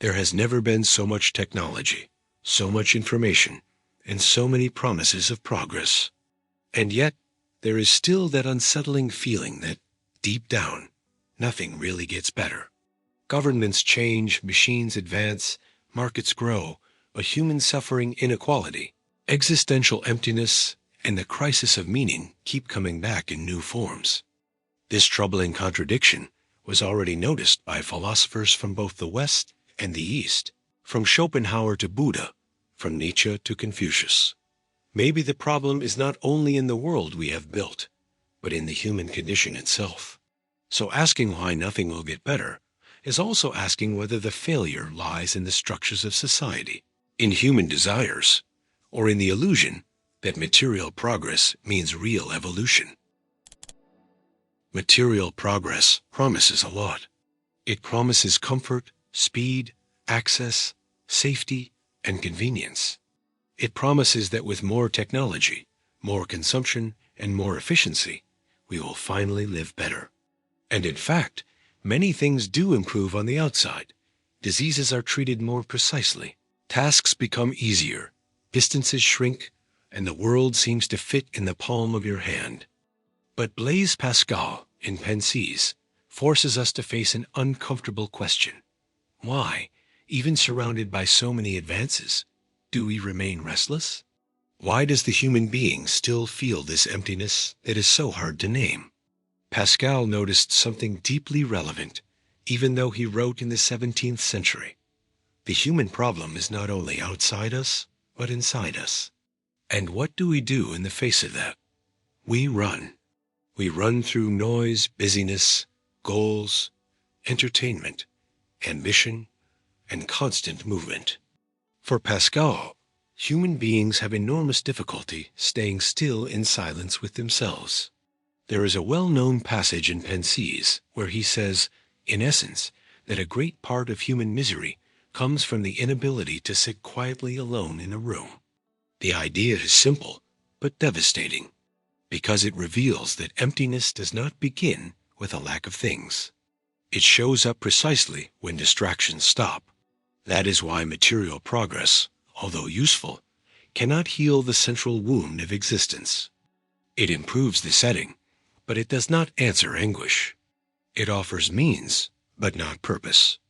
There has never been so much technology, so much information, and so many promises of progress. And yet, there is still that unsettling feeling that, deep down, nothing really gets better. Governments change, machines advance, markets grow, but humans suffering inequality, existential emptiness, and the crisis of meaning keep coming back in new forms. This troubling contradiction was already noticed by philosophers from both the West and the East, from Schopenhauer to Buddha, from Nietzsche to Confucius. Maybe the problem is not only in the world we have built, but in the human condition itself. So asking why nothing will get better is also asking whether the failure lies in the structures of society, in human desires, or in the illusion that material progress means real evolution. Material progress promises a lot. It promises comfort, speed, access, safety, and convenience. It promises that with more technology, more consumption, and more efficiency, we will finally live better. And in fact, many things do improve on the outside. Diseases are treated more precisely. Tasks become easier. Distances shrink, and the world seems to fit in the palm of your hand. But Blaise Pascal, in Pensées, forces us to face an uncomfortable question. Why, even surrounded by so many advances, do we remain restless? Why does the human being still feel this emptiness that is so hard to name? Pascal noticed something deeply relevant, even though he wrote in the 17th century. The human problem is not only outside us, but inside us. And what do we do in the face of that? We run. We run through noise, busyness, goals, entertainment, ambition, and constant movement. For Pascal, human beings have enormous difficulty staying still in silence with themselves. There is a well-known passage in Pensées where he says, in essence, that a great part of human misery comes from the inability to sit quietly alone in a room. The idea is simple, but devastating, because it reveals that emptiness does not begin with a lack of things. It shows up precisely when distractions stop. That is why material progress, although useful, cannot heal the central wound of existence. It improves the setting, but it does not answer anguish. It offers means, but not purpose.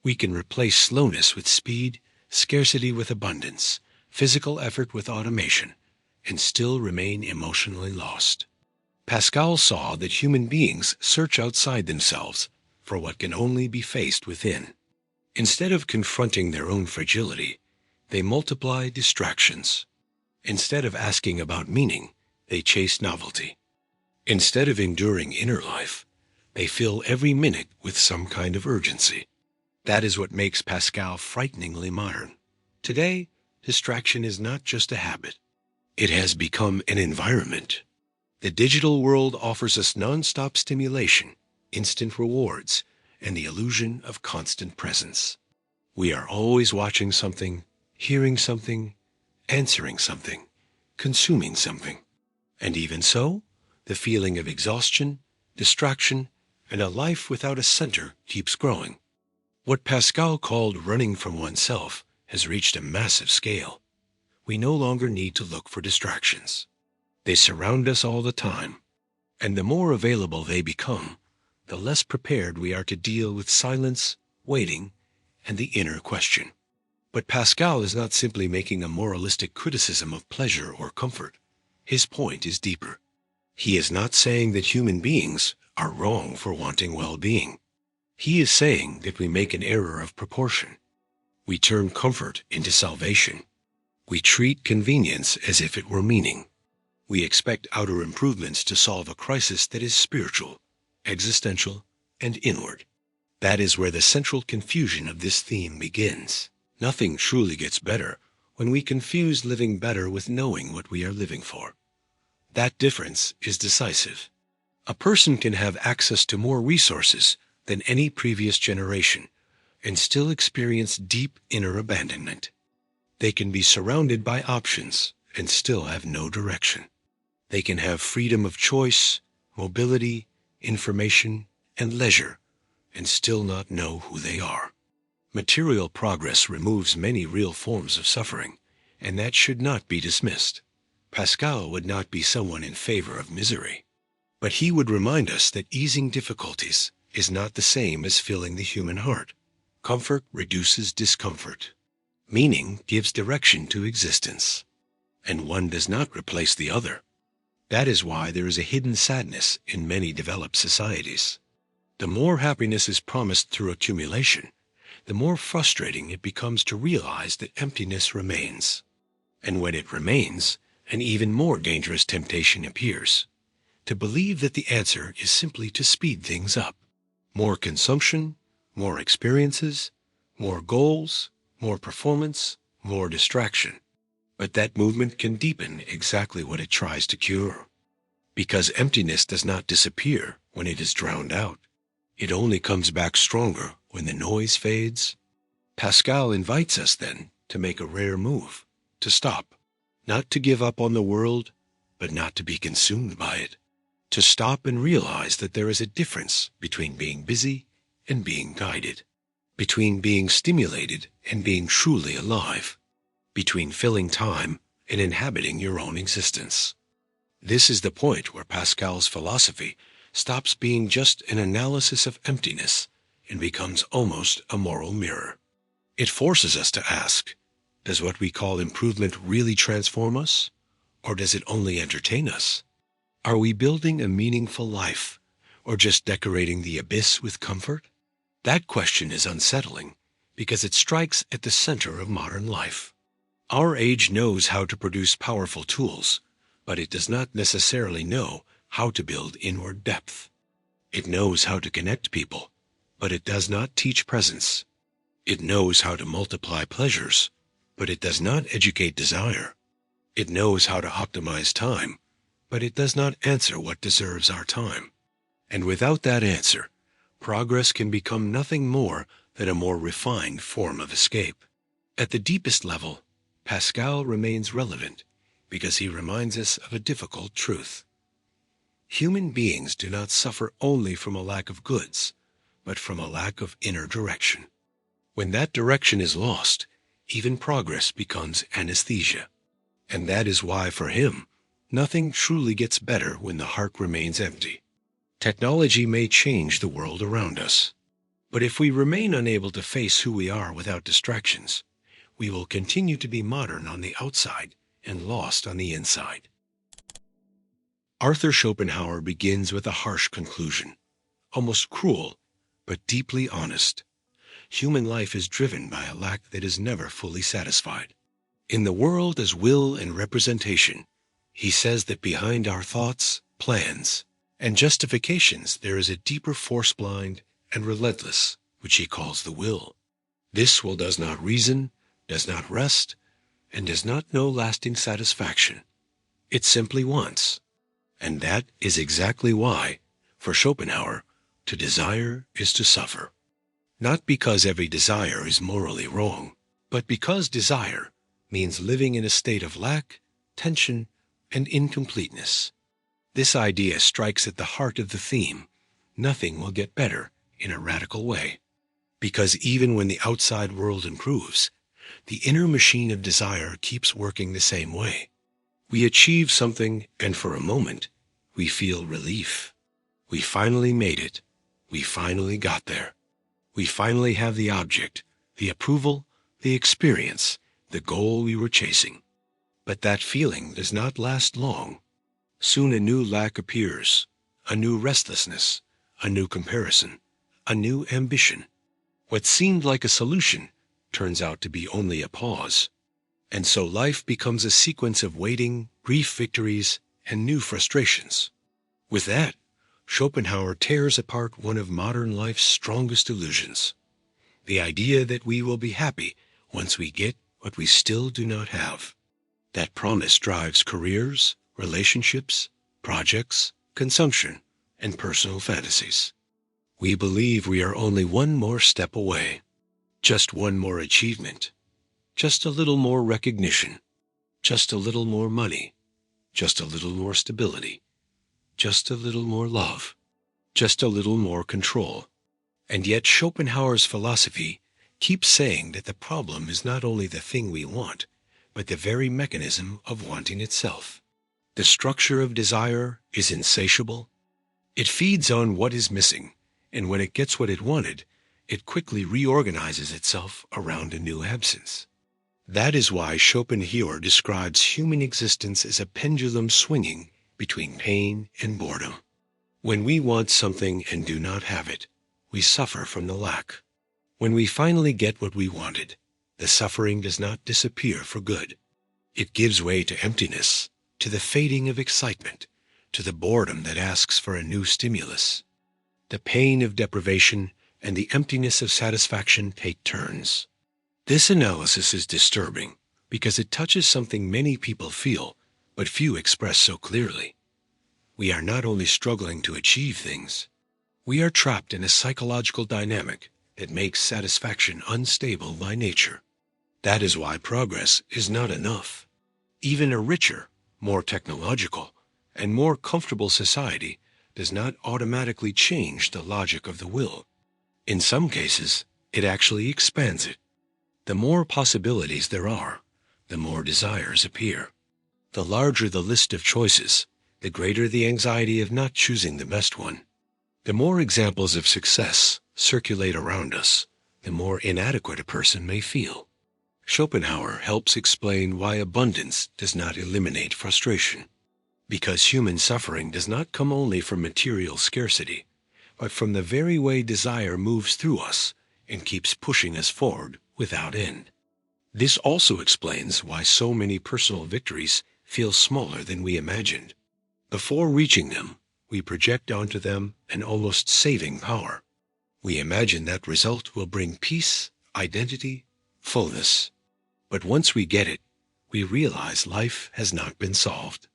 We can replace slowness with speed, scarcity with abundance, physical effort with automation, and still remain emotionally lost. Pascal saw that human beings search outside themselves for what can only be faced within. Instead of confronting their own fragility, they multiply distractions. Instead of asking about meaning, they chase novelty. Instead of enduring inner life, they fill every minute with some kind of urgency. That is what makes Pascal frighteningly modern. Today, distraction is not just a habit. It has become an environment. The digital world offers us non-stop stimulation, instant rewards, and the illusion of constant presence. We are always watching something, hearing something, answering something, consuming something. And even so, the feeling of exhaustion, distraction, and a life without a center keeps growing. What Pascal called running from oneself has reached a massive scale. We no longer need to look for distractions. They surround us all the time, and the more available they become, the less prepared we are to deal with silence, waiting, and the inner question. But Pascal is not simply making a moralistic criticism of pleasure or comfort. His point is deeper. He is not saying that human beings are wrong for wanting well-being. He is saying that we make an error of proportion. We turn comfort into salvation. We treat convenience as if it were meaning. We expect outer improvements to solve a crisis that is spiritual, existential, and inward. That is where the central confusion of this theme begins. Nothing truly gets better when we confuse living better with knowing what we are living for. That difference is decisive. A person can have access to more resources than any previous generation and still experience deep inner abandonment. They can be surrounded by options and still have no direction. They can have freedom of choice, mobility, information, and leisure, and still not know who they are. Material progress removes many real forms of suffering, and that should not be dismissed. Pascal would not be someone in favor of misery, but he would remind us that easing difficulties is not the same as filling the human heart. Comfort reduces discomfort. Meaning gives direction to existence, and one does not replace the other. That is why there is a hidden sadness in many developed societies. The more happiness is promised through accumulation, the more frustrating it becomes to realize that emptiness remains. And when it remains, an even more dangerous temptation appears, to believe that the answer is simply to speed things up. More consumption, more experiences, more goals, more performance, more distraction. But that movement can deepen exactly what it tries to cure. Because emptiness does not disappear when it is drowned out. It only comes back stronger when the noise fades. Pascal invites us then to make a rare move, to stop, not to give up on the world, but not to be consumed by it. To stop and realize that there is a difference between being busy and being guided, between being stimulated and being truly alive, between filling time and inhabiting your own existence. This is the point where Pascal's philosophy stops being just an analysis of emptiness and becomes almost a moral mirror. It forces us to ask, does what we call improvement really transform us, or does it only entertain us? Are we building a meaningful life, or just decorating the abyss with comfort? That question is unsettling because it strikes at the center of modern life. Our age knows how to produce powerful tools, but it does not necessarily know how to build inward depth. It knows how to connect people, but it does not teach presence. It knows how to multiply pleasures, but it does not educate desire. It knows how to optimize time, but it does not answer what deserves our time. And without that answer, progress can become nothing more than a more refined form of escape. At the deepest level, Pascal remains relevant because he reminds us of a difficult truth. Human beings do not suffer only from a lack of goods, but from a lack of inner direction. When that direction is lost, even progress becomes anesthesia. And that is why, for him, nothing truly gets better when the heart remains empty. Technology may change the world around us, but if we remain unable to face who we are without distractions, we will continue to be modern on the outside and lost on the inside. Arthur Schopenhauer begins with a harsh conclusion, almost cruel, but deeply honest. Human life is driven by a lack that is never fully satisfied. In the world as will and representation, he says that behind our thoughts, plans, and justifications there is a deeper force, blind and relentless, which he calls the will. This will does not reason, does not rest, and does not know lasting satisfaction. It simply wants. And that is exactly why, for Schopenhauer, to desire is to suffer. Not because every desire is morally wrong, but because desire means living in a state of lack, tension, and incompleteness. This idea strikes at the heart of the theme. Nothing will get better in a radical way. Because even when the outside world improves, the inner machine of desire keeps working the same way. We achieve something, and for a moment, we feel relief. We finally made it. We finally got there. We finally have the object, the approval, the experience, the goal we were chasing. But that feeling does not last long. Soon a new lack appears, a new restlessness, a new comparison, a new ambition. What seemed like a solution turns out to be only a pause. And so life becomes a sequence of waiting, brief victories, and new frustrations. With that, Schopenhauer tears apart one of modern life's strongest illusions, the idea that we will be happy once we get what we still do not have. That promise drives careers, relationships, projects, consumption, and personal fantasies. We believe we are only one more step away, just one more achievement, just a little more recognition, just a little more money, just a little more stability, just a little more love, just a little more control. And yet Schopenhauer's philosophy keeps saying that the problem is not only the thing we want, but the very mechanism of wanting itself. The structure of desire is insatiable. It feeds on what is missing, and when it gets what it wanted, it quickly reorganizes itself around a new absence. That is why Schopenhauer describes human existence as a pendulum swinging between pain and boredom. When we want something and do not have it, we suffer from the lack. When we finally get what we wanted, the suffering does not disappear for good. It gives way to emptiness, to the fading of excitement, to the boredom that asks for a new stimulus. The pain of deprivation and the emptiness of satisfaction take turns. This analysis is disturbing because it touches something many people feel, but few express so clearly. We are not only struggling to achieve things, we are trapped in a psychological dynamic that makes satisfaction unstable by nature. That is why progress is not enough. Even a richer, more technological, and more comfortable society does not automatically change the logic of the will. In some cases, it actually expands it. The more possibilities there are, the more desires appear. The larger the list of choices, the greater the anxiety of not choosing the best one. The more examples of success circulate around us, the more inadequate a person may feel. Schopenhauer helps explain why abundance does not eliminate frustration. Because human suffering does not come only from material scarcity, but from the very way desire moves through us and keeps pushing us forward without end. This also explains why so many personal victories feel smaller than we imagined. Before reaching them, we project onto them an almost saving power. We imagine that result will bring peace, identity, fullness. But once we get it, we realize life has not been solved.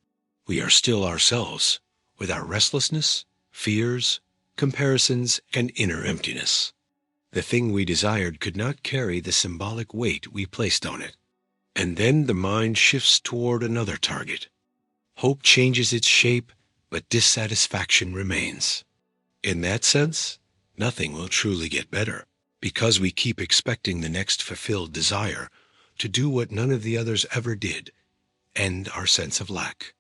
We are still ourselves, with our restlessness, fears, comparisons, and inner emptiness. The thing we desired could not carry the symbolic weight we placed on it. And then the mind shifts toward another target. Hope changes its shape, but dissatisfaction remains. In that sense, nothing will truly get better, because we keep expecting the next fulfilled desire to do what none of the others ever did, end our sense of lack.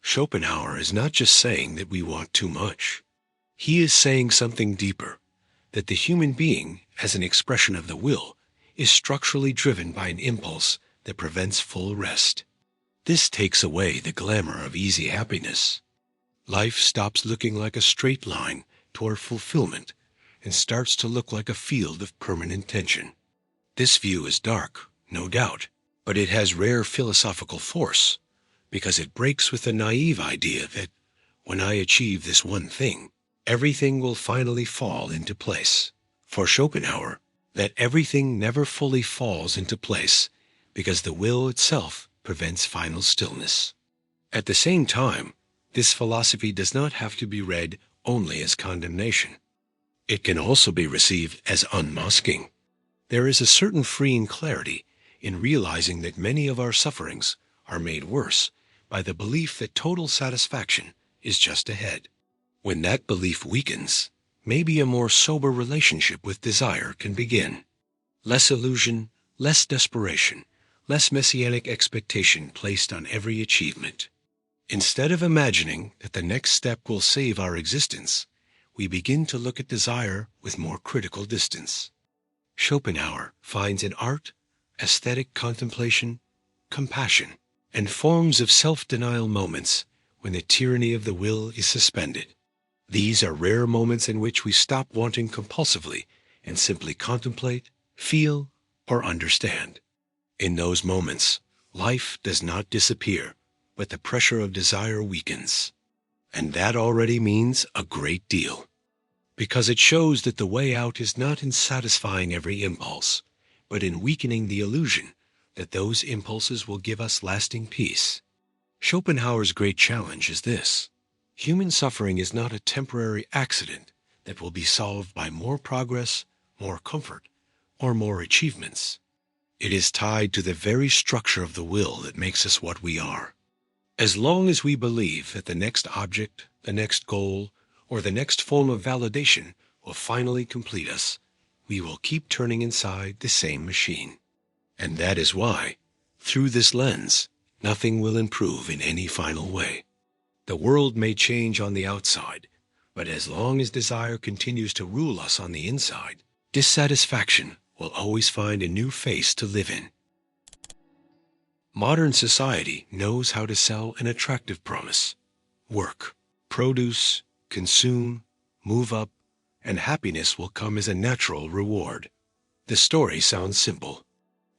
Schopenhauer is not just saying that we want too much. He is saying something deeper, that the human being, as an expression of the will, is structurally driven by an impulse that prevents full rest. This takes away the glamour of easy happiness. Life stops looking like a straight line toward fulfillment and starts to look like a field of permanent tension. This view is dark, no doubt, but it has rare philosophical force, because it breaks with the naive idea that, when I achieve this one thing, everything will finally fall into place. For Schopenhauer, that everything never fully falls into place because the will itself prevents final stillness. At the same time, this philosophy does not have to be read only as condemnation. It can also be received as unmasking. There is a certain freeing clarity in realizing that many of our sufferings are made worse by the belief that total satisfaction is just ahead. When that belief weakens, maybe a more sober relationship with desire can begin. Less illusion, less desperation, less messianic expectation placed on every achievement. Instead of imagining that the next step will save our existence, we begin to look at desire with more critical distance. Schopenhauer finds in art, aesthetic contemplation, compassion, and forms of self-denial moments when the tyranny of the will is suspended. These are rare moments in which we stop wanting compulsively and simply contemplate, feel, or understand. In those moments, life does not disappear, but the pressure of desire weakens. And that already means a great deal, because it shows that the way out is not in satisfying every impulse, but in weakening the illusion that those impulses will give us lasting peace. Schopenhauer's great challenge is this: human suffering is not a temporary accident that will be solved by more progress, more comfort, or more achievements. It is tied to the very structure of the will that makes us what we are. As long as we believe that the next object, the next goal, or the next form of validation will finally complete us, we will keep turning inside the same machine. And that is why, through this lens, nothing will improve in any final way. The world may change on the outside, but as long as desire continues to rule us on the inside, dissatisfaction will always find a new face to live in. Modern society knows how to sell an attractive promise. Work, produce, consume, move up, and happiness will come as a natural reward. The story sounds simple.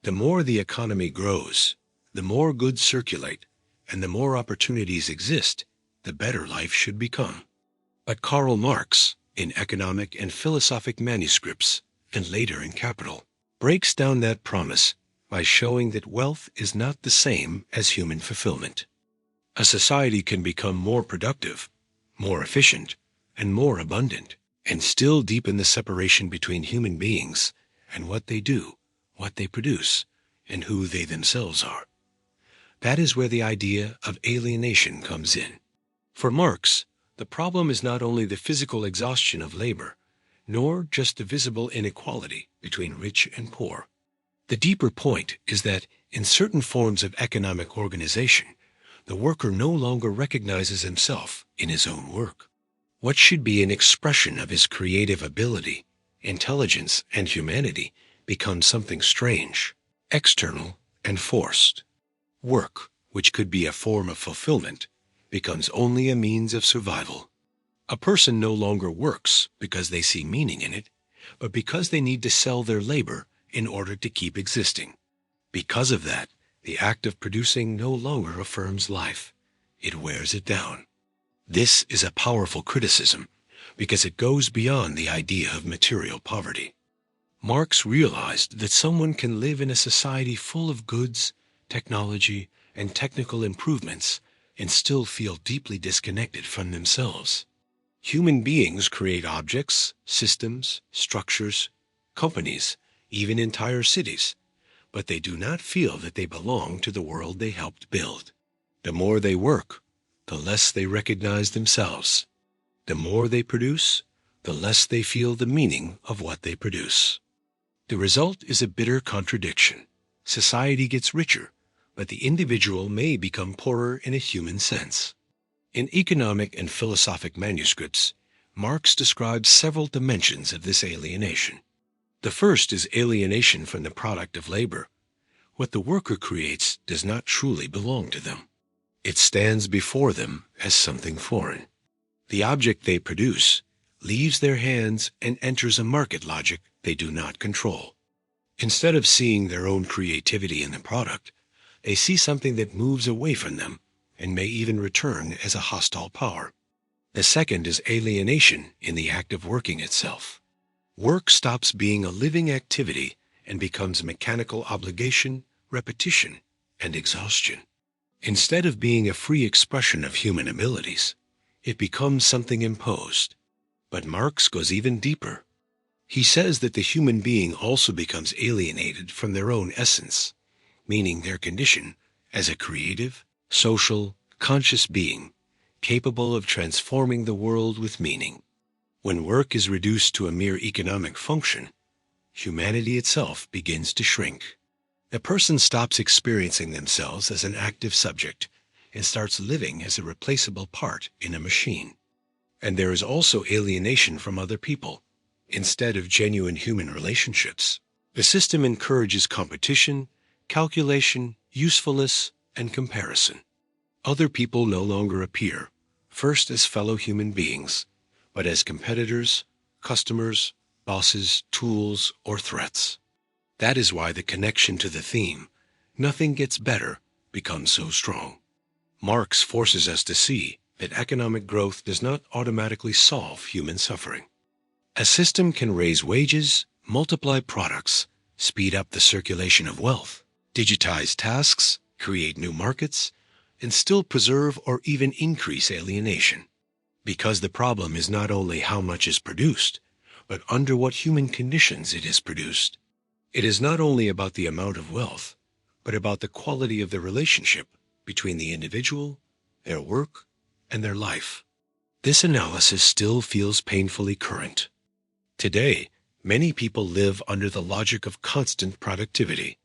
The more the economy grows, the more goods circulate, and the more opportunities exist, the better life should become. But Karl Marx, in economic and philosophic manuscripts, and later in Capital, breaks down that promise by showing that wealth is not the same as human fulfillment. A society can become more productive, more efficient, and more abundant, and still deepen the separation between human beings and what they do, what they produce, and who they themselves are. That is where the idea of alienation comes in. For Marx, the problem is not only the physical exhaustion of labor, nor just the visible inequality between rich and poor. The deeper point is that in certain forms of economic organization, the worker no longer recognizes himself in his own work. What should be an expression of his creative ability, intelligence, and humanity becomes something strange, external, and forced. Work, which could be a form of fulfillment, becomes only a means of survival. A person no longer works because they see meaning in it, but because they need to sell their labor in order to keep existing. Because of that, the act of producing no longer affirms life. It wears it down. This is a powerful criticism because it goes beyond the idea of material poverty. Marx realized that someone can live in a society full of goods, technology, and technical improvements and still feel deeply disconnected from themselves. Human beings create objects, systems, structures, companies, even entire cities, but they do not feel that they belong to the world they helped build. The more they work, the less they recognize themselves. The more they produce, the less they feel the meaning of what they produce. The result is a bitter contradiction. Society gets richer, but the individual may become poorer in a human sense. In economic and philosophic manuscripts, Marx describes several dimensions of this alienation. The first is alienation from the product of labor. What the worker creates does not truly belong to them. It stands before them as something foreign. The object they produce leaves their hands and enters a market logic they do not control. Instead of seeing their own creativity in the product, they see something that moves away from them and may even return as a hostile power. The second is alienation in the act of working itself. Work stops being a living activity and becomes mechanical obligation, repetition, and exhaustion. Instead of being a free expression of human abilities, it becomes something imposed. But Marx goes even deeper. He says that the human being also becomes alienated from their own essence, meaning their condition as a creative, social, conscious being, capable of transforming the world with meaning. When work is reduced to a mere economic function, humanity itself begins to shrink. The person stops experiencing themselves as an active subject and starts living as a replaceable part in a machine. And there is also alienation from other people. Instead of genuine human relationships, the system encourages competition, calculation, usefulness, and comparison. Other people no longer appear, first as fellow human beings, but as competitors, customers, bosses, tools, or threats. That is why the connection to the theme, nothing gets better, becomes so strong. Marx forces us to see that economic growth does not automatically solve human suffering. A system can raise wages, multiply products, speed up the circulation of wealth, digitize tasks, create new markets, and still preserve or even increase alienation. Because the problem is not only how much is produced, but under what human conditions it is produced. It is not only about the amount of wealth, but about the quality of the relationship between the individual, their work, and their life. This analysis still feels painfully current. Today, Many people live under the logic of constant productivity.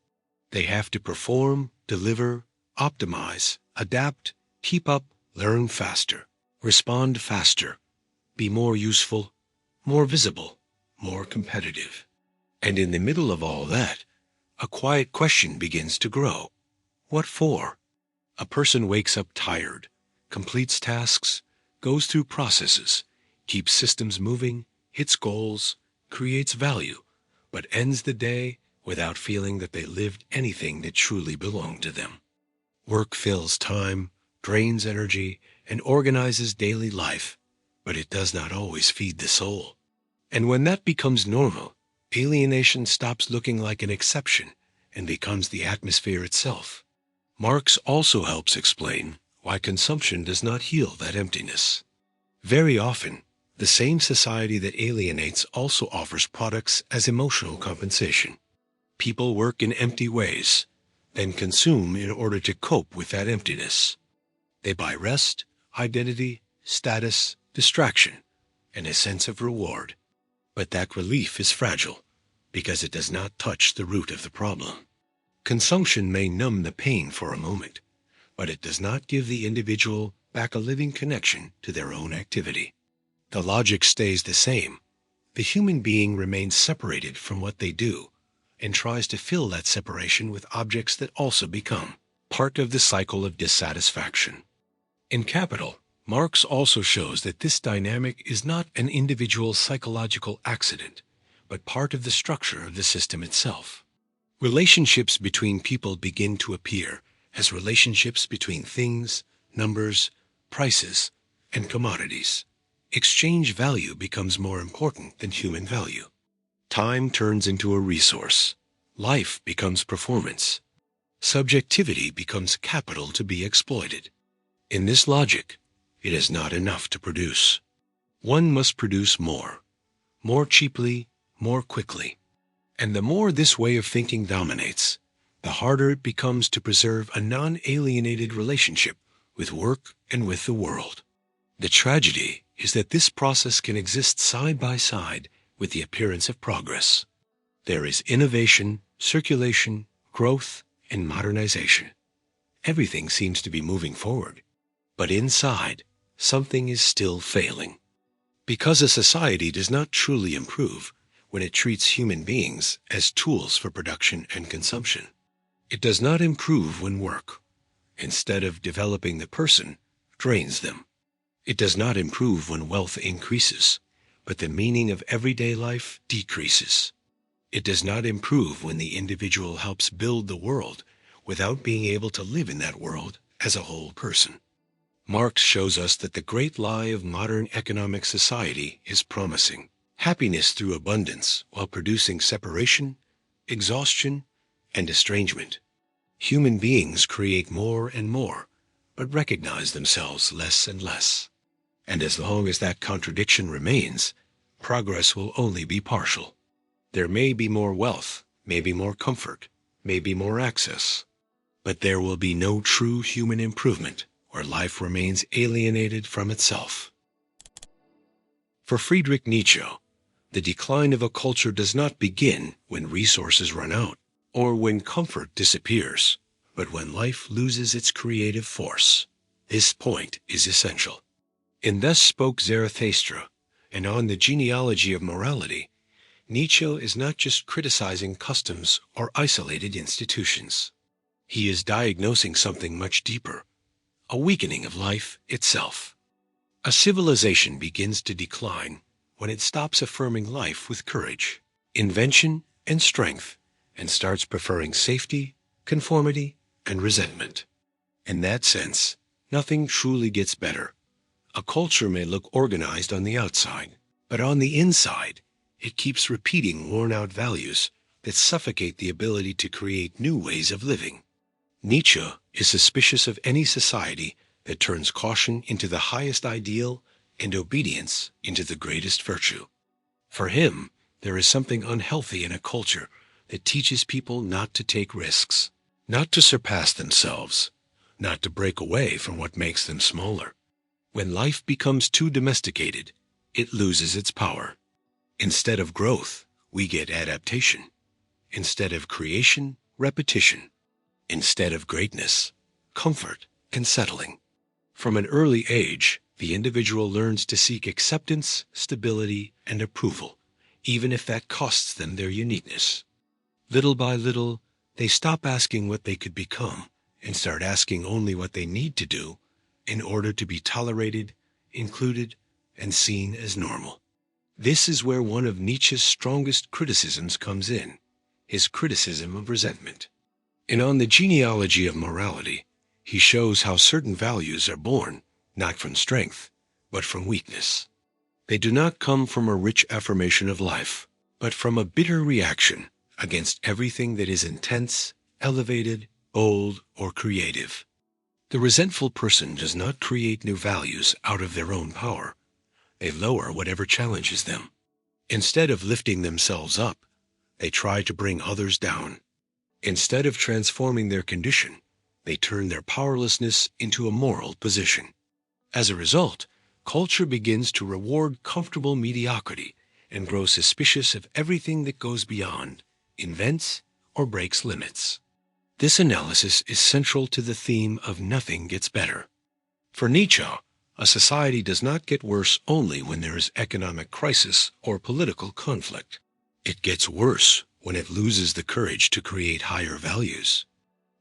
They have to perform, deliver, optimize, adapt, keep up, learn faster, respond faster, be more useful, more visible, more competitive. And in the middle of all that, a quiet question begins to grow. What for? A person wakes up tired, completes tasks, goes through processes, keeps systems moving, hits goals, creates value, but ends the day without feeling that they lived anything that truly belonged to them. Work fills time, drains energy, and organizes daily life, but it does not always feed the soul. And when that becomes normal, alienation stops looking like an exception and becomes the atmosphere itself. Marx also helps explain why consumption does not heal that emptiness. Very often, the same society that alienates also offers products as emotional compensation. People work in empty ways, then consume in order to cope with that emptiness. They buy rest, identity, status, distraction, and a sense of reward. But that relief is fragile, because it does not touch the root of the problem. Consumption may numb the pain for a moment, but it does not give the individual back a living connection to their own activity. The logic stays the same. The human being remains separated from what they do, and tries to fill that separation with objects that also become part of the cycle of dissatisfaction. In Capital, Marx also shows that this dynamic is not an individual psychological accident, but part of the structure of the system itself. Relationships between people begin to appear as relationships between things, numbers, prices, and commodities. Exchange value becomes more important than human value. Time turns into a resource. Life becomes performance. Subjectivity becomes capital to be exploited. In this logic, it is not enough to produce. One must produce more cheaply, more quickly. And the more this way of thinking dominates, the harder it becomes to preserve a non-alienated relationship with work and with the world. The tragedy is that this process can exist side by side with the appearance of progress. There is innovation, circulation, growth, and modernization. Everything seems to be moving forward, but inside, something is still failing. Because a society does not truly improve when it treats human beings as tools for production and consumption. It does not improve when work, instead of developing the person, drains them. It does not improve when wealth increases, but the meaning of everyday life decreases. It does not improve when the individual helps build the world without being able to live in that world as a whole person. Marx shows us that the great lie of modern economic society is promising happiness through abundance while producing separation, exhaustion, and estrangement. Human beings create more and more, but recognize themselves less and less. And as long as that contradiction remains, progress will only be partial. There may be more wealth, may be more comfort, may be more access, but there will be no true human improvement where life remains alienated from itself. For Friedrich Nietzsche, the decline of a culture does not begin when resources run out or when comfort disappears, but when life loses its creative force. This point is essential. In Thus Spoke Zarathustra, and on the genealogy of morality, Nietzsche is not just criticizing customs or isolated institutions. He is diagnosing something much deeper, a weakening of life itself. A civilization begins to decline when it stops affirming life with courage, invention, and strength, and starts preferring safety, conformity, and resentment. In that sense, nothing truly gets better. A culture may look organized on the outside, but on the inside, it keeps repeating worn-out values that suffocate the ability to create new ways of living. Nietzsche is suspicious of any society that turns caution into the highest ideal and obedience into the greatest virtue. For him, there is something unhealthy in a culture that teaches people not to take risks, not to surpass themselves, not to break away from what makes them smaller. When life becomes too domesticated, it loses its power. Instead of growth, we get adaptation. Instead of creation, repetition. Instead of greatness, comfort and settling. From an early age, the individual learns to seek acceptance, stability, and approval, even if that costs them their uniqueness. Little by little, they stop asking what they could become and start asking only what they need to do in order to be tolerated, included, and seen as normal. This is where one of Nietzsche's strongest criticisms comes in, his criticism of resentment. And on the genealogy of morality, he shows how certain values are born, not from strength, but from weakness. They do not come from a rich affirmation of life, but from a bitter reaction against everything that is intense, elevated, bold, or creative. The resentful person does not create new values out of their own power. They lower whatever challenges them. Instead of lifting themselves up, they try to bring others down. Instead of transforming their condition, they turn their powerlessness into a moral position. As a result, culture begins to reward comfortable mediocrity and grow suspicious of everything that goes beyond, invents, or breaks limits. This analysis is central to the theme of nothing gets better. For Nietzsche, a society does not get worse only when there is economic crisis or political conflict. It gets worse when it loses the courage to create higher values.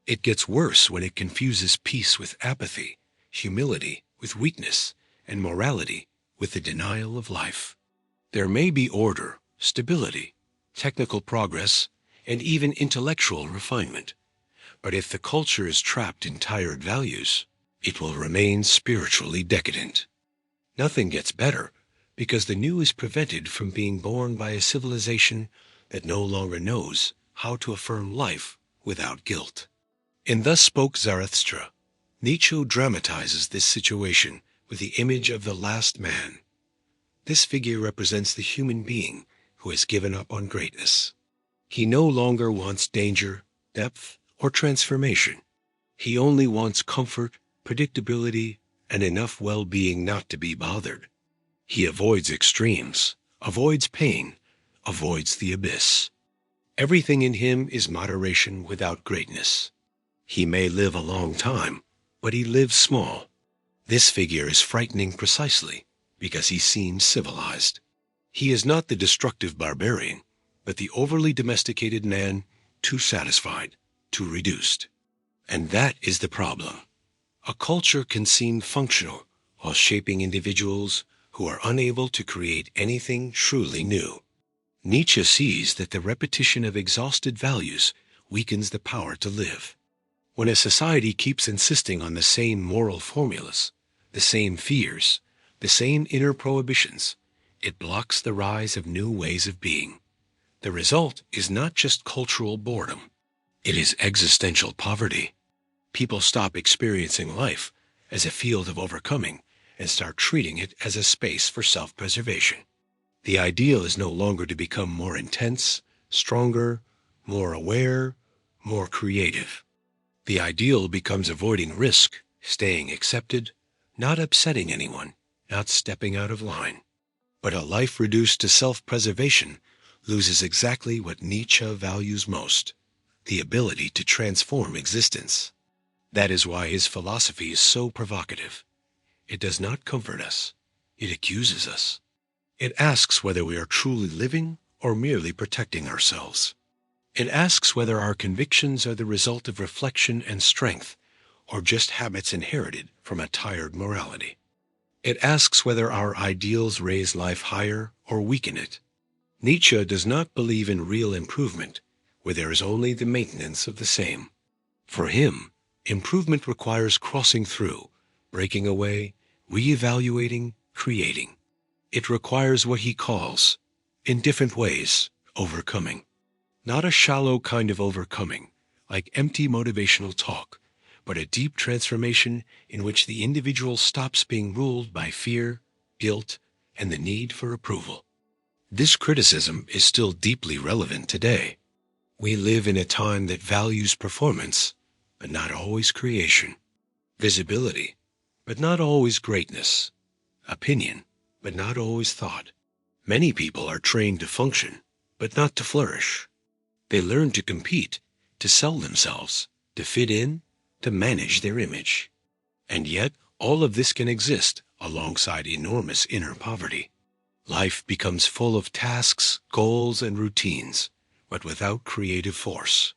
It gets worse when it confuses peace with apathy, humility with weakness, and morality with the denial of life. There may be order, stability, technical progress, and even intellectual refinement. But if the culture is trapped in tired values, it will remain spiritually decadent. Nothing gets better because the new is prevented from being born by a civilization that no longer knows how to affirm life without guilt. And thus spoke Zarathustra. Nietzsche dramatizes this situation with the image of the last man. This figure represents the human being who has given up on greatness. He no longer wants danger, depth, or transformation. He only wants comfort, predictability, and enough well-being not to be bothered. He avoids extremes, avoids pain, avoids the abyss. Everything in him is moderation without greatness. He may live a long time, but he lives small. This figure is frightening precisely because he seems civilized. He is not the destructive barbarian, but the overly domesticated man, too satisfied, too reduced. And that is the problem. A culture can seem functional while shaping individuals who are unable to create anything truly new. Nietzsche sees that the repetition of exhausted values weakens the power to live. When a society keeps insisting on the same moral formulas, the same fears, the same inner prohibitions, it blocks the rise of new ways of being. The result is not just cultural boredom. It is existential poverty. People stop experiencing life as a field of overcoming and start treating it as a space for self-preservation. The ideal is no longer to become more intense, stronger, more aware, more creative. The ideal becomes avoiding risk, staying accepted, not upsetting anyone, not stepping out of line. But a life reduced to self-preservation loses exactly what Nietzsche values most, the ability to transform existence. That is why his philosophy is so provocative. It does not comfort us. It accuses us. It asks whether we are truly living or merely protecting ourselves. It asks whether our convictions are the result of reflection and strength, or just habits inherited from a tired morality. It asks whether our ideals raise life higher or weaken it. Nietzsche does not believe in real improvement, where there is only the maintenance of the same. For him, improvement requires crossing through, breaking away, re-evaluating, creating. It requires what he calls, in different ways, overcoming. Not a shallow kind of overcoming, like empty motivational talk, but a deep transformation in which the individual stops being ruled by fear, guilt, and the need for approval. This criticism is still deeply relevant today. We live in a time that values performance, but not always creation, visibility, but not always greatness, opinion, but not always thought. Many people are trained to function, but not to flourish. They learn to compete, to sell themselves, to fit in, to manage their image. And yet, all of this can exist alongside enormous inner poverty. Life becomes full of tasks, goals, and routines, but without creative force.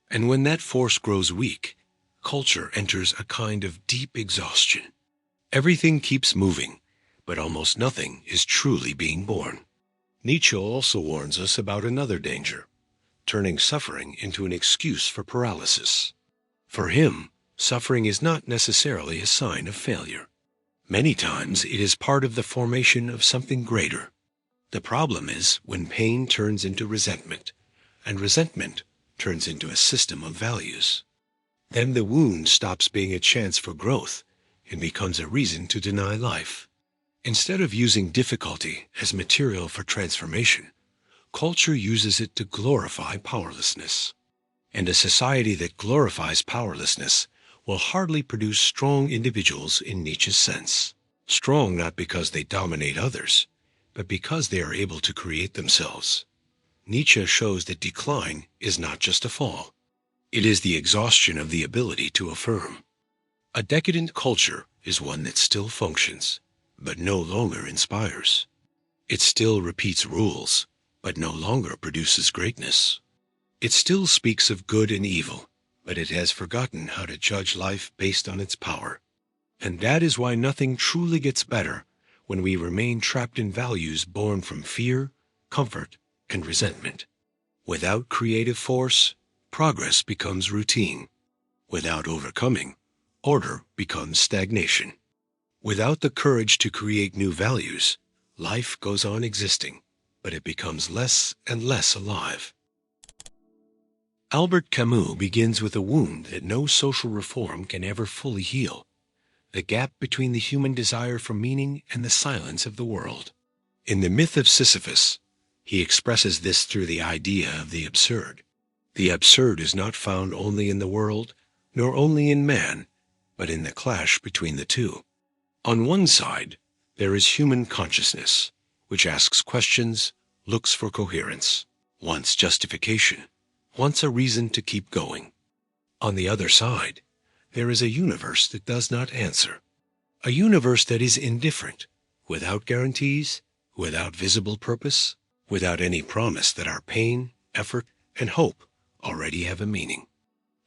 And when that force grows weak, culture enters a kind of deep exhaustion. Everything keeps moving, but almost nothing is truly being born. Nietzsche also warns us about another danger, turning suffering into an excuse for paralysis. For him, suffering is not necessarily a sign of failure. Many times it is part of the formation of something greater. The problem is when pain turns into resentment, and resentment turns into a system of values. Then the wound stops being a chance for growth and becomes a reason to deny life. Instead of using difficulty as material for transformation, culture uses it to glorify powerlessness. And a society that glorifies powerlessness will hardly produce strong individuals in Nietzsche's sense. Strong not because they dominate others, but because they are able to create themselves. Nietzsche shows that decline is not just a fall. It is the exhaustion of the ability to affirm. A decadent culture is one that still functions, but no longer inspires. It still repeats rules, but no longer produces greatness. It still speaks of good and evil, but it has forgotten how to judge life based on its power. And that is why nothing truly gets better when we remain trapped in values born from fear, comfort, and resentment. Without creative force, progress becomes routine. Without overcoming, order becomes stagnation. Without the courage to create new values, life goes on existing, but it becomes less and less alive. Albert Camus begins with a wound that no social reform can ever fully heal: the gap between the human desire for meaning and the silence of the world. In the myth of Sisyphus, he expresses this through the idea of the absurd. The absurd is not found only in the world, nor only in man, but in the clash between the two. On one side, there is human consciousness, which asks questions, looks for coherence, wants justification, wants a reason to keep going. On the other side, there is a universe that does not answer, a universe that is indifferent, without guarantees, without visible purpose, without any promise that our pain, effort, and hope already have a meaning.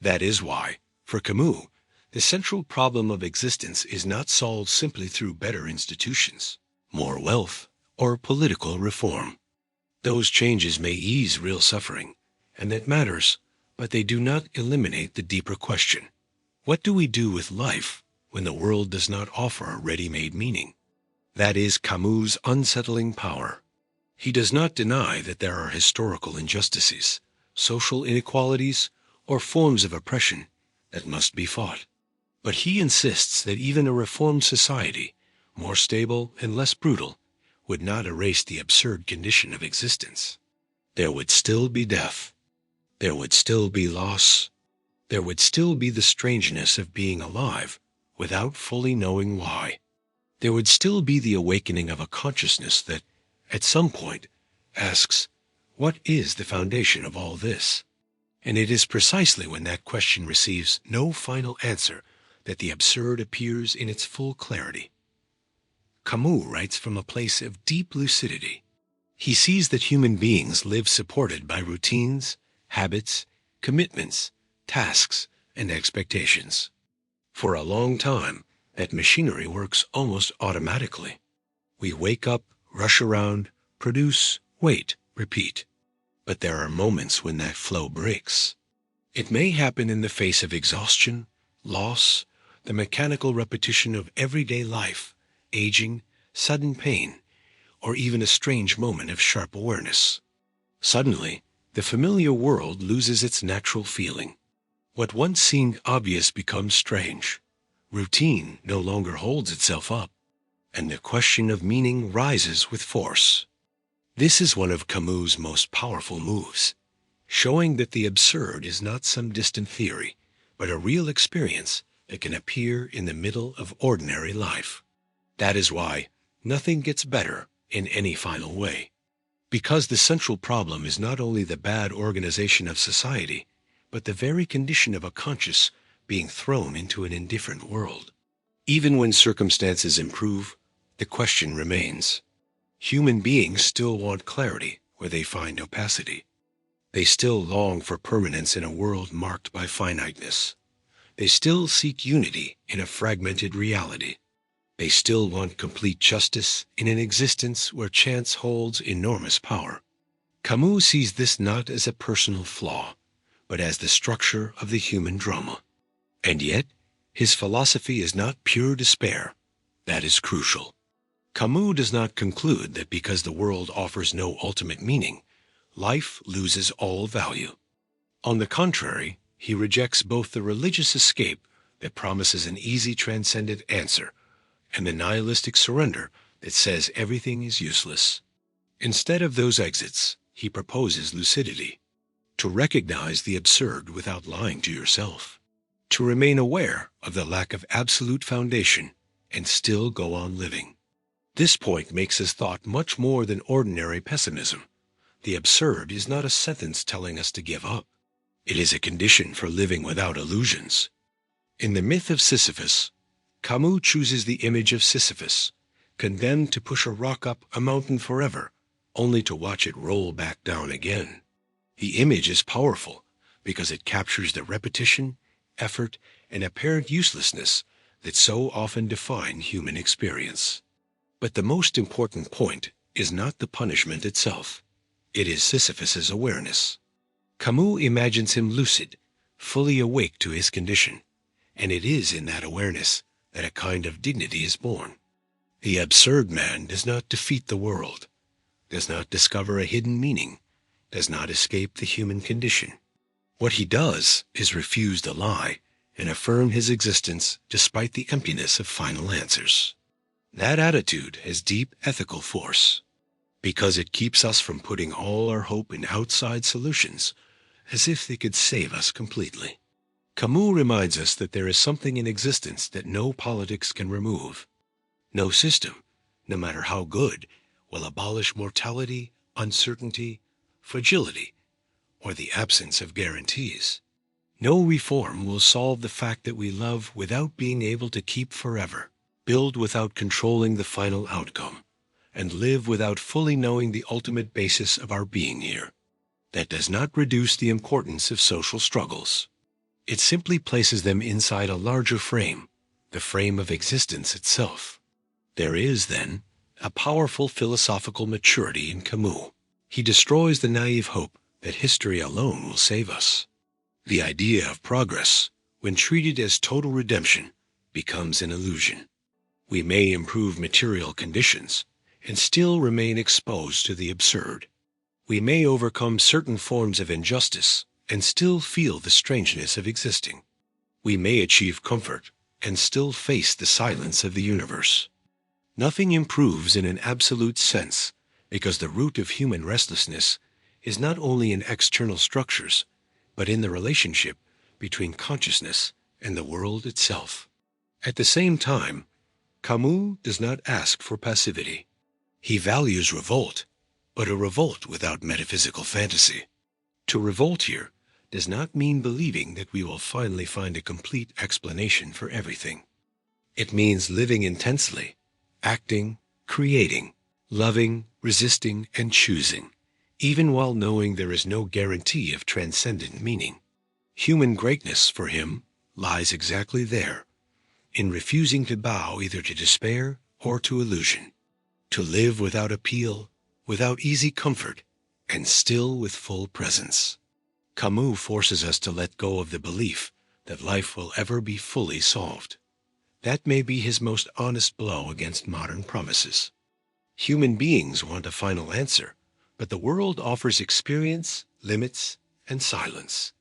That is why, for Camus, the central problem of existence is not solved simply through better institutions, more wealth, or political reform. Those changes may ease real suffering, and that matters, but they do not eliminate the deeper question. What do we do with life when the world does not offer a ready-made meaning? That is Camus' unsettling power. He does not deny that there are historical injustices, social inequalities, or forms of oppression that must be fought. But he insists that even a reformed society, more stable and less brutal, would not erase the absurd condition of existence. There would still be death. There would still be loss. There would still be the strangeness of being alive without fully knowing why. There would still be the awakening of a consciousness that, at some point, asks, what is the foundation of all this? And it is precisely when that question receives no final answer that the absurd appears in its full clarity. Camus writes from a place of deep lucidity. He sees that human beings live supported by routines, habits, commitments, tasks, and expectations. For a long time, that machinery works almost automatically. We wake up, rush around, produce, wait, repeat. But there are moments when that flow breaks. It may happen in the face of exhaustion, loss, the mechanical repetition of everyday life, aging, sudden pain, or even a strange moment of sharp awareness. Suddenly, the familiar world loses its natural feeling. What once seemed obvious becomes strange. Routine no longer holds itself up, and the question of meaning rises with force. This is one of Camus' most powerful moves, showing that the absurd is not some distant theory, but a real experience that can appear in the middle of ordinary life. That is why nothing gets better in any final way, Because the central problem is not only the bad organization of society, but the very condition of a conscious being thrown into an indifferent world. Even when circumstances improve, the question remains. Human beings still want clarity where they find opacity. They still long for permanence in a world marked by finiteness. They still seek unity in a fragmented reality. They still want complete justice in an existence where chance holds enormous power. Camus sees this not as a personal flaw, but as the structure of the human drama. And yet, his philosophy is not pure despair. That is crucial. Camus does not conclude that because the world offers no ultimate meaning, life loses all value. On the contrary, he rejects both the religious escape that promises an easy transcendent answer and the nihilistic surrender that says everything is useless. Instead of those exits, he proposes lucidity, to recognize the absurd without lying to yourself, to remain aware of the lack of absolute foundation and still go on living. This point makes his thought much more than ordinary pessimism. The absurd is not a sentence telling us to give up. It is a condition for living without illusions. In the myth of Sisyphus, Camus chooses the image of Sisyphus, condemned to push a rock up a mountain forever, only to watch it roll back down again. The image is powerful because it captures the repetition, effort, and apparent uselessness that so often define human experience. But the most important point is not the punishment itself. It is Sisyphus's awareness. Camus imagines him lucid, fully awake to his condition, and it is in that awareness that a kind of dignity is born. The absurd man does not defeat the world, does not discover a hidden meaning, does not escape the human condition. What he does is refuse the lie and affirm his existence despite the emptiness of final answers. That attitude has deep ethical force, because it keeps us from putting all our hope in outside solutions, as if they could save us completely. Camus reminds us that there is something in existence that no politics can remove. No system, no matter how good, will abolish mortality, uncertainty, fragility, or the absence of guarantees. No reform will solve the fact that we love without being able to keep forever, build without controlling the final outcome, and live without fully knowing the ultimate basis of our being here. That does not reduce the importance of social struggles. It simply places them inside a larger frame, the frame of existence itself. There is, then, a powerful philosophical maturity in Camus. He destroys the naive hope that history alone will save us. The idea of progress, when treated as total redemption, becomes an illusion. We may improve material conditions and still remain exposed to the absurd. We may overcome certain forms of injustice and still feel the strangeness of existing. We may achieve comfort and still face the silence of the universe. Nothing improves in an absolute sense because the root of human restlessness is not only in external structures, but in the relationship between consciousness and the world itself. At the same time, Camus does not ask for passivity. He values revolt, but a revolt without metaphysical fantasy. To revolt here does not mean believing that we will finally find a complete explanation for everything. It means living intensely, acting, creating, loving, resisting, and choosing, even while knowing there is no guarantee of transcendent meaning. Human greatness, for him, lies exactly there, in refusing to bow either to despair or to illusion, to live without appeal, without easy comfort, and still with full presence. Camus forces us to let go of the belief that life will ever be fully solved. That may be his most honest blow against modern promises. Human beings want a final answer, but the world offers experience, limits, and silence.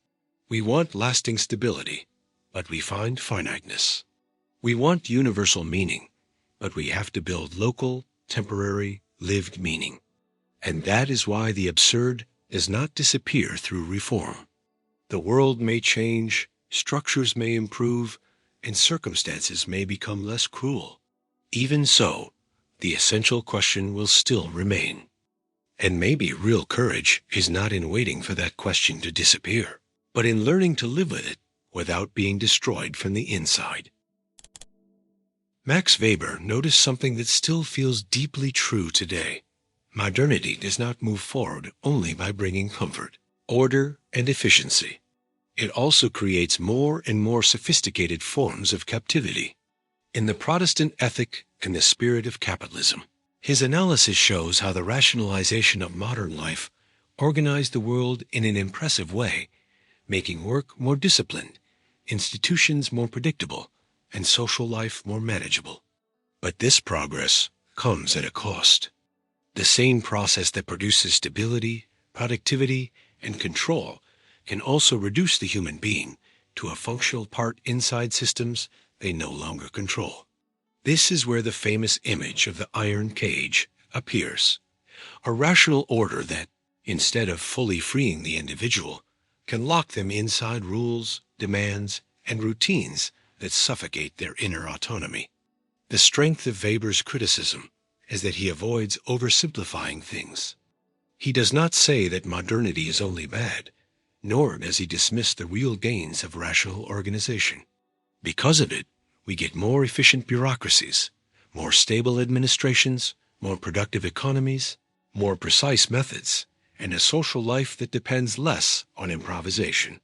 We want lasting stability, but we find finiteness. We want universal meaning, but we have to build local, temporary, lived meaning. And that is why the absurd does not disappear through reform. The world may change, structures may improve, and circumstances may become less cruel. Even so, the essential question will still remain. And maybe real courage is not in waiting for that question to disappear, but in learning to live with it without being destroyed from the inside. Max Weber noticed something that still feels deeply true today. Modernity does not move forward only by bringing comfort, order, and efficiency. It also creates more and more sophisticated forms of captivity. In The Protestant Ethic and the Spirit of Capitalism, his analysis shows how the rationalization of modern life organized the world in an impressive way, making work more disciplined, institutions more predictable, and social life more manageable. But this progress comes at a cost. The same process that produces stability, productivity, and control can also reduce the human being to a functional part inside systems they no longer control. This is where the famous image of the iron cage appears, a rational order that, instead of fully freeing the individual, can lock them inside rules, demands, and routines that suffocate their inner autonomy. The strength of Weber's criticism is that he avoids oversimplifying things. He does not say that modernity is only bad, nor does he dismiss the real gains of rational organization. Because of it, we get more efficient bureaucracies, more stable administrations, more productive economies, more precise methods, and a social life that depends less on improvisation.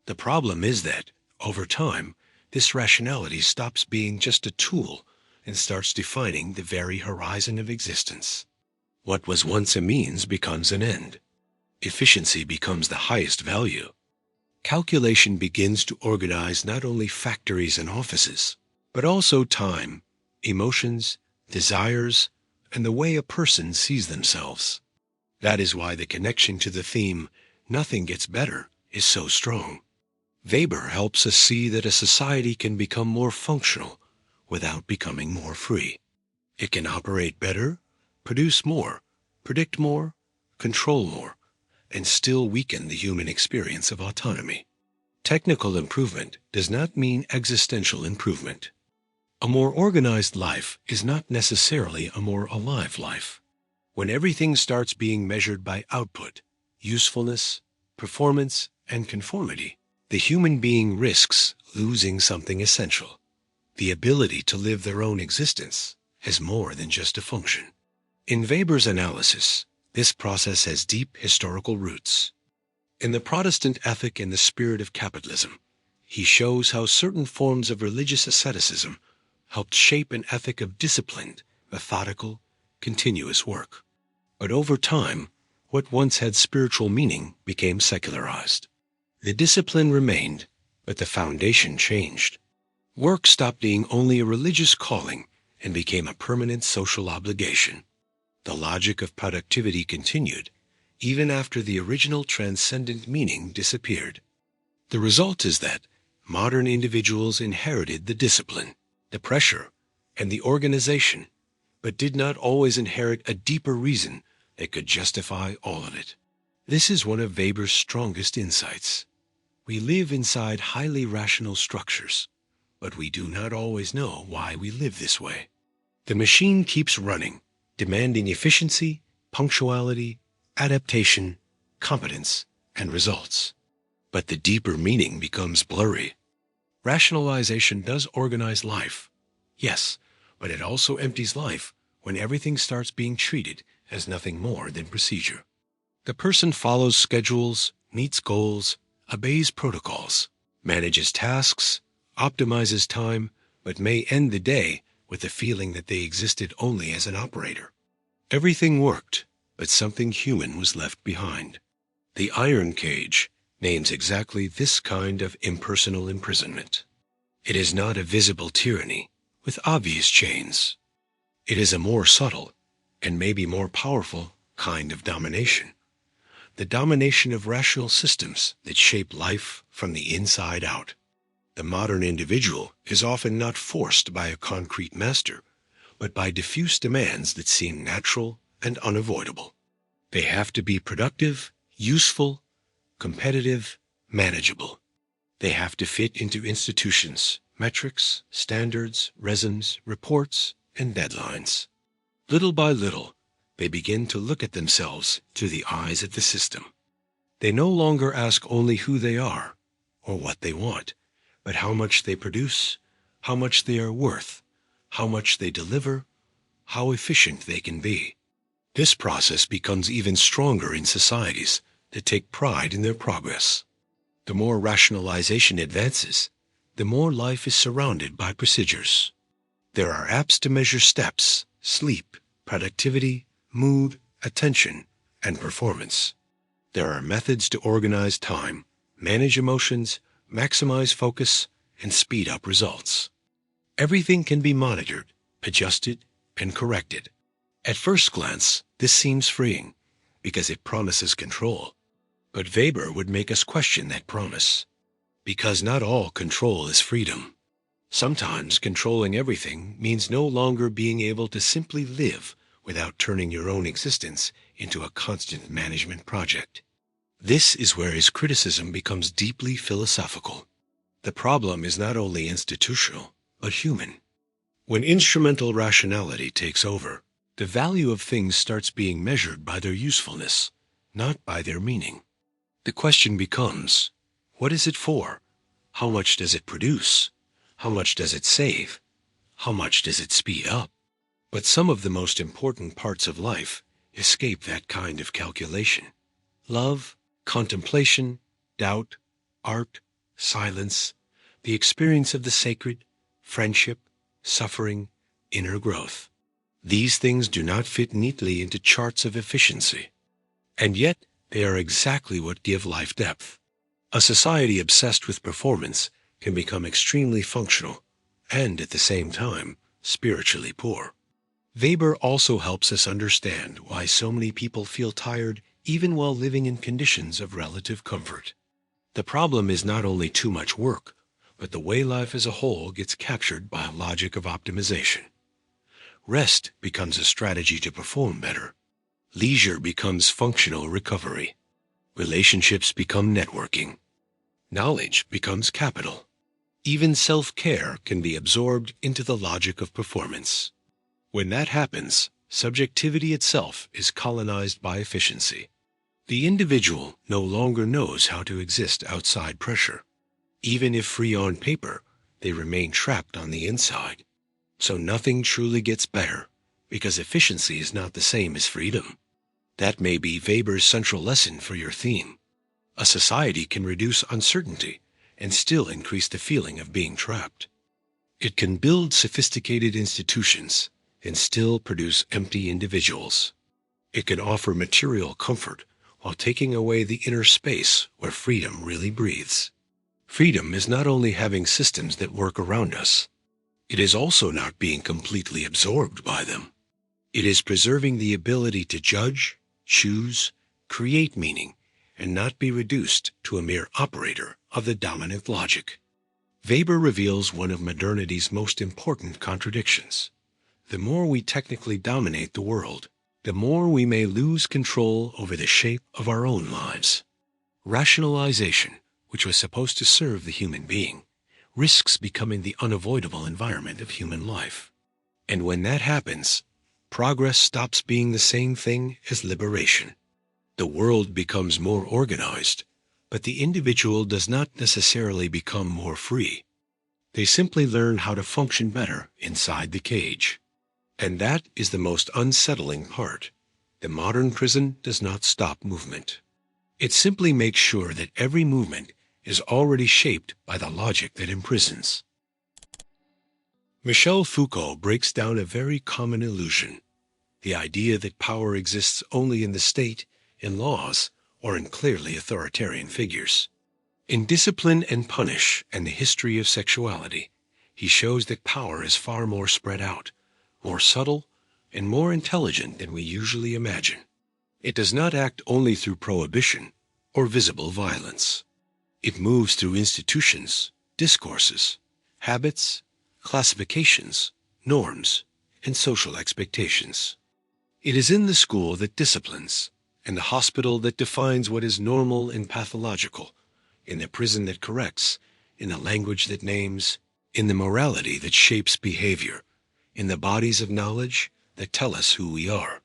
The problem is that, over time, this rationality stops being just a tool and starts defining the very horizon of existence. What was once a means becomes an end. Efficiency becomes the highest value. Calculation begins to organize not only factories and offices, but also time, emotions, desires, and the way a person sees themselves. That is why the connection to the theme, "Nothing gets better," is so strong. Weber helps us see that a society can become more functional without becoming more free. It can operate better, produce more, predict more, control more, and still weaken the human experience of autonomy. Technical improvement does not mean existential improvement. A more organized life is not necessarily a more alive life. When everything starts being measured by output, usefulness, performance, and conformity, the human being risks losing something essential, the ability to live their own existence as more than just a function. In Weber's analysis, this process has deep historical roots. In The Protestant Ethic and the Spirit of Capitalism, he shows how certain forms of religious asceticism helped shape an ethic of disciplined, methodical, continuous work. But over time, what once had spiritual meaning became secularized. The discipline remained, but the foundation changed. Work stopped being only a religious calling and became a permanent social obligation. The logic of productivity continued, even after the original transcendent meaning disappeared. The result is that modern individuals inherited the discipline, the pressure, and the organization, but did not always inherit a deeper reason that could justify all of it. This is one of Weber's strongest insights. We live inside highly rational structures, but we do not always know why we live this way. The machine keeps running, demanding efficiency, punctuality, adaptation, competence, and results. But the deeper meaning becomes blurry. Rationalization does organize life, yes, but it also empties life when everything starts being treated as nothing more than procedure. The person follows schedules, meets goals, obeys protocols, manages tasks, optimizes time, but may end the day with the feeling that they existed only as an operator. Everything worked, but something human was left behind. The iron cage names exactly this kind of impersonal imprisonment. It is not a visible tyranny with obvious chains. It is a more subtle, and maybe more powerful, kind of domination. The domination of rational systems that shape life from the inside out. The modern individual is often not forced by a concrete master, but by diffuse demands that seem natural and unavoidable. They have to be productive, useful, competitive, manageable. They have to fit into institutions, metrics, standards, reasons, reports, and deadlines. Little by little, they begin to look at themselves through the eyes of the system. They no longer ask only who they are or what they want, but how much they produce, how much they are worth, how much they deliver, how efficient they can be. This process becomes even stronger in societies that take pride in their progress. The more rationalization advances, the more life is surrounded by procedures. There are apps to measure steps, sleep, productivity, mood, attention, and performance. There are methods to organize time, manage emotions, maximize focus, and speed up results. Everything can be monitored, adjusted, and corrected. At first glance, this seems freeing because it promises control. But Weber would make us question that promise, because not all control is freedom. Sometimes controlling everything means no longer being able to simply live without turning your own existence into a constant management project. This is where his criticism becomes deeply philosophical. The problem is not only institutional, but human. When instrumental rationality takes over, the value of things starts being measured by their usefulness, not by their meaning. The question becomes, what is it for? How much does it produce? How much does it save? How much does it speed up? But some of the most important parts of life escape that kind of calculation. Love, contemplation, doubt, art, silence, the experience of the sacred, friendship, suffering, inner growth. These things do not fit neatly into charts of efficiency. And yet, they are exactly what give life depth. A society obsessed with performance can become extremely functional and, at the same time, spiritually poor. Weber also helps us understand why so many people feel tired even while living in conditions of relative comfort. The problem is not only too much work, but the way life as a whole gets captured by a logic of optimization. Rest becomes a strategy to perform better. Leisure becomes functional recovery. Relationships become networking. Knowledge becomes capital. Even self-care can be absorbed into the logic of performance. When that happens, subjectivity itself is colonized by efficiency. The individual no longer knows how to exist outside pressure. Even if free on paper, they remain trapped on the inside. So nothing truly gets better, because efficiency is not the same as freedom. That may be Weber's central lesson for your theme. A society can reduce uncertainty and still increase the feeling of being trapped. It can build sophisticated institutions and still produce empty individuals. It can offer material comfort while taking away the inner space where freedom really breathes. Freedom is not only having systems that work around us, it is also not being completely absorbed by them. It is preserving the ability to judge, choose, create meaning, and not be reduced to a mere operator of the dominant logic. Weber reveals one of modernity's most important contradictions. The more we technically dominate the world, the more we may lose control over the shape of our own lives. Rationalization, which was supposed to serve the human being, risks becoming the unavoidable environment of human life. And when that happens, progress stops being the same thing as liberation. The world becomes more organized, but the individual does not necessarily become more free. They simply learn how to function better inside the cage. And that is the most unsettling part. The modern prison does not stop movement. It simply makes sure that every movement is already shaped by the logic that imprisons. Michel Foucault breaks down a very common illusion, the idea that power exists only in the state, in laws, or in clearly authoritarian figures. In Discipline and Punish and the History of Sexuality, he shows that power is far more spread out, more subtle, and more intelligent than we usually imagine. It does not act only through prohibition or visible violence. It moves through institutions, discourses, habits, classifications, norms, and social expectations. It is in the school that disciplines, in the hospital that defines what is normal and pathological, in the prison that corrects, in the language that names, in the morality that shapes behavior, in the bodies of knowledge that tell us who we are.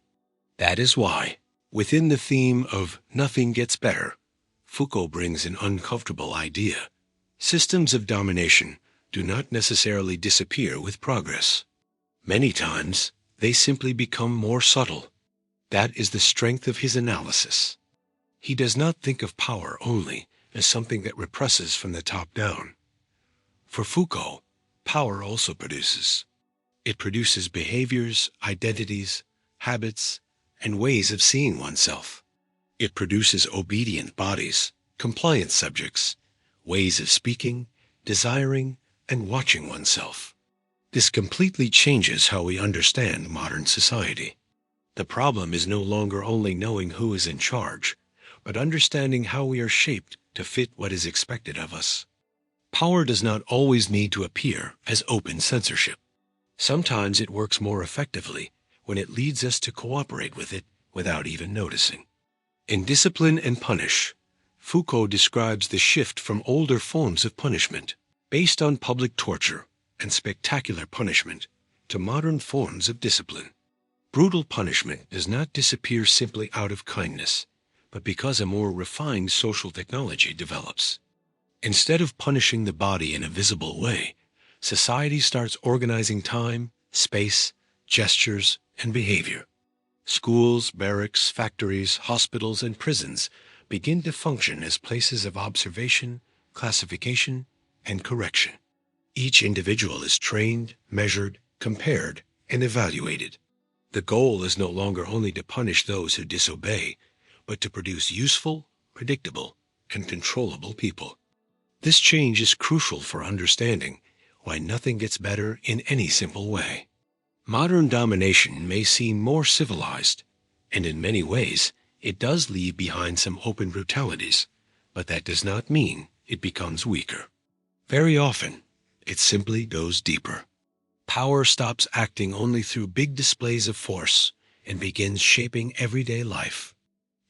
That is why, within the theme of nothing gets better, Foucault brings an uncomfortable idea. Systems of domination do not necessarily disappear with progress. Many times, they simply become more subtle. That is the strength of his analysis. He does not think of power only as something that represses from the top down. For Foucault, power also produces. It produces behaviors, identities, habits, and ways of seeing oneself. It produces obedient bodies, compliant subjects, ways of speaking, desiring, and watching oneself. This completely changes how we understand modern society. The problem is no longer only knowing who is in charge, but understanding how we are shaped to fit what is expected of us. Power does not always need to appear as open censorship. Sometimes it works more effectively when it leads us to cooperate with it without even noticing. In Discipline and Punish, Foucault describes the shift from older forms of punishment, based on public torture and spectacular punishment, to modern forms of discipline. Brutal punishment does not disappear simply out of kindness, but because a more refined social technology develops. Instead of punishing the body in a visible way, society starts organizing time, space, gestures, and behavior. Schools, barracks, factories, hospitals, and prisons begin to function as places of observation, classification, and correction. Each individual is trained, measured, compared, and evaluated. The goal is no longer only to punish those who disobey, but to produce useful, predictable, and controllable people. This change is crucial for understanding why nothing gets better in any simple way. Modern domination may seem more civilized, and in many ways it does leave behind some open brutalities, but that does not mean it becomes weaker. Very often, it simply goes deeper. Power stops acting only through big displays of force and begins shaping everyday life.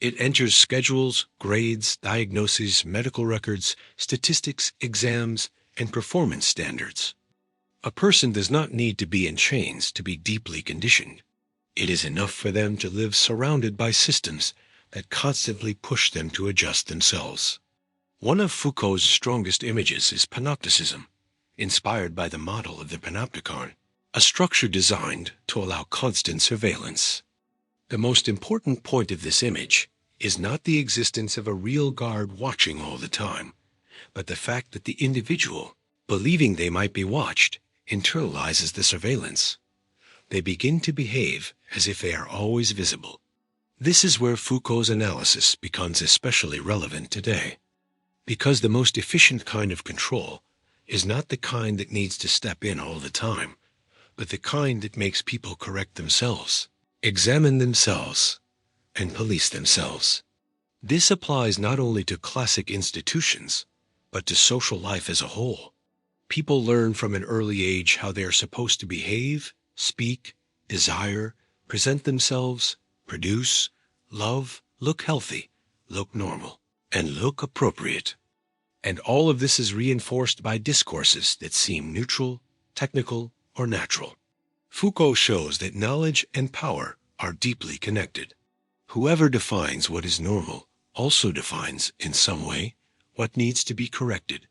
It enters schedules, grades, diagnoses, medical records, statistics, exams, and performance standards. A person does not need to be in chains to be deeply conditioned. It is enough for them to live surrounded by systems that constantly push them to adjust themselves. One of Foucault's strongest images is panopticism, inspired by the model of the panopticon, a structure designed to allow constant surveillance. The most important point of this image is not the existence of a real guard watching all the time, but the fact that the individual, believing they might be watched, internalizes the surveillance. They begin to behave as if they are always visible. This is where Foucault's analysis becomes especially relevant today, because the most efficient kind of control is not the kind that needs to step in all the time, but the kind that makes people correct themselves, examine themselves, and police themselves. This applies not only to classic institutions, but to social life as a whole. People learn from an early age how they are supposed to behave, speak, desire, present themselves, produce, love, look healthy, look normal, and look appropriate. And all of this is reinforced by discourses that seem neutral, technical, or natural. Foucault shows that knowledge and power are deeply connected. Whoever defines what is normal also defines, in some way, what needs to be corrected.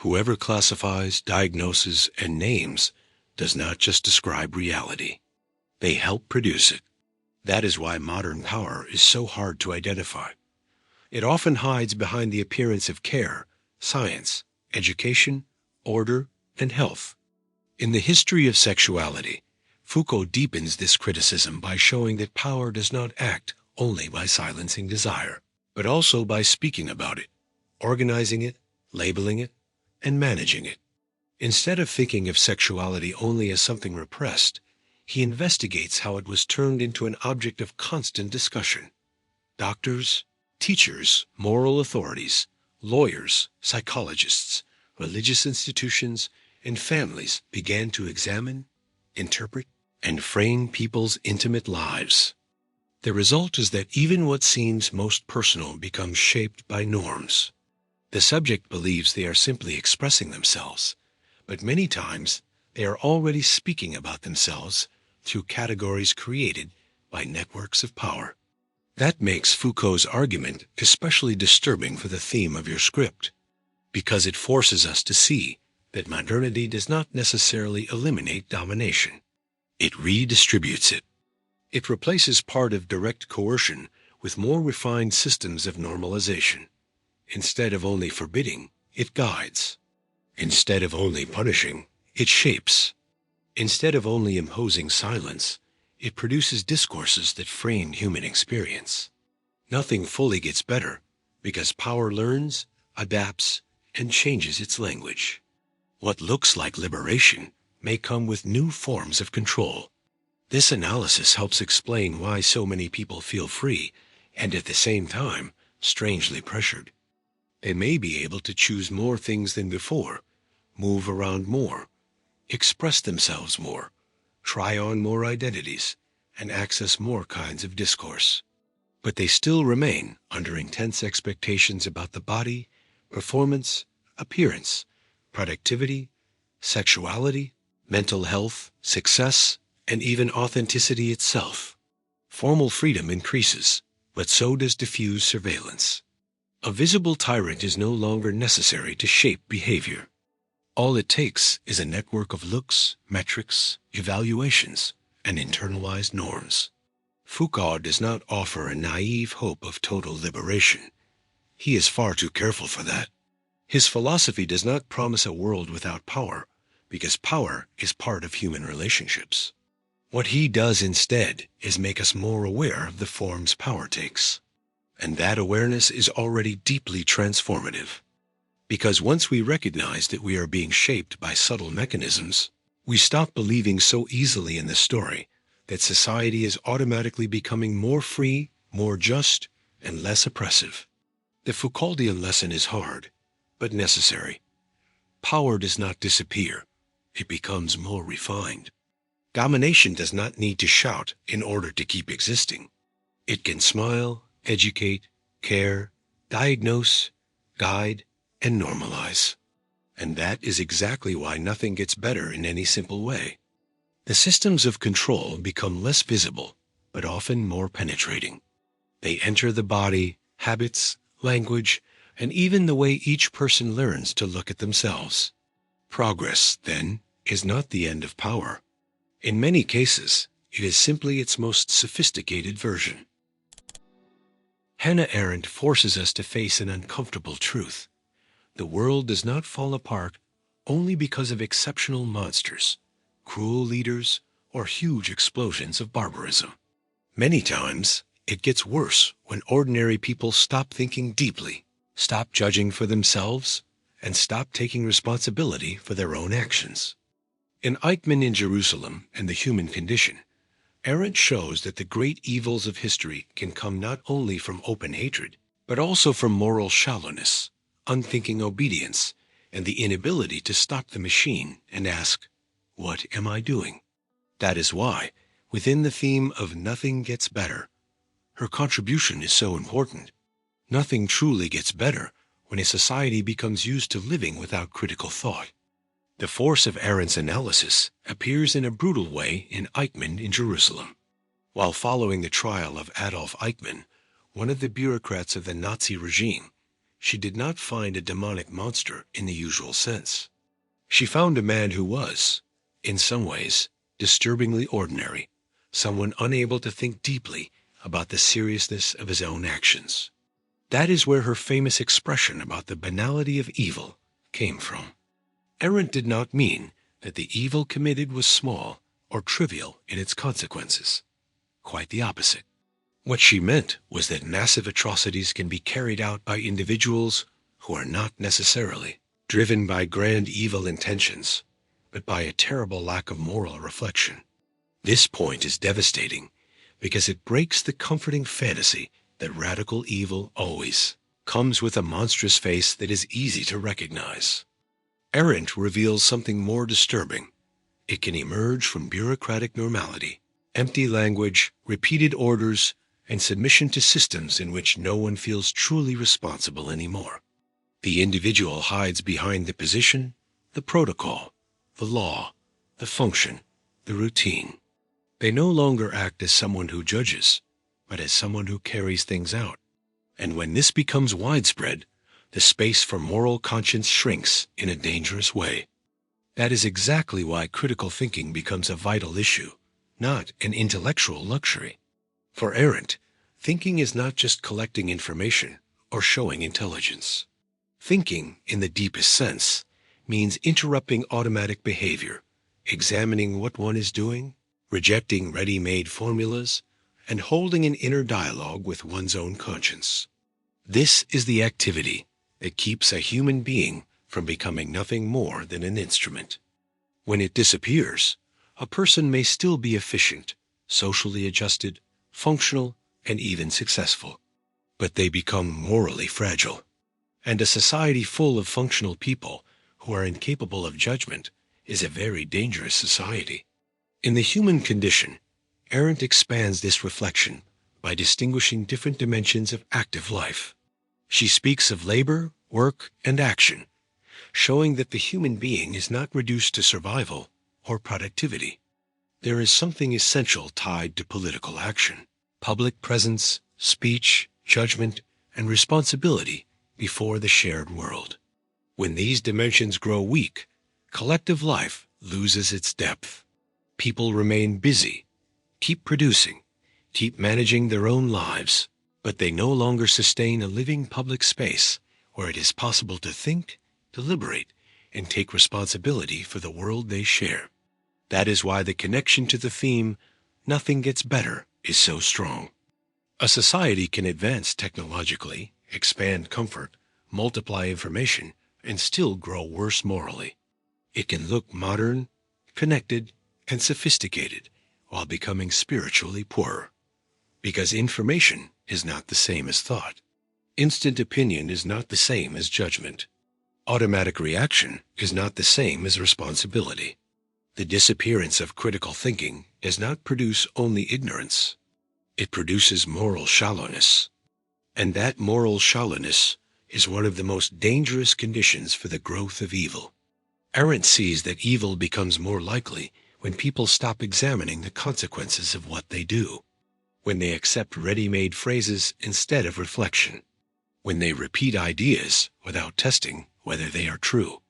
Whoever classifies, diagnoses, and names does not just describe reality. They help produce it. That is why modern power is so hard to identify. It often hides behind the appearance of care, science, education, order, and health. In the history of sexuality, Foucault deepens this criticism by showing that power does not act only by silencing desire, but also by speaking about it, organizing it, labeling it, and managing it. Instead of thinking of sexuality only as something repressed, he investigates how it was turned into an object of constant discussion. Doctors, teachers, moral authorities, lawyers, psychologists, religious institutions, and families began to examine, interpret, and frame people's intimate lives. The result is that even what seems most personal becomes shaped by norms. The subject believes they are simply expressing themselves, but many times they are already speaking about themselves through categories created by networks of power. That makes Foucault's argument especially disturbing for the theme of your script, because it forces us to see that modernity does not necessarily eliminate domination. It redistributes it. It replaces part of direct coercion with more refined systems of normalization. Instead of only forbidding, it guides. Instead of only punishing, it shapes. Instead of only imposing silence, it produces discourses that frame human experience. Nothing fully gets better because power learns, adapts, and changes its language. What looks like liberation may come with new forms of control. This analysis helps explain why so many people feel free and at the same time strangely pressured. They may be able to choose more things than before, move around more, express themselves more, try on more identities, and access more kinds of discourse. But they still remain under intense expectations about the body, performance, appearance, productivity, sexuality, mental health, success, and even authenticity itself. Formal freedom increases, but so does diffuse surveillance. A visible tyrant is no longer necessary to shape behavior. All it takes is a network of looks, metrics, evaluations, and internalized norms. Foucault does not offer a naive hope of total liberation. He is far too careful for that. His philosophy does not promise a world without power, because power is part of human relationships. What he does instead is make us more aware of the forms power takes. And that awareness is already deeply transformative. Because once we recognize that we are being shaped by subtle mechanisms, we stop believing so easily in the story that society is automatically becoming more free, more just, and less oppressive. The Foucauldian lesson is hard, but necessary. Power does not disappear. It becomes more refined. Domination does not need to shout in order to keep existing. It can smile, educate, care, diagnose, guide, and normalize. And that is exactly why nothing gets better in any simple way. The systems of control become less visible, but often more penetrating. They enter the body, habits, language, and even the way each person learns to look at themselves. Progress, then, is not the end of power. In many cases, it is simply its most sophisticated version. Hannah Arendt forces us to face an uncomfortable truth. The world does not fall apart only because of exceptional monsters, cruel leaders, or huge explosions of barbarism. Many times, it gets worse when ordinary people stop thinking deeply, stop judging for themselves, and stop taking responsibility for their own actions. In Eichmann in Jerusalem and the Human Condition, Arendt shows that the great evils of history can come not only from open hatred, but also from moral shallowness, unthinking obedience, and the inability to stop the machine and ask, "What am I doing?" That is why, within the theme of nothing gets better, her contribution is so important. Nothing truly gets better when a society becomes used to living without critical thought. The force of Arendt's analysis appears in a brutal way in Eichmann in Jerusalem. While following the trial of Adolf Eichmann, one of the bureaucrats of the Nazi regime, she did not find a demonic monster in the usual sense. She found a man who was, in some ways, disturbingly ordinary, someone unable to think deeply about the seriousness of his own actions. That is where her famous expression about the banality of evil came from. Arendt did not mean that the evil committed was small or trivial in its consequences. Quite the opposite. What she meant was that massive atrocities can be carried out by individuals who are not necessarily driven by grand evil intentions, but by a terrible lack of moral reflection. This point is devastating because it breaks the comforting fantasy that radical evil always comes with a monstrous face that is easy to recognize. Arendt reveals something more disturbing. It can emerge from bureaucratic normality, empty language, repeated orders, and submission to systems in which no one feels truly responsible anymore. The individual hides behind the position, the protocol, the law, the function, the routine. They no longer act as someone who judges, but as someone who carries things out. And when this becomes widespread, the space for moral conscience shrinks in a dangerous way. That is exactly why critical thinking becomes a vital issue, not an intellectual luxury. For Arendt, thinking is not just collecting information or showing intelligence. Thinking, in the deepest sense, means interrupting automatic behavior, examining what one is doing, rejecting ready-made formulas, and holding an inner dialogue with one's own conscience. This is the activity that keeps a human being from becoming nothing more than an instrument. When it disappears, a person may still be efficient, socially adjusted, functional, and even successful. But they become morally fragile. And a society full of functional people who are incapable of judgment is a very dangerous society. In the human condition, Arendt expands this reflection by distinguishing different dimensions of active life. She speaks of labor, work, and action, showing that the human being is not reduced to survival or productivity. There is something essential tied to political action: public presence, speech, judgment, and responsibility before the shared world. When these dimensions grow weak, collective life loses its depth. People remain busy, keep producing, keep managing their own lives, but they no longer sustain a living public space where it is possible to think, deliberate, and take responsibility for the world they share. That is why the connection to the theme, "Nothing gets better," is so strong. A society can advance technologically, expand comfort, multiply information, and still grow worse morally. It can look modern, connected, and sophisticated while becoming spiritually poorer. Because information is not the same as thought. Instant opinion is not the same as judgment. Automatic reaction is not the same as responsibility. The disappearance of critical thinking does not produce only ignorance. It produces moral shallowness. And that moral shallowness is one of the most dangerous conditions for the growth of evil. Arendt sees that evil becomes more likely when people stop examining the consequences of what they do, when they accept ready-made phrases instead of reflection, when they repeat ideas without testing whether they are true,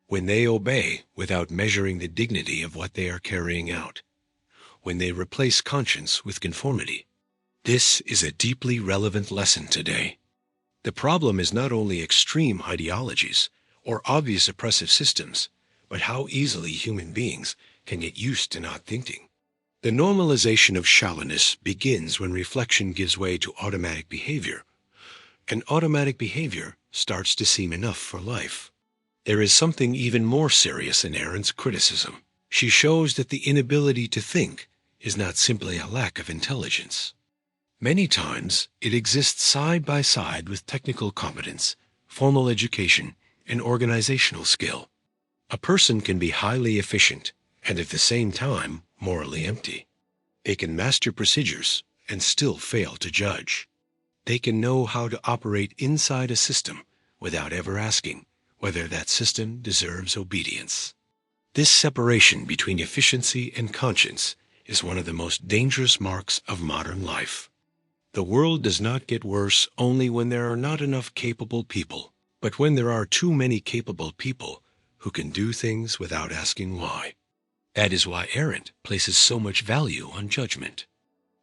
when they obey without measuring the dignity of what they are carrying out, when they replace conscience with conformity. This is a deeply relevant lesson today. The problem is not only extreme ideologies or obvious oppressive systems, but how easily human beings can get used to not thinking. The normalization of shallowness begins when reflection gives way to automatic behavior, and automatic behavior starts to seem enough for life. There is something even more serious in Arendt's criticism. She shows that the inability to think is not simply a lack of intelligence. Many times, it exists side by side with technical competence, formal education, and organizational skill. A person can be highly efficient and at the same time morally empty. They can master procedures and still fail to judge. They can know how to operate inside a system without ever asking whether that system deserves obedience. This separation between efficiency and conscience is one of the most dangerous marks of modern life. The world does not get worse only when there are not enough capable people, but when there are too many capable people who can do things without asking why. That is why Arendt places so much value on judgment.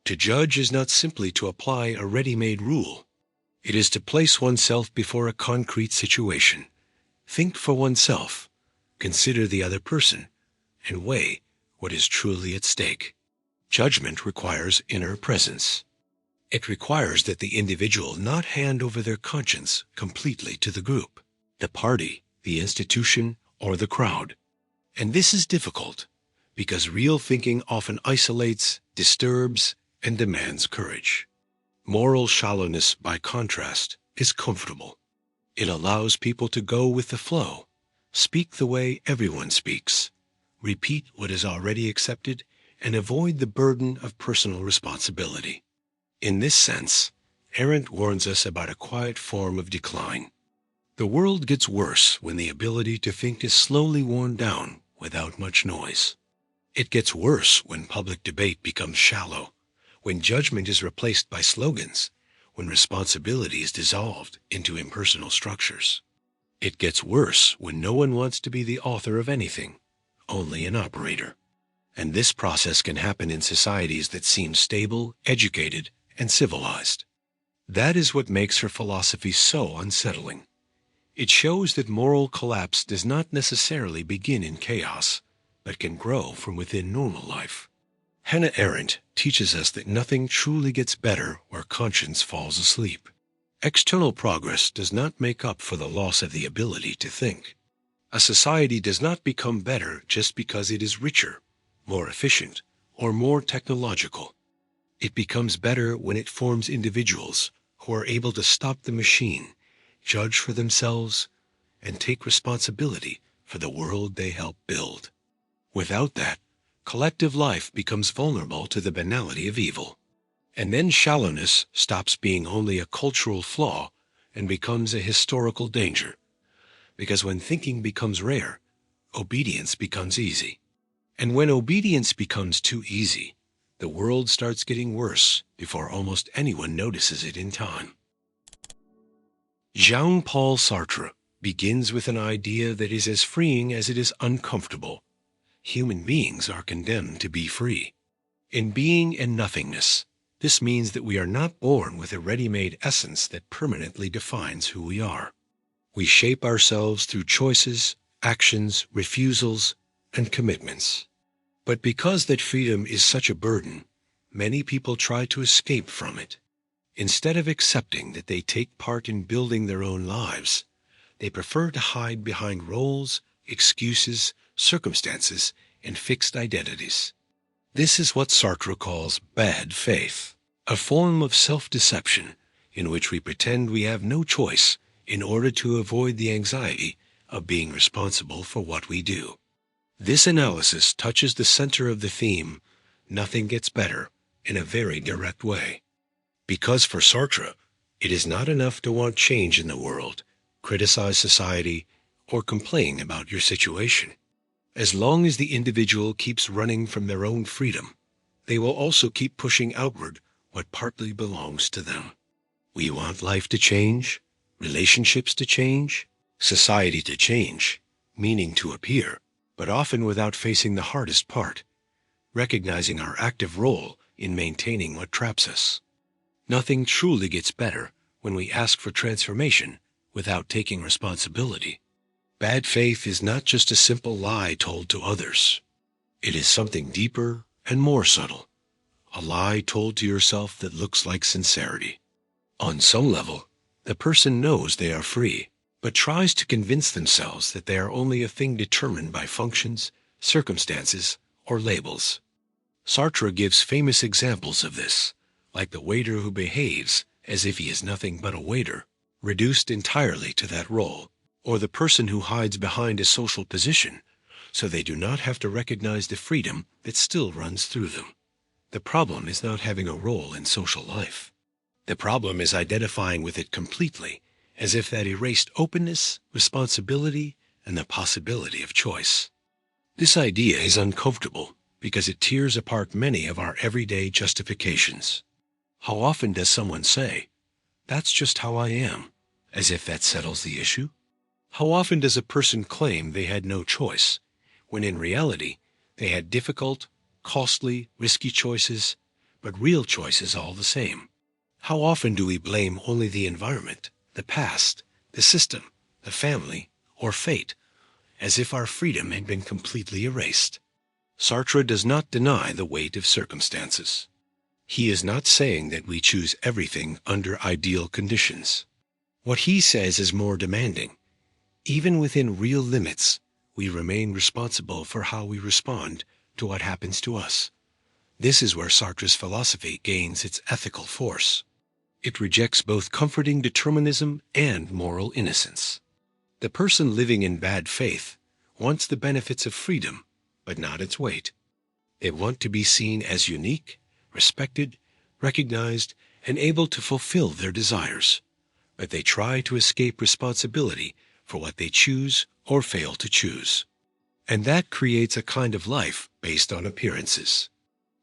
To judge is not simply to apply a ready-made rule. It is to place oneself before a concrete situation, think for oneself, consider the other person, and weigh what is truly at stake. Judgment requires inner presence. It requires that the individual not hand over their conscience completely to the group, the party, the institution, or the crowd. And this is difficult because real thinking often isolates, disturbs, and demands courage. Moral shallowness, by contrast, is comfortable. It allows people to go with the flow, speak the way everyone speaks, repeat what is already accepted, and avoid the burden of personal responsibility. In this sense, Arendt warns us about a quiet form of decline. The world gets worse when the ability to think is slowly worn down without much noise. It gets worse when public debate becomes shallow, when judgment is replaced by slogans, when responsibility is dissolved into impersonal structures. It gets worse when no one wants to be the author of anything, only an operator. And this process can happen in societies that seem stable, educated, and civilized. That is what makes her philosophy so unsettling. It shows that moral collapse does not necessarily begin in chaos, but can grow from within normal life. Hannah Arendt teaches us that nothing truly gets better where conscience falls asleep. External progress does not make up for the loss of the ability to think. A society does not become better just because it is richer, more efficient, or more technological. It becomes better when it forms individuals who are able to stop the machine, judge for themselves, and take responsibility for the world they help build. Without that, collective life becomes vulnerable to the banality of evil. And then shallowness stops being only a cultural flaw and becomes a historical danger. Because when thinking becomes rare, obedience becomes easy. And when obedience becomes too easy, the world starts getting worse before almost anyone notices it in time. Jean-Paul Sartre begins with an idea that is as freeing as it is uncomfortable. Human beings are condemned to be free. In being and nothingness, this means that we are not born with a ready-made essence that permanently defines who we are. We shape ourselves through choices, actions, refusals, and commitments. But because that freedom is such a burden, many people try to escape from it. Instead of accepting that they take part in building their own lives, they prefer to hide behind roles, excuses, circumstances, and fixed identities. This is what Sartre calls bad faith, a form of self-deception in which we pretend we have no choice in order to avoid the anxiety of being responsible for what we do. This analysis touches the center of the theme, nothing gets better, in a very direct way. Because for Sartre, it is not enough to want change in the world, criticize society, or complain about your situation. As long as the individual keeps running from their own freedom, they will also keep pushing outward what partly belongs to them. We want life to change, relationships to change, society to change, meaning to appear, but often without facing the hardest part, recognizing our active role in maintaining what traps us. Nothing truly gets better when we ask for transformation without taking responsibility. Bad faith is not just a simple lie told to others. It is something deeper and more subtle, a lie told to yourself that looks like sincerity. On some level, the person knows they are free, but tries to convince themselves that they are only a thing determined by functions, circumstances, or labels. Sartre gives famous examples of this, like the waiter who behaves as if he is nothing but a waiter, reduced entirely to that role, or the person who hides behind a social position so they do not have to recognize the freedom that still runs through them. The problem is not having a role in social life. The problem is identifying with it completely, as if that erased openness, responsibility, and the possibility of choice. This idea is uncomfortable because it tears apart many of our everyday justifications. How often does someone say, "That's just how I am," as if that settles the issue? How often does a person claim they had no choice, when in reality they had difficult, costly, risky choices, but real choices all the same? How often do we blame only the environment, the past, the system, the family, or fate, as if our freedom had been completely erased? Sartre does not deny the weight of circumstances. He is not saying that we choose everything under ideal conditions. What he says is more demanding. Even within real limits, we remain responsible for how we respond to what happens to us. This is where Sartre's philosophy gains its ethical force. It rejects both comforting determinism and moral innocence. The person living in bad faith wants the benefits of freedom, but not its weight. They want to be seen as unique, respected, recognized, and able to fulfill their desires, but they try to escape responsibility for what they choose or fail to choose. And that creates a kind of life based on appearances.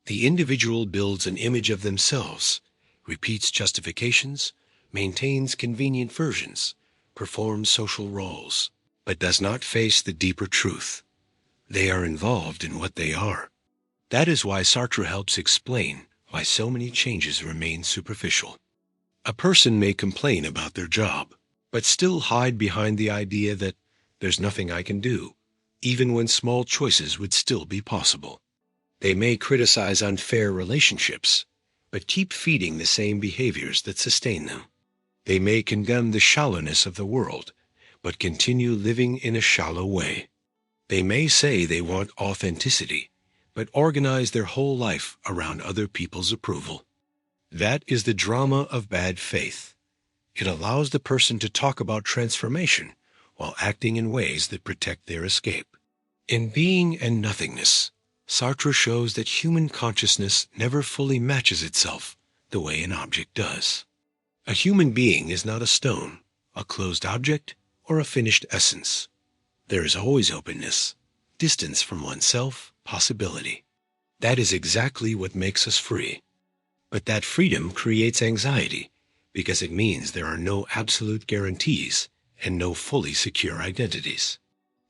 The individual builds an image of themselves, repeats justifications, maintains convenient versions, performs social roles, but does not face the deeper truth. They are involved in what they are. That is why Sartre helps explain why so many changes remain superficial. A person may complain about their job, but still hide behind the idea that there's nothing I can do, even when small choices would still be possible. They may criticize unfair relationships, but keep feeding the same behaviors that sustain them. They may condemn the shallowness of the world, but continue living in a shallow way. They may say they want authenticity, but organize their whole life around other people's approval. That is the drama of bad faith. It allows the person to talk about transformation while acting in ways that protect their escape. In Being and Nothingness, Sartre shows that human consciousness never fully matches itself the way an object does. A human being is not a stone, a closed object, or a finished essence. There is always openness, distance from oneself, possibility. That is exactly what makes us free. But that freedom creates anxiety because it means there are no absolute guarantees and no fully secure identities.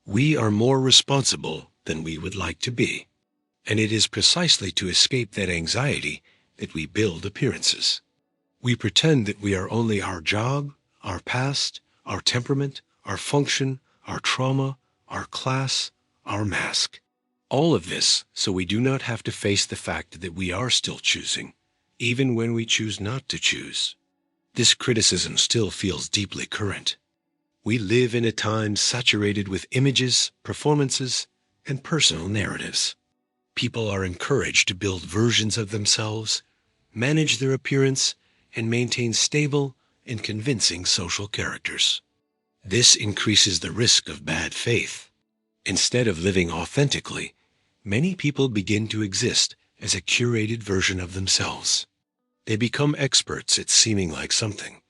We are more responsible than we would like to be. And it is precisely to escape that anxiety that we build appearances. We pretend that we are only our job, our past, our temperament, our function, our trauma, our class, our mask. All of this so we do not have to face the fact that we are still choosing, even when we choose not to choose. This criticism still feels deeply current. We live in a time saturated with images, performances, and personal narratives. People are encouraged to build versions of themselves, manage their appearance, and maintain stable and convincing social characters. This increases the risk of bad faith. Instead of living authentically, many people begin to exist as a curated version of themselves. They become experts at seeming like something,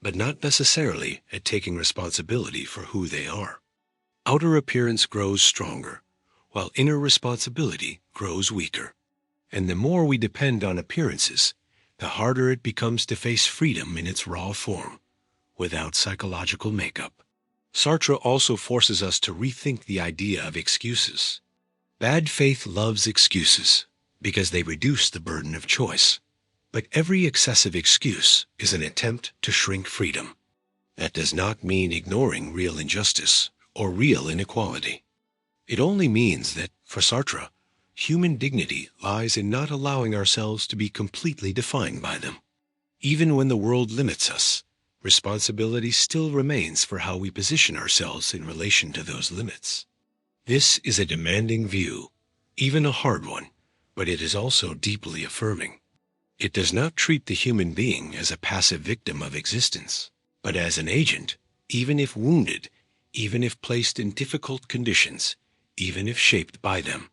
but not necessarily at taking responsibility for who they are. Outer appearance grows stronger, while inner responsibility grows weaker. And the more we depend on appearances, the harder it becomes to face freedom in its raw form, without psychological makeup. Sartre also forces us to rethink the idea of excuses. Bad faith loves excuses because they reduce the burden of choice. But every excessive excuse is an attempt to shrink freedom. That does not mean ignoring real injustice or real inequality. It only means that, for Sartre, human dignity lies in not allowing ourselves to be completely defined by them. Even when the world limits us, responsibility still remains for how we position ourselves in relation to those limits. This is a demanding view, even a hard one, but it is also deeply affirming. It does not treat the human being as a passive victim of existence, but as an agent, even if wounded, even if placed in difficult conditions, even if shaped by them.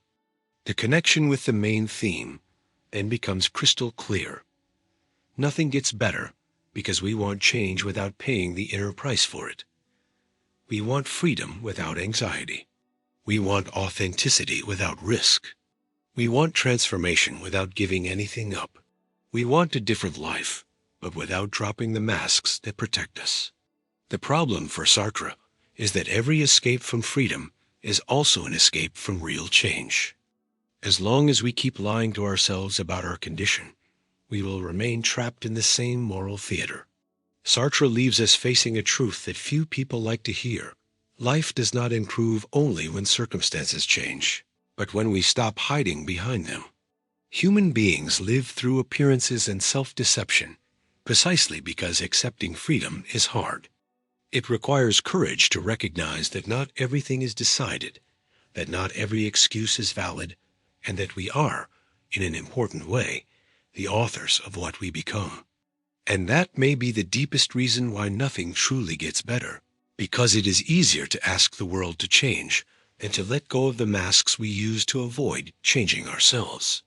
The connection with the main theme then becomes crystal clear. Nothing gets better because we want change without paying the inner price for it. We want freedom without anxiety. We want authenticity without risk. We want transformation without giving anything up. We want a different life, but without dropping the masks that protect us. The problem for Sartre is that every escape from freedom is also an escape from real change. As long as we keep lying to ourselves about our condition, we will remain trapped in the same moral theater. Sartre leaves us facing a truth that few people like to hear. Life does not improve only when circumstances change, but when we stop hiding behind them. Human beings live through appearances and self-deception precisely because accepting freedom is hard. It requires courage to recognize that not everything is decided, that not every excuse is valid, and that we are, in an important way, the authors of what we become. And that may be the deepest reason why nothing truly gets better, because it is easier to ask the world to change than to let go of the masks we use to avoid changing ourselves.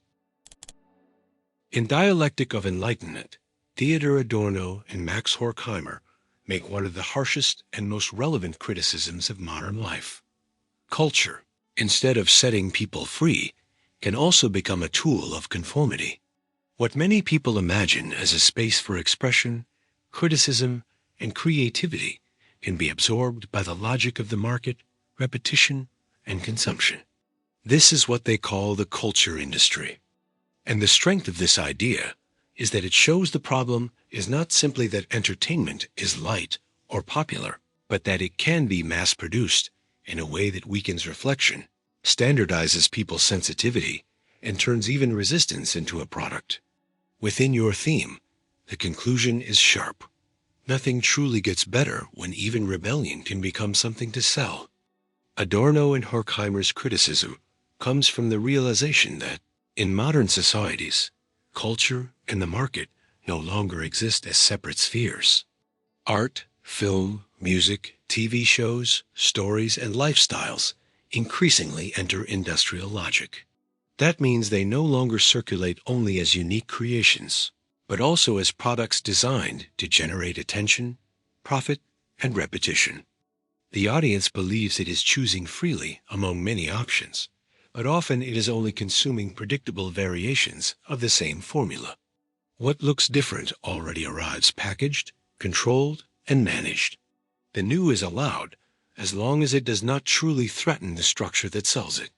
In Dialectic of Enlightenment, Theodor Adorno and Max Horkheimer make one of the harshest and most relevant criticisms of modern life. Culture, instead of setting people free, can also become a tool of conformity. What many people imagine as a space for expression, criticism, and creativity can be absorbed by the logic of the market, repetition, and consumption. This is what they call the culture industry. And the strength of this idea is that it shows the problem is not simply that entertainment is light or popular, but that it can be mass-produced in a way that weakens reflection, standardizes people's sensitivity, and turns even resistance into a product. Within your theme, the conclusion is sharp. Nothing truly gets better when even rebellion can become something to sell. Adorno and Horkheimer's criticism comes from the realization that, in modern societies, culture and the market no longer exist as separate spheres. Art, film, music, TV shows, stories, and lifestyles increasingly enter industrial logic. That means they no longer circulate only as unique creations, but also as products designed to generate attention, profit, and repetition. The audience believes it is choosing freely among many options, but often it is only consuming predictable variations of the same formula. What looks different already arrives packaged, controlled, and managed. The new is allowed as long as it does not truly threaten the structure that sells it.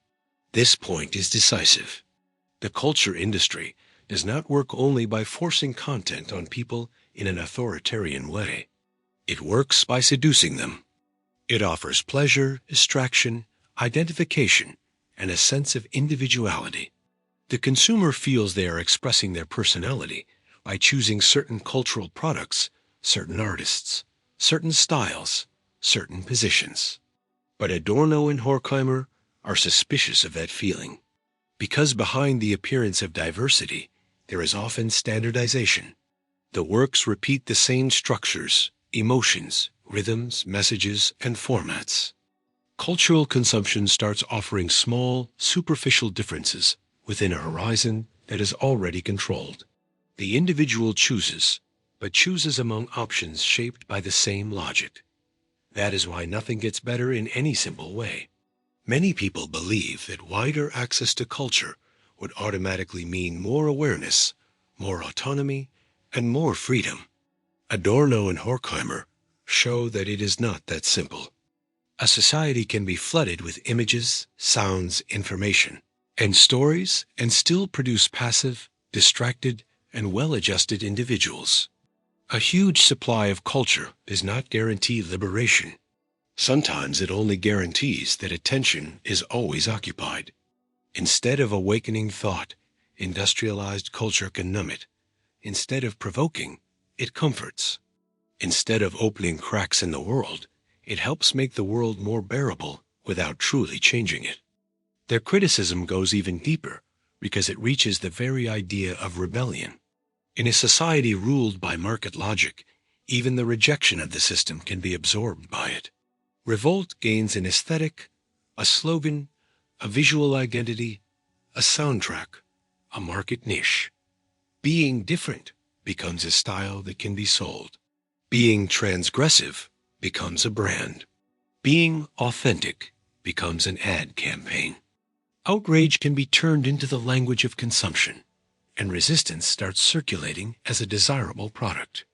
This point is decisive. The culture industry does not work only by forcing content on people in an authoritarian way. It works by seducing them. It offers pleasure, distraction, identification, and a sense of individuality. The consumer feels they are expressing their personality by choosing certain cultural products, certain artists, certain styles, certain positions. But Adorno and Horkheimer are suspicious of that feeling, because behind the appearance of diversity, there is often standardization. The works repeat the same structures, emotions, rhythms, messages, and formats. Cultural consumption starts offering small, superficial differences within a horizon that is already controlled. The individual chooses, but chooses among options shaped by the same logic. That is why nothing gets better in any simple way. Many people believe that wider access to culture would automatically mean more awareness, more autonomy, and more freedom. Adorno and Horkheimer show that it is not that simple. A society can be flooded with images, sounds, information, and stories and still produce passive, distracted, and well-adjusted individuals. A huge supply of culture does not guarantee liberation. Sometimes it only guarantees that attention is always occupied. Instead of awakening thought, industrialized culture can numb it. Instead of provoking, it comforts. Instead of opening cracks in the world, it helps make the world more bearable without truly changing it. Their criticism goes even deeper because it reaches the very idea of rebellion. In a society ruled by market logic, even the rejection of the system can be absorbed by it. Revolt gains an aesthetic, a slogan, a visual identity, a soundtrack, a market niche. Being different becomes a style that can be sold. Being transgressive becomes a brand. Being authentic becomes an ad campaign. Outrage can be turned into the language of consumption, and resistance starts circulating as a desirable product.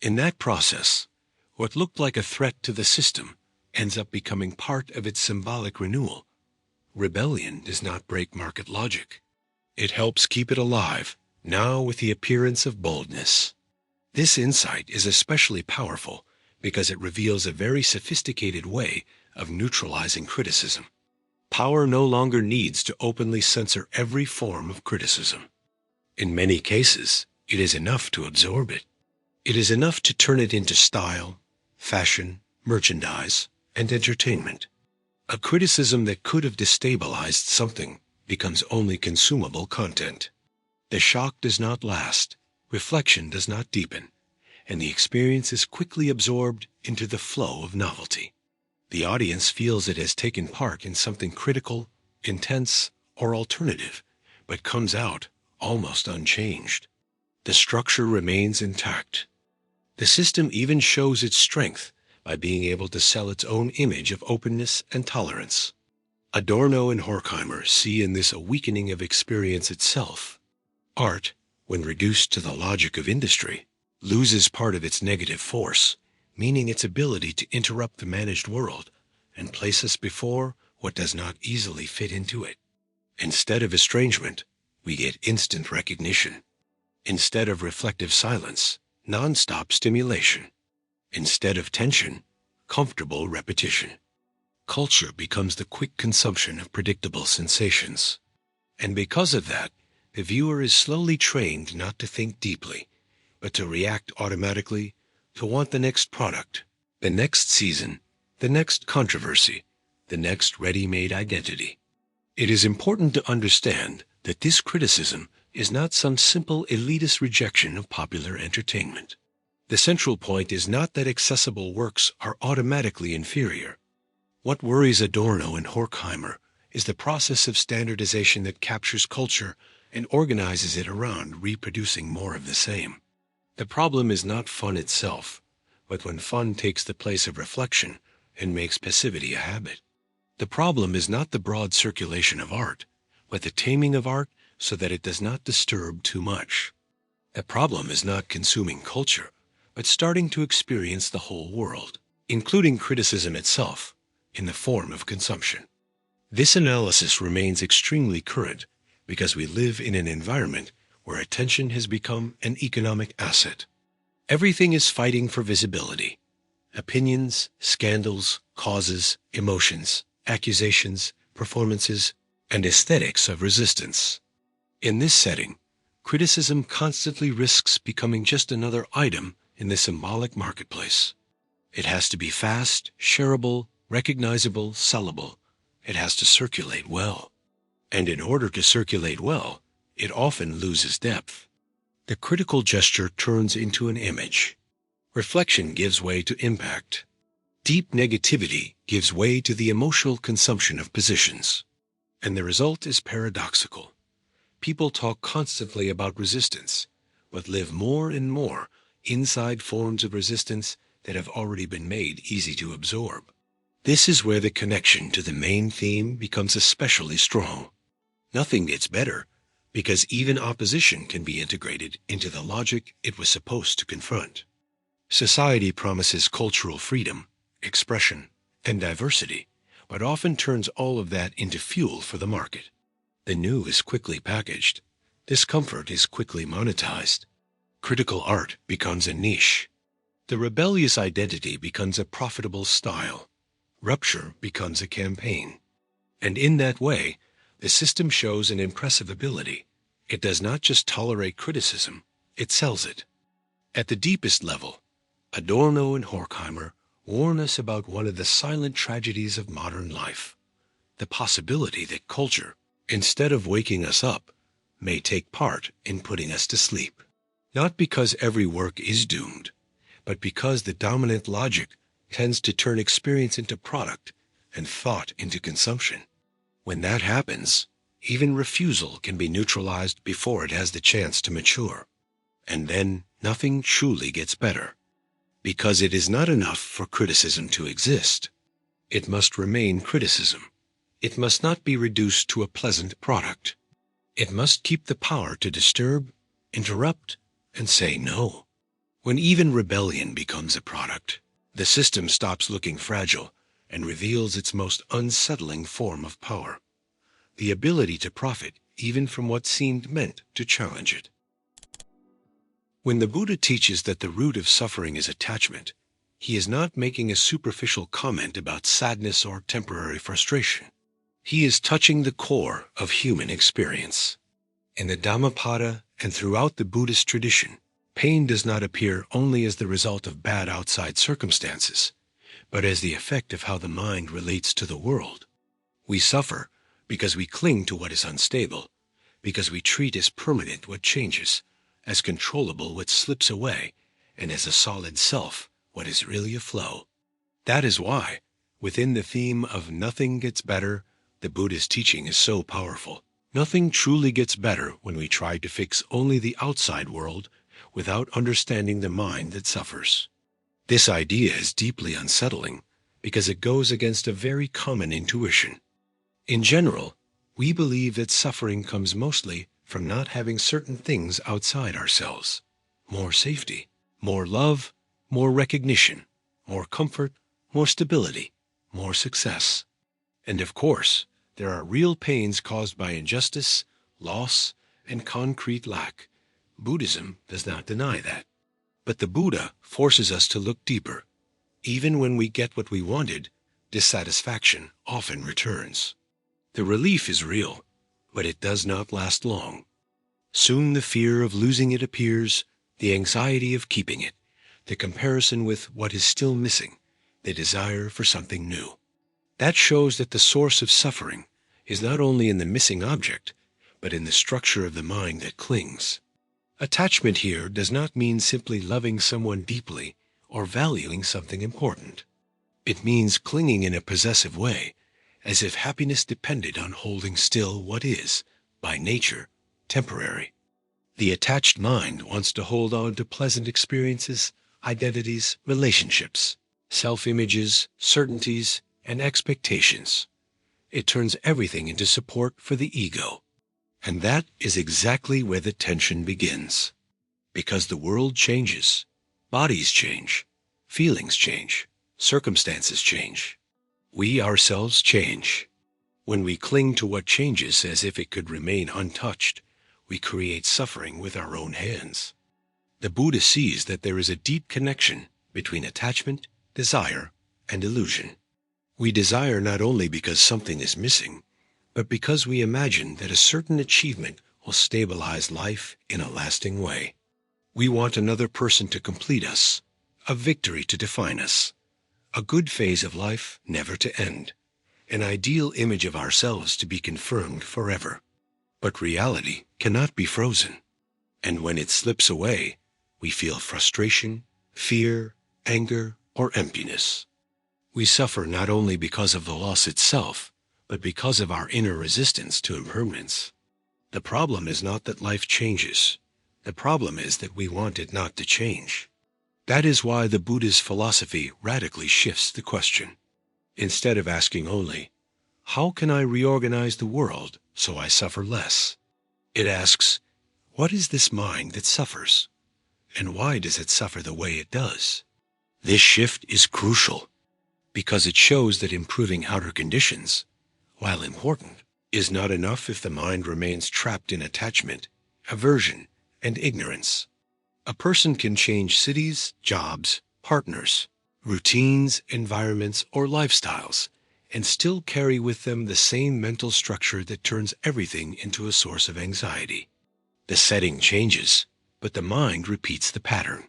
In that process, what looked like a threat to the system ends up becoming part of its symbolic renewal. Rebellion does not break market logic. It helps keep it alive, now with the appearance of boldness. This insight is especially powerful because it reveals a very sophisticated way of neutralizing criticism. Power no longer needs to openly censor every form of criticism. In many cases, it is enough to absorb it. It is enough to turn it into style, fashion, merchandise, and entertainment. A criticism that could have destabilized something becomes only consumable content. The shock does not last, reflection does not deepen, and the experience is quickly absorbed into the flow of novelty. The audience feels it has taken part in something critical, intense, or alternative, but comes out almost unchanged. The structure remains intact. The system even shows its strength by being able to sell its own image of openness and tolerance. Adorno and Horkheimer see in this a weakening of experience itself. Art, when reduced to the logic of industry, loses part of its negative force, meaning its ability to interrupt the managed world and place us before what does not easily fit into it. Instead of estrangement, we get instant recognition. Instead of reflective silence, non-stop stimulation. Instead of tension, comfortable repetition. Culture becomes the quick consumption of predictable sensations. And because of that, the viewer is slowly trained not to think deeply, but to react automatically, to want the next product, the next season, the next controversy, the next ready-made identity. It is important to understand that this criticism is not some simple elitist rejection of popular entertainment. The central point is not that accessible works are automatically inferior. What worries Adorno and Horkheimer is the process of standardization that captures culture and organizes it around reproducing more of the same. The problem is not fun itself, but when fun takes the place of reflection and makes passivity a habit. The problem is not the broad circulation of art, but the taming of art so that it does not disturb too much. The problem is not consuming culture, but starting to experience the whole world, including criticism itself, in the form of consumption. This analysis remains extremely current because we live in an environment where attention has become an economic asset. Everything is fighting for visibility. Opinions, scandals, causes, emotions, accusations, performances, and aesthetics of resistance. In this setting, criticism constantly risks becoming just another item in the symbolic marketplace. It has to be fast, shareable, recognizable, sellable. It has to circulate well. And in order to circulate well, it often loses depth. The critical gesture turns into an image. Reflection gives way to impact. Deep negativity gives way to the emotional consumption of positions. And the result is paradoxical. People talk constantly about resistance, but live more and more inside forms of resistance that have already been made easy to absorb. This is where the connection to the main theme becomes especially strong. Nothing gets better, because even opposition can be integrated into the logic it was supposed to confront. Society promises cultural freedom, expression, and diversity, but often turns all of that into fuel for the market. The new is quickly packaged. Discomfort is quickly monetized. Critical art becomes a niche. The rebellious identity becomes a profitable style. Rupture becomes a campaign. And in that way, the system shows an impressive ability. It does not just tolerate criticism, it sells it. At the deepest level, Adorno and Horkheimer warn us about one of the silent tragedies of modern life, the possibility that culture, instead of waking us up, may take part in putting us to sleep. Not because every work is doomed, but because the dominant logic tends to turn experience into product and thought into consumption. When that happens, even refusal can be neutralized before it has the chance to mature. And then nothing truly gets better. Because it is not enough for criticism to exist. It must remain criticism. It must not be reduced to a pleasant product. It must keep the power to disturb, interrupt, and say no. When even rebellion becomes a product, the system stops looking fragile and reveals its most unsettling form of power, the ability to profit even from what seemed meant to challenge it. When the Buddha teaches that the root of suffering is attachment, he is not making a superficial comment about sadness or temporary frustration. He is touching the core of human experience. In the Dhammapada and throughout the Buddhist tradition, pain does not appear only as the result of bad outside circumstances, but as the effect of how the mind relates to the world. We suffer because we cling to what is unstable, because we treat as permanent what changes, as controllable what slips away, and as a solid self what is really a flow. That is why, within the theme of nothing gets better, the Buddhist teaching is so powerful. Nothing truly gets better when we try to fix only the outside world without understanding the mind that suffers. This idea is deeply unsettling because it goes against a very common intuition. In general, we believe that suffering comes mostly from not having certain things outside ourselves. More safety, more love, more recognition, more comfort, more stability, more success. And of course, there are real pains caused by injustice, loss, and concrete lack. Buddhism does not deny that. But the Buddha forces us to look deeper. Even when we get what we wanted, dissatisfaction often returns. The relief is real, but it does not last long. Soon the fear of losing it appears, the anxiety of keeping it, the comparison with what is still missing, the desire for something new. That shows that the source of suffering is not only in the missing object, but in the structure of the mind that clings. Attachment here does not mean simply loving someone deeply or valuing something important. It means clinging in a possessive way, as if happiness depended on holding still what is, by nature, temporary. The attached mind wants to hold on to pleasant experiences, identities, relationships, self-images, certainties, and expectations. It turns everything into support for the ego. And that is exactly where the tension begins. Because the world changes, bodies change, feelings change, circumstances change. We ourselves change. When we cling to what changes as if it could remain untouched, we create suffering with our own hands. The Buddha sees that there is a deep connection between attachment, desire, and illusion. We desire not only because something is missing, but because we imagine that a certain achievement will stabilize life in a lasting way. We want another person to complete us, a victory to define us, a good phase of life never to end, an ideal image of ourselves to be confirmed forever. But reality cannot be frozen, and when it slips away, we feel frustration, fear, anger, or emptiness. We suffer not only because of the loss itself, but because of our inner resistance to impermanence. The problem is not that life changes. The problem is that we want it not to change. That is why the Buddha's philosophy radically shifts the question. Instead of asking only, how can I reorganize the world so I suffer less? It asks, what is this mind that suffers? And why does it suffer the way it does? This shift is crucial because it shows that improving outer conditions, while important, is not enough if the mind remains trapped in attachment, aversion, and ignorance. A person can change cities, jobs, partners, routines, environments, or lifestyles, and still carry with them the same mental structure that turns everything into a source of anxiety. The setting changes, but the mind repeats the pattern.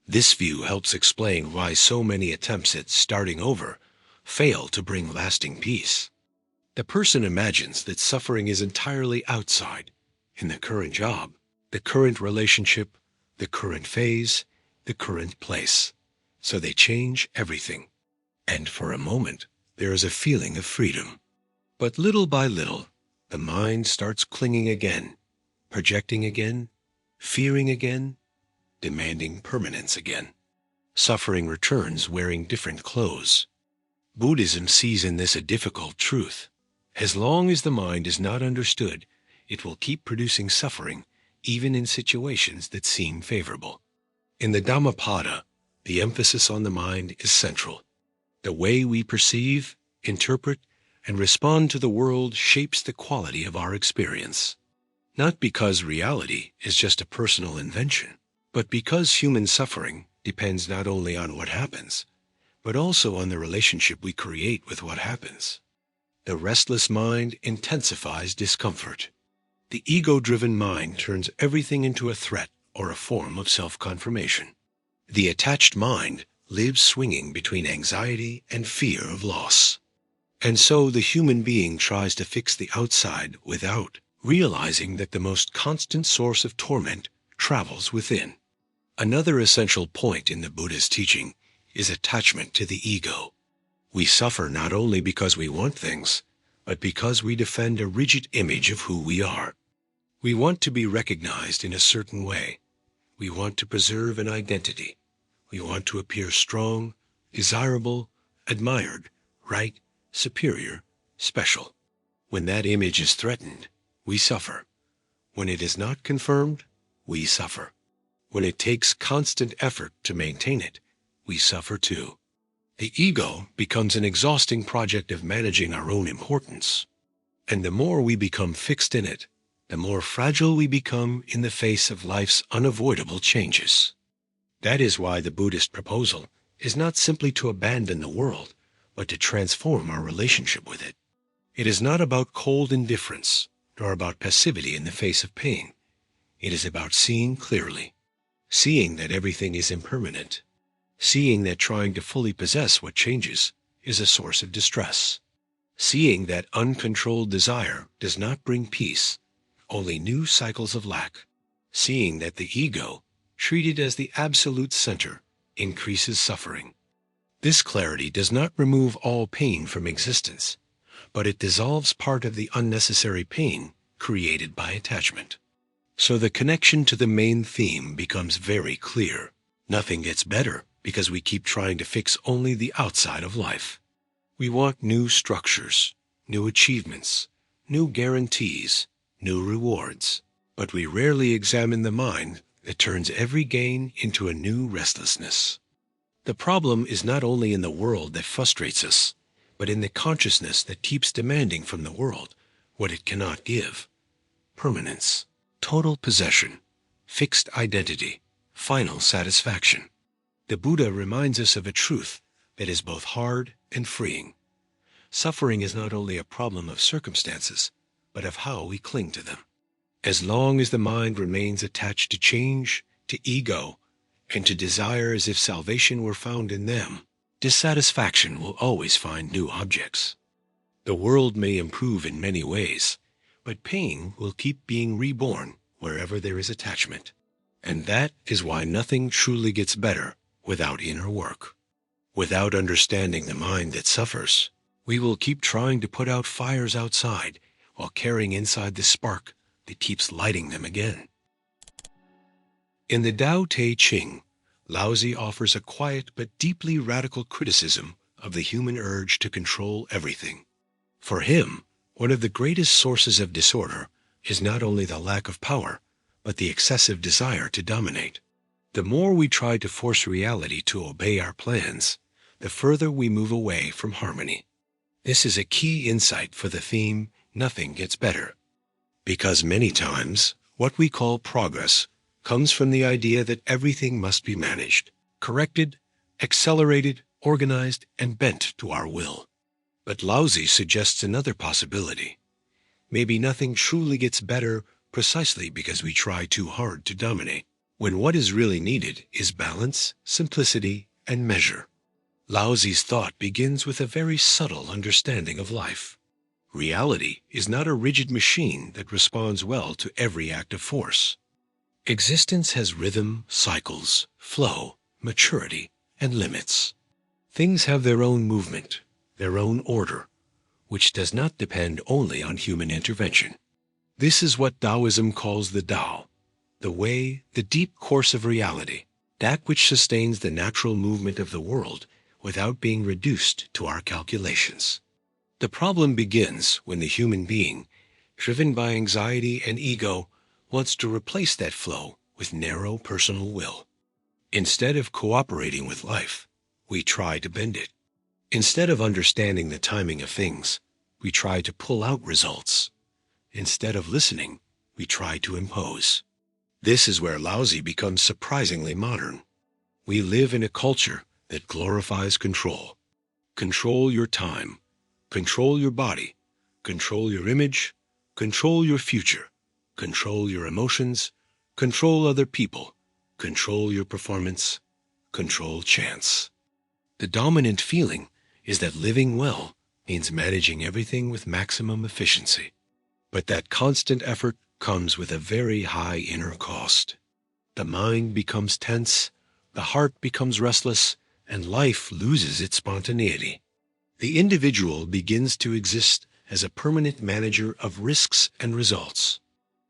This view helps explain why so many attempts at starting over fail to bring lasting peace. The person imagines that suffering is entirely outside, in the current job, the current relationship, the current phase, the current place. So they change everything. And for a moment, there is a feeling of freedom. But little by little, the mind starts clinging again, projecting again, fearing again, demanding permanence again. Suffering returns wearing different clothes. Buddhism sees in this a difficult truth. As long as the mind is not understood, it will keep producing suffering, even in situations that seem favorable. In the Dhammapada, the emphasis on the mind is central. The way we perceive, interpret, and respond to the world shapes the quality of our experience. Not because reality is just a personal invention, but because human suffering depends not only on what happens, but also on the relationship we create with what happens. The restless mind intensifies discomfort. The ego-driven mind turns everything into a threat or a form of self-confirmation. The attached mind lives swinging between anxiety and fear of loss. And so the human being tries to fix the outside without, realizing that the most constant source of torment travels within. Another essential point in the Buddha's teaching is attachment to the ego. We suffer not only because we want things, but because we defend a rigid image of who we are. We want to be recognized in a certain way. We want to preserve an identity. We want to appear strong, desirable, admired, right, superior, special. When that image is threatened, we suffer. When it is not confirmed, we suffer. When it takes constant effort to maintain it, we suffer too. The ego becomes an exhausting project of managing our own importance. And the more we become fixed in it, the more fragile we become in the face of life's unavoidable changes. That is why the Buddhist proposal is not simply to abandon the world, but to transform our relationship with it. It is not about cold indifference, nor about passivity in the face of pain. It is about seeing clearly, seeing that everything is impermanent, seeing that trying to fully possess what changes is a source of distress, seeing that uncontrolled desire does not bring peace, only new cycles of lack, seeing that the ego, treated as the absolute center, increases suffering. This clarity does not remove all pain from existence, but it dissolves part of the unnecessary pain created by attachment. So the connection to the main theme becomes very clear. Nothing gets better because we keep trying to fix only the outside of life. We want new structures, new achievements, new guarantees, new rewards, but we rarely examine the mind that turns every gain into a new restlessness. The problem is not only in the world that frustrates us, but in the consciousness that keeps demanding from the world what it cannot give: permanence, total possession, fixed identity, final satisfaction. The Buddha reminds us of a truth that is both hard and freeing. Suffering is not only a problem of circumstances, but of how we cling to them. As long as the mind remains attached to change, to ego, and to desire as if salvation were found in them, dissatisfaction will always find new objects. The world may improve in many ways, but pain will keep being reborn wherever there is attachment. And that is why nothing truly gets better without inner work. Without understanding the mind that suffers, we will keep trying to put out fires outside while carrying inside the spark that keeps lighting them again. In the Tao Te Ching, Laozi offers a quiet but deeply radical criticism of the human urge to control everything. For him, one of the greatest sources of disorder is not only the lack of power, but the excessive desire to dominate. The more we try to force reality to obey our plans, the further we move away from harmony. This is a key insight for the theme, "Nothing Gets Better," because many times what we call progress comes from the idea that everything must be managed, corrected, accelerated, organized, and bent to our will. But Laozi suggests another possibility. Maybe nothing truly gets better precisely because we try too hard to dominate, when what is really needed is balance, simplicity, and measure. Laozi's thought begins with a very subtle understanding of life. Reality is not a rigid machine that responds well to every act of force. Existence has rhythm, cycles, flow, maturity, and limits. Things have their own movement, their own order, which does not depend only on human intervention. This is what Taoism calls the Tao, the way, the deep course of reality, that which sustains the natural movement of the world without being reduced to our calculations. The problem begins when the human being, driven by anxiety and ego, wants to replace that flow with narrow personal will. Instead of cooperating with life, we try to bend it. Instead of understanding the timing of things, we try to pull out results. Instead of listening, we try to impose. This is where Laozi becomes surprisingly modern. We live in a culture that glorifies control. Control your time. Control your body. Control your image. Control your future. Control your emotions. Control other people. Control your performance. Control chance. The dominant feeling is that living well means managing everything with maximum efficiency. But that constant effort comes with a very high inner cost. The mind becomes tense, the heart becomes restless, and life loses its spontaneity. The individual begins to exist as a permanent manager of risks and results.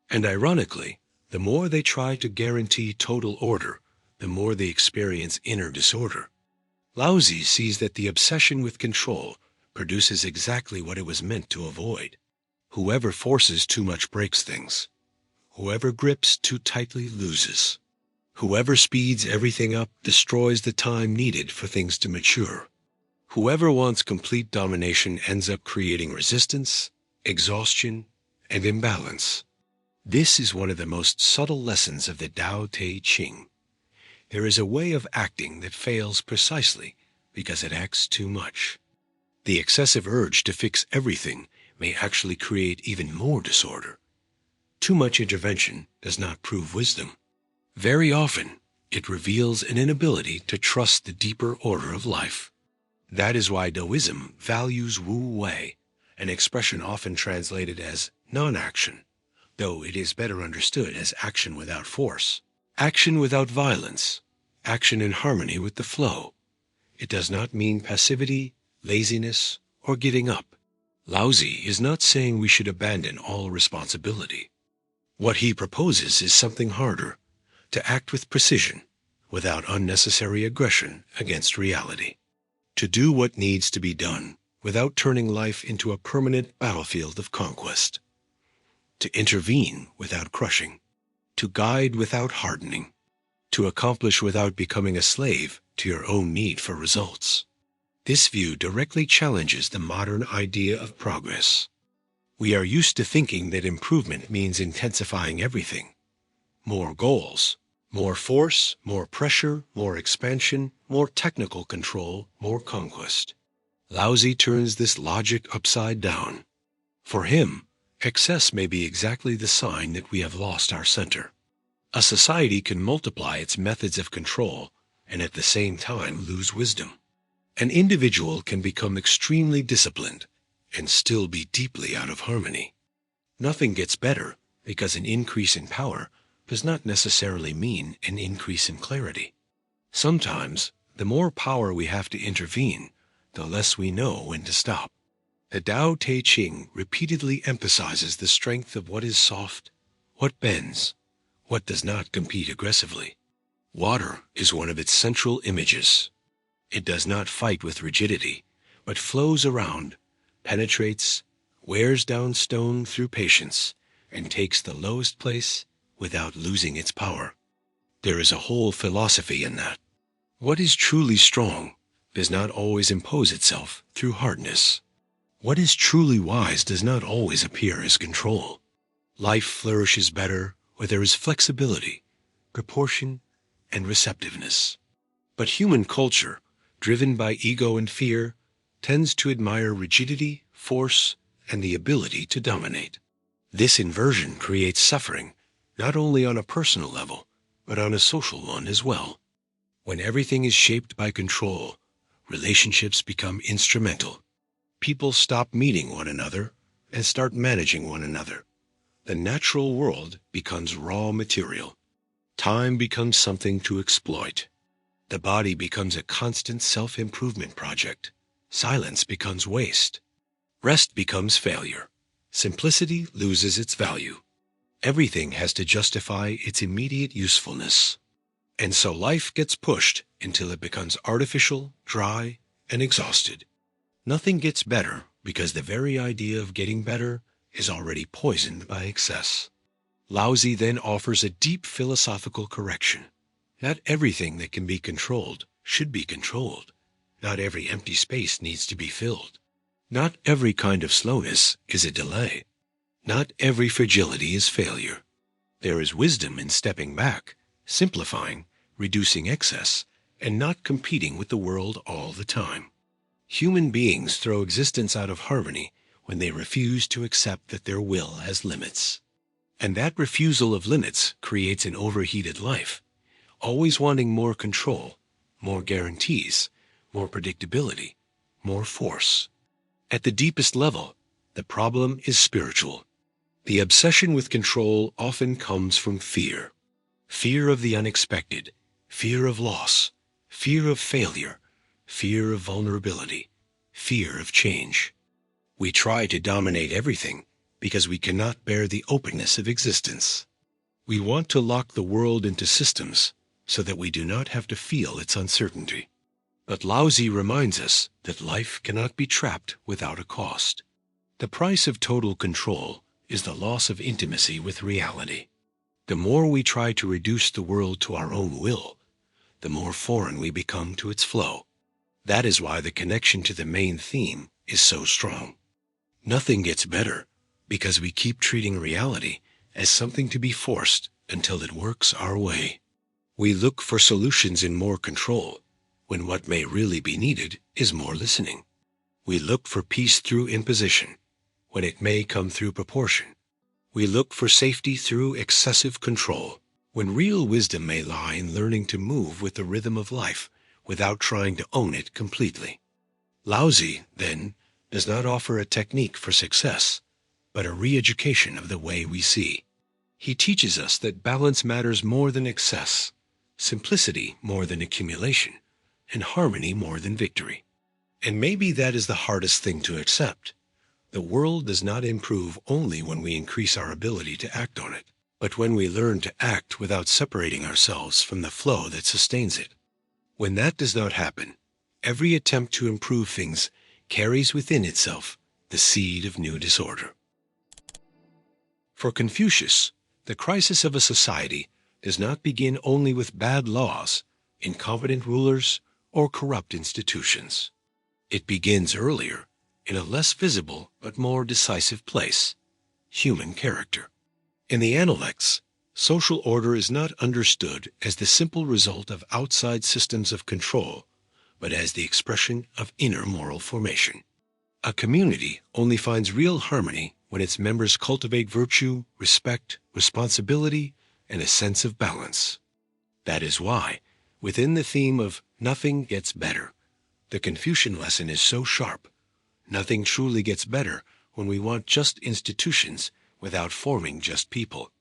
And ironically, the more they try to guarantee total order, the more they experience inner disorder. Laozi sees that the obsession with control produces exactly what it was meant to avoid. Whoever forces too much breaks things. Whoever grips too tightly loses. Whoever speeds everything up destroys the time needed for things to mature. Whoever wants complete domination ends up creating resistance, exhaustion, and imbalance. This is one of the most subtle lessons of the Tao Te Ching. There is a way of acting that fails precisely because it acts too much. The excessive urge to fix everything may actually create even more disorder. Too much intervention does not prove wisdom. Very often, it reveals an inability to trust the deeper order of life. That is why Taoism values Wu Wei, an expression often translated as non-action, though it is better understood as action without force, action without violence, action in harmony with the flow. It does not mean passivity, laziness, or giving up. Laozi is not saying we should abandon all responsibility. What he proposes is something harder, to act with precision, without unnecessary aggression against reality. To do what needs to be done, without turning life into a permanent battlefield of conquest. To intervene without crushing. To guide without hardening. To accomplish without becoming a slave to your own need for results. This view directly challenges the modern idea of progress. We are used to thinking that improvement means intensifying everything. More goals, more force, more pressure, more expansion, more technical control, more conquest. Laozi turns this logic upside down. For him, excess may be exactly the sign that we have lost our center. A society can multiply its methods of control and at the same time lose wisdom. An individual can become extremely disciplined and still be deeply out of harmony. Nothing gets better because an increase in power does not necessarily mean an increase in clarity. Sometimes, the more power we have to intervene, the less we know when to stop. The Tao Te Ching repeatedly emphasizes the strength of what is soft, what bends, what does not compete aggressively. Water is one of its central images. It does not fight with rigidity, but flows around, penetrates, wears down stone through patience, and takes the lowest place without losing its power. There is a whole philosophy in that. What is truly strong does not always impose itself through hardness. What is truly wise does not always appear as control. Life flourishes better where there is flexibility, proportion, and receptiveness. But human culture, driven by ego and fear, tends to admire rigidity, force, and the ability to dominate. This inversion creates suffering, not only on a personal level, but on a social one as well. When everything is shaped by control, relationships become instrumental. People stop meeting one another and start managing one another. The natural world becomes raw material. Time becomes something to exploit. The body becomes a constant self-improvement project. Silence becomes waste. Rest becomes failure. Simplicity loses its value. Everything has to justify its immediate usefulness. And so life gets pushed until it becomes artificial, dry, and exhausted. Nothing gets better because the very idea of getting better is already poisoned by excess. Laozi then offers a deep philosophical correction. Not everything that can be controlled should be controlled. Not every empty space needs to be filled. Not every kind of slowness is a delay. Not every fragility is failure. There is wisdom in stepping back, simplifying, reducing excess, and not competing with the world all the time. Human beings throw existence out of harmony when they refuse to accept that their will has limits. And that refusal of limits creates an overheated life, always wanting more control, more guarantees, more predictability, more force. At the deepest level, the problem is spiritual. The obsession with control often comes from fear. Fear of the unexpected, fear of loss, fear of failure, fear of vulnerability, fear of change. We try to dominate everything because we cannot bear the openness of existence. We want to lock the world into systems so that we do not have to feel its uncertainty. But Laozi reminds us that life cannot be trapped without a cost. The price of total control is the loss of intimacy with reality. The more we try to reduce the world to our own will, the more foreign we become to its flow. That is why the connection to the main theme is so strong. Nothing gets better because we keep treating reality as something to be forced until it works our way. We look for solutions in more control, when what may really be needed is more listening. We look for peace through imposition, when it may come through proportion. We look for safety through excessive control, when real wisdom may lie in learning to move with the rhythm of life without trying to own it completely. Laozi, then, does not offer a technique for success, but a re-education of the way we see. He teaches us that balance matters more than excess, simplicity more than accumulation, and harmony more than victory. And maybe that is the hardest thing to accept. The world does not improve only when we increase our ability to act on it, but when we learn to act without separating ourselves from the flow that sustains it. When that does not happen, every attempt to improve things carries within itself the seed of new disorder. For Confucius, the crisis of a society does not begin only with bad laws, incompetent rulers, or corrupt institutions. It begins earlier, in a less visible but more decisive place: human character. In the Analects, social order is not understood as the simple result of outside systems of control, but as the expression of inner moral formation. A community only finds real harmony when its members cultivate virtue, respect, responsibility, and a sense of balance. That is why, within the theme of nothing gets better, the Confucian lesson is so sharp. Nothing truly gets better when we want just institutions without forming just people.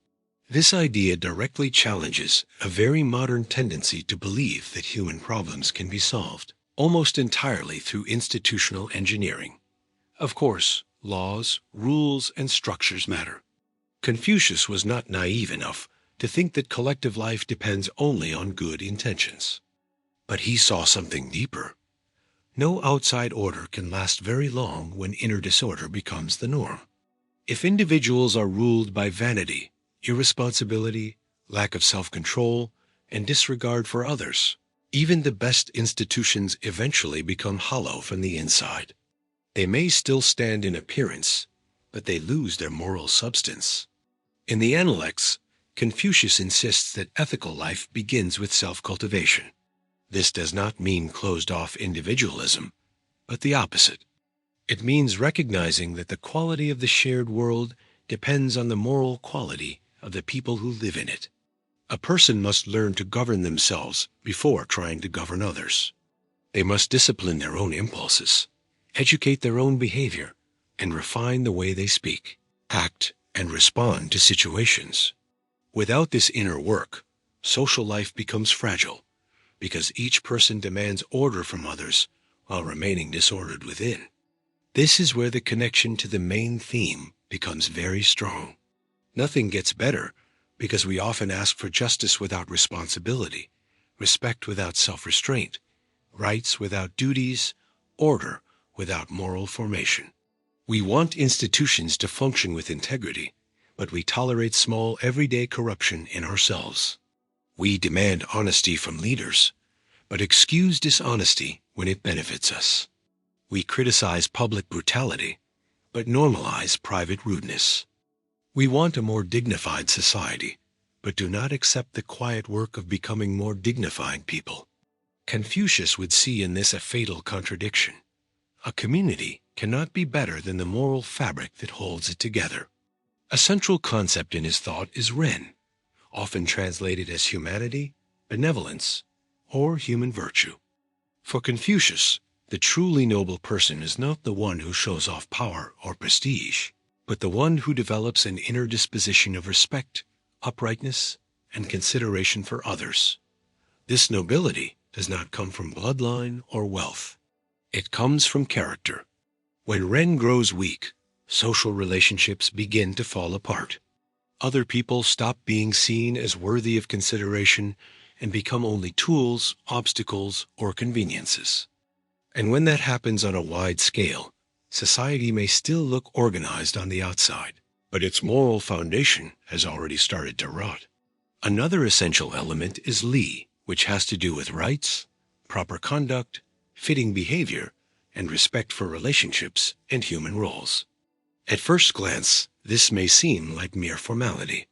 This idea directly challenges a very modern tendency to believe that human problems can be solved almost entirely through institutional engineering. Of course, laws, rules, and structures matter. Confucius was not naive enough to think that collective life depends only on good intentions. But he saw something deeper. No outside order can last very long when inner disorder becomes the norm. If individuals are ruled by vanity, irresponsibility, lack of self-control, and disregard for others, even the best institutions eventually become hollow from the inside. They may still stand in appearance, but they lose their moral substance. In the Analects, Confucius insists that ethical life begins with self-cultivation. This does not mean closed-off individualism, but the opposite. It means recognizing that the quality of the shared world depends on the moral quality of the people who live in it. A person must learn to govern themselves before trying to govern others. They must discipline their own impulses, educate their own behavior, and refine the way they speak, act, and respond to situations. Without this inner work, social life becomes fragile, because each person demands order from others while remaining disordered within. This is where the connection to the main theme becomes very strong. Nothing gets better because we often ask for justice without responsibility, respect without self-restraint, rights without duties, order without moral formation. We want institutions to function with integrity, but we tolerate small everyday corruption in ourselves. We demand honesty from leaders, but excuse dishonesty when it benefits us. We criticize public brutality, but normalize private rudeness. We want a more dignified society, but do not accept the quiet work of becoming more dignified people. Confucius would see in this a fatal contradiction. A community cannot be better than the moral fabric that holds it together. A central concept in his thought is Ren, often translated as humanity, benevolence, or human virtue. For Confucius, the truly noble person is not the one who shows off power or prestige, but the one who develops an inner disposition of respect, uprightness, and consideration for others. This nobility does not come from bloodline or wealth. It comes from character. When Ren grows weak, social relationships begin to fall apart. Other people stop being seen as worthy of consideration and become only tools, obstacles, or conveniences. And when that happens on a wide scale, society may still look organized on the outside, but its moral foundation has already started to rot. Another essential element is Li, which has to do with rights, proper conduct, fitting behavior, and respect for relationships and human roles. At first glance, this may seem like mere formality,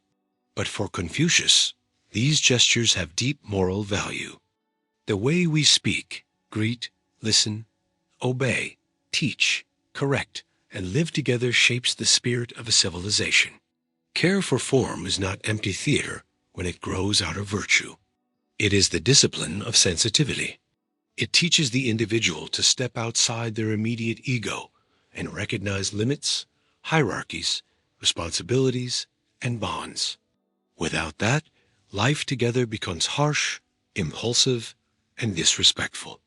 but for Confucius, these gestures have deep moral value. The way we speak, greet, listen, obey, teach, correct, and live together shapes the spirit of a civilization. Care for form is not empty theater when it grows out of virtue. It is the discipline of sensitivity. It teaches the individual to step outside their immediate ego and recognize limits, hierarchies, responsibilities, and bonds. Without that, life together becomes harsh, impulsive, and disrespectful.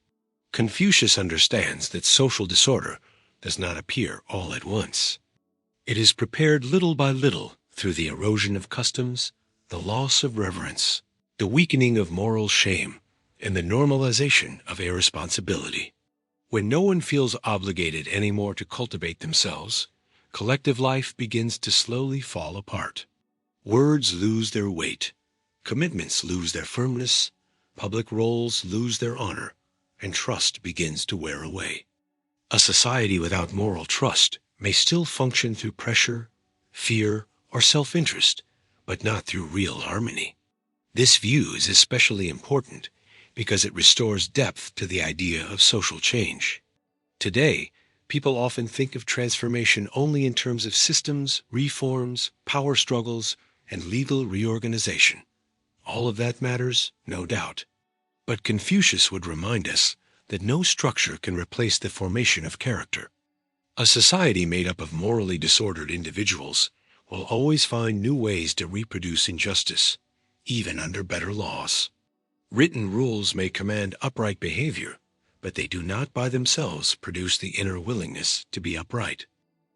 Confucius understands that social disorder does not appear all at once. It is prepared little by little through the erosion of customs, the loss of reverence, the weakening of moral shame, and the normalization of irresponsibility. When no one feels obligated anymore to cultivate themselves, collective life begins to slowly fall apart. Words lose their weight, commitments lose their firmness, public roles lose their honor, and trust begins to wear away. A society without moral trust may still function through pressure, fear, or self-interest, but not through real harmony. This view is especially important because it restores depth to the idea of social change. Today, people often think of transformation only in terms of systems, reforms, power struggles, and legal reorganization. All of that matters, no doubt. But Confucius would remind us that no structure can replace the formation of character. A society made up of morally disordered individuals will always find new ways to reproduce injustice, even under better laws. Written rules may command upright behavior, but they do not by themselves produce the inner willingness to be upright.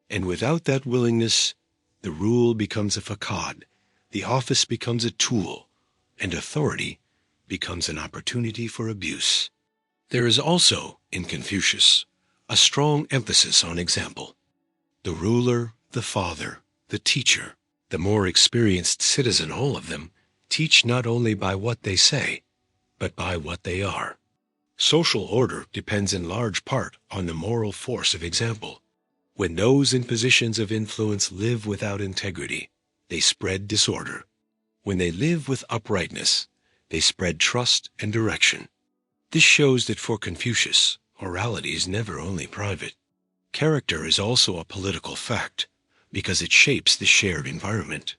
And without that willingness, the rule becomes a facade, the office becomes a tool, and authority becomes an opportunity for abuse. There is also, in Confucius, a strong emphasis on example. The ruler, the father, the teacher, the more experienced citizen, all of them, teach not only by what they say, but by what they are. Social order depends in large part on the moral force of example. When those in positions of influence live without integrity, they spread disorder. When they live with uprightness, they spread trust and direction. This shows that for Confucius, morality is never only private. Character is also a political fact, because it shapes the shared environment.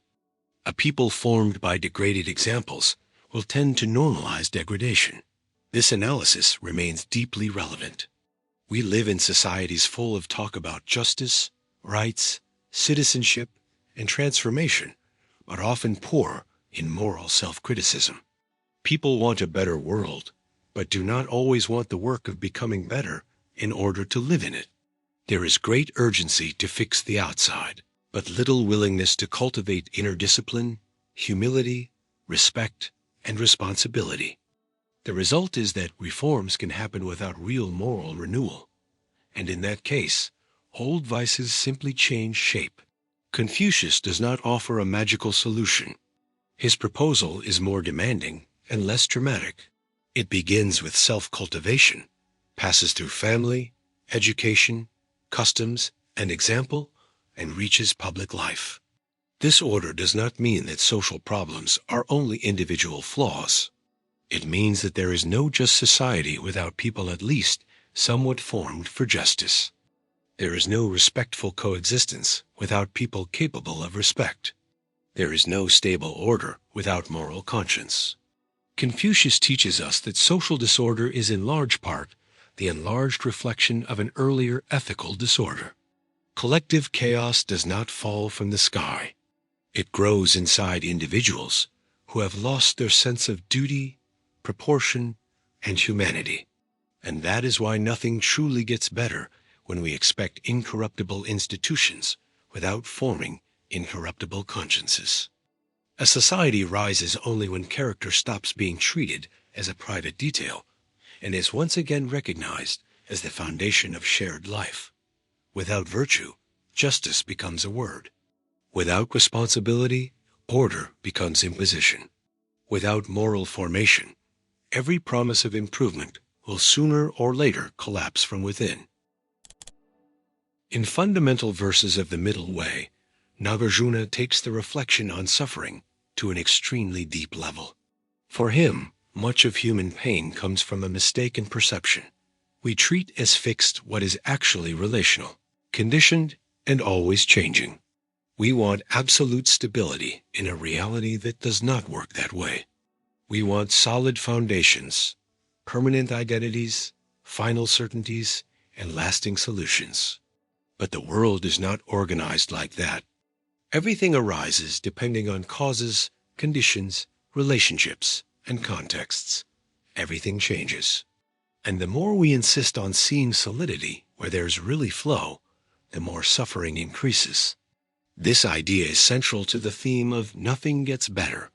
A people formed by degraded examples will tend to normalize degradation. This analysis remains deeply relevant. We live in societies full of talk about justice, rights, citizenship, and transformation, but often poor in moral self-criticism. People want a better world, but do not always want the work of becoming better in order to live in it. There is great urgency to fix the outside, but little willingness to cultivate inner discipline, humility, respect, and responsibility. The result is that reforms can happen without real moral renewal, and in that case, old vices simply change shape. Confucius does not offer a magical solution. His proposal is more demanding and less dramatic. It begins with self-cultivation, passes through family, education, customs, and example, and reaches public life. This order does not mean that social problems are only individual flaws. It means that there is no just society without people at least somewhat formed for justice. There is no respectful coexistence without people capable of respect. There is no stable order without moral conscience. Confucius teaches us that social disorder is in large part the enlarged reflection of an earlier ethical disorder. Collective chaos does not fall from the sky. It grows inside individuals who have lost their sense of duty, proportion, and humanity. And that is why nothing truly gets better when we expect incorruptible institutions without forming incorruptible consciences. A society rises only when character stops being treated as a private detail and is once again recognized as the foundation of shared life. Without virtue, justice becomes a word. Without responsibility, order becomes imposition. Without moral formation, every promise of improvement will sooner or later collapse from within. In fundamental verses of the Middle Way, Nagarjuna takes the reflection on suffering to an extremely deep level. For him, much of human pain comes from a mistaken perception. We treat as fixed what is actually relational, conditioned, and always changing. We want absolute stability in a reality that does not work that way. We want solid foundations, permanent identities, final certainties, and lasting solutions. But the world is not organized like that. Everything arises depending on causes, conditions, relationships, and contexts. Everything changes. And the more we insist on seeing solidity where there's really flow, the more suffering increases. This idea is central to the theme of nothing gets better,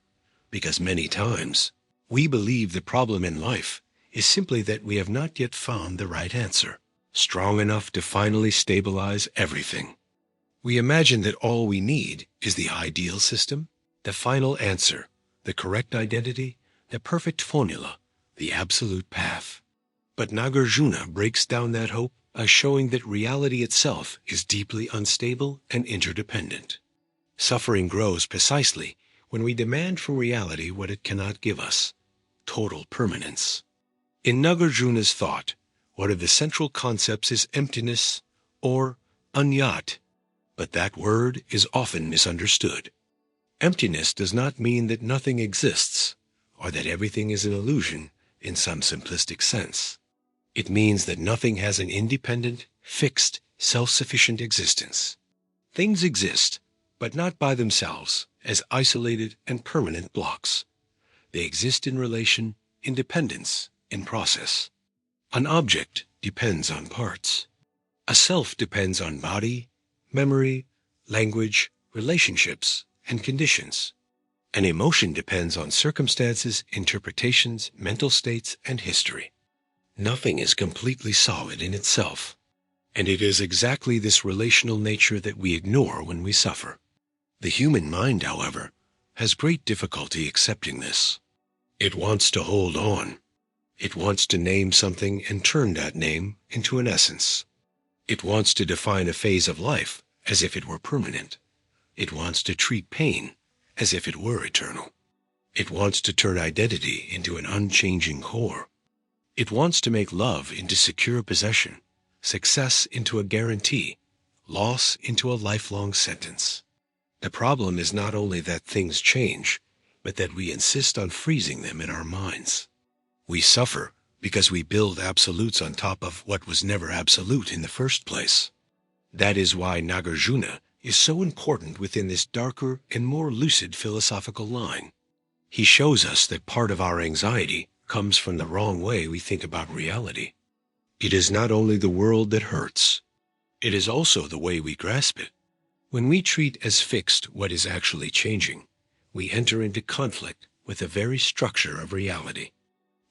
because many times we believe the problem in life is simply that we have not yet found the right answer, strong enough to finally stabilize everything. We imagine that all we need is the ideal system, the final answer, the correct identity, the perfect formula, the absolute path. But Nagarjuna breaks down that hope by showing that reality itself is deeply unstable and interdependent. Suffering grows precisely when we demand from reality what it cannot give us, total permanence. In Nagarjuna's thought, one of the central concepts is emptiness or anyat, but that word is often misunderstood. Emptiness does not mean that nothing exists or that everything is an illusion in some simplistic sense. It means that nothing has an independent, fixed, self-sufficient existence. Things exist, but not by themselves, as isolated and permanent blocks. They exist in relation, in dependence, in process. An object depends on parts. A self depends on body, memory, language, relationships, and conditions. An emotion depends on circumstances, interpretations, mental states, and history. Nothing is completely solid in itself, and it is exactly this relational nature that we ignore when we suffer. The human mind, however, has great difficulty accepting this. It wants to hold on. It wants to name something and turn that name into an essence. It wants to define a phase of life as if it were permanent. It wants to treat pain as if it were eternal. It wants to turn identity into an unchanging core. It wants to make love into secure possession, success into a guarantee, loss into a lifelong sentence. The problem is not only that things change, but that we insist on freezing them in our minds. We suffer because we build absolutes on top of what was never absolute in the first place. That is why Nagarjuna is so important within this darker and more lucid philosophical line. He shows us that part of our anxiety comes from the wrong way we think about reality. It is not only the world that hurts, it is also the way we grasp it. When we treat as fixed what is actually changing, we enter into conflict with the very structure of reality.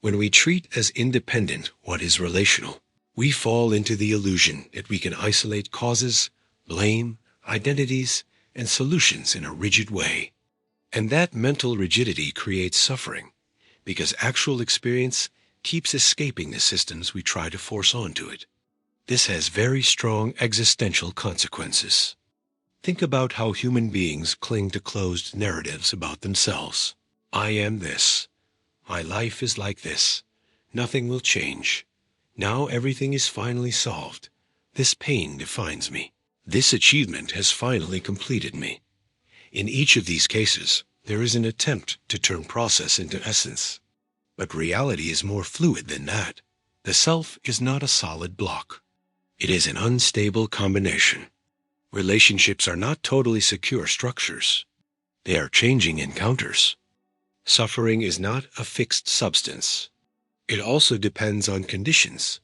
When we treat as independent what is relational, we fall into the illusion that we can isolate causes, blame, identities, and solutions in a rigid way. And that mental rigidity creates suffering, because actual experience keeps escaping the systems we try to force onto it. This has very strong existential consequences. Think about how human beings cling to closed narratives about themselves. I am this. My life is like this. Nothing will change. Now everything is finally solved. This pain defines me. This achievement has finally completed me. In each of these cases, there is an attempt to turn process into essence. But reality is more fluid than that. The self is not a solid block. It is an unstable combination. Relationships are not totally secure structures. They are changing encounters. Suffering is not a fixed substance. It also depends on conditions,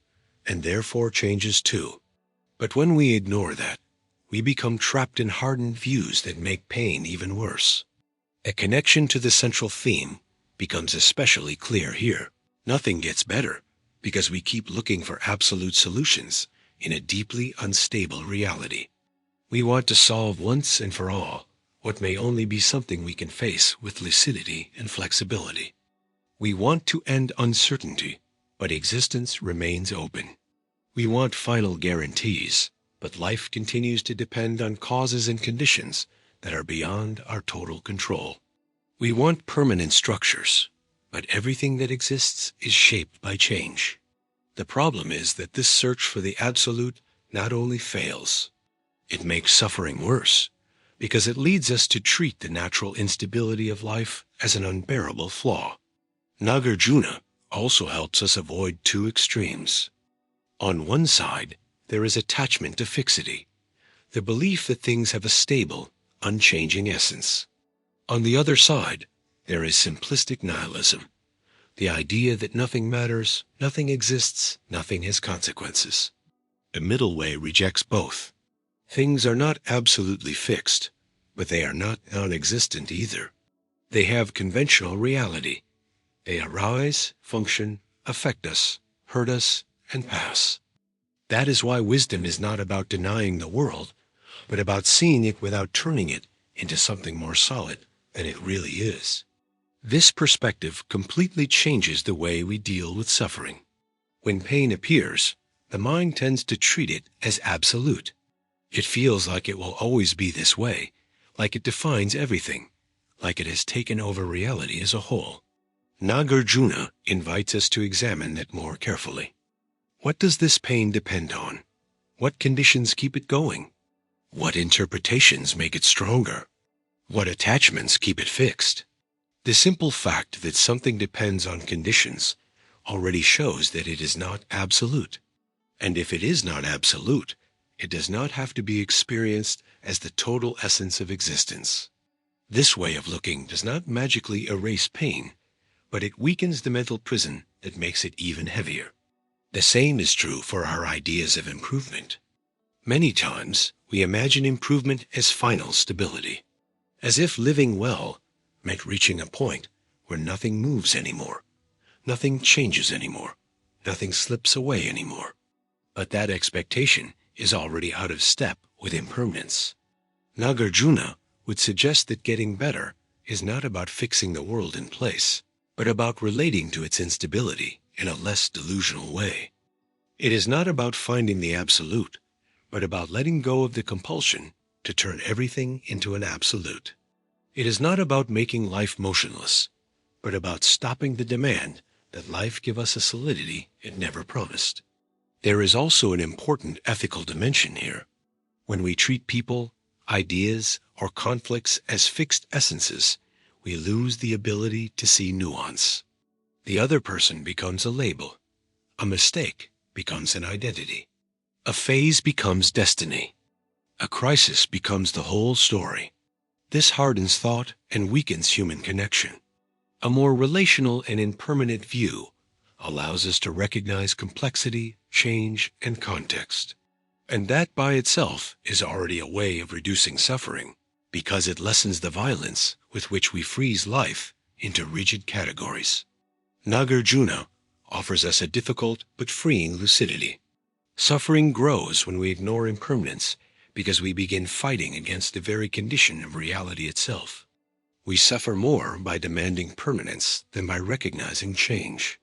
and therefore changes too. But when we ignore that, we become trapped in hardened views that make pain even worse. A connection to the central theme becomes especially clear here. Nothing gets better because we keep looking for absolute solutions in a deeply unstable reality. We want to solve once and for all what may only be something we can face with lucidity and flexibility. We want to end uncertainty, but existence remains open. We want final guarantees, but life continues to depend on causes and conditions that are beyond our total control. We want permanent structures, but everything that exists is shaped by change. The problem is that this search for the absolute not only fails, it makes suffering worse, because it leads us to treat the natural instability of life as an unbearable flaw. Nagarjuna also helps us avoid two extremes. On one side, there is attachment to fixity, the belief that things have a stable, unchanging essence. On the other side, there is simplistic nihilism, the idea that nothing matters, nothing exists, nothing has consequences. The middle way rejects both. Things are not absolutely fixed, but they are not non-existent either. They have conventional reality. They arise, function, affect us, hurt us, and pass. That is why wisdom is not about denying the world, but about seeing it without turning it into something more solid than it really is. This perspective completely changes the way we deal with suffering. When pain appears, the mind tends to treat it as absolute. It feels like it will always be this way, like it defines everything, like it has taken over reality as a whole. Nagarjuna invites us to examine that more carefully. What does this pain depend on? What conditions keep it going? What interpretations make it stronger? What attachments keep it fixed? The simple fact that something depends on conditions already shows that it is not absolute. And if it is not absolute, it does not have to be experienced as the total essence of existence. This way of looking does not magically erase pain, but it weakens the mental prison that makes it even heavier. The same is true for our ideas of improvement. Many times, we imagine improvement as final stability, as if living well meant reaching a point where nothing moves anymore, nothing changes anymore, nothing slips away anymore. But that expectation is already out of step with impermanence. Nagarjuna would suggest that getting better is not about fixing the world in place, but about relating to its instability in a less delusional way. It is not about finding the absolute, but about letting go of the compulsion to turn everything into an absolute. It is not about making life motionless, but about stopping the demand that life give us a solidity it never promised. There is also an important ethical dimension here. When we treat people, ideas, or conflicts as fixed essences, we lose the ability to see nuance. The other person becomes a label. A mistake becomes an identity. A phase becomes destiny. A crisis becomes the whole story. This hardens thought and weakens human connection. A more relational and impermanent view allows us to recognize complexity, change, and context. And that by itself is already a way of reducing suffering, because it lessens the violence with which we freeze life into rigid categories. Nagarjuna offers us a difficult but freeing lucidity. Suffering grows when we ignore impermanence because we begin fighting against the very condition of reality itself. We suffer more by demanding permanence than by recognizing change.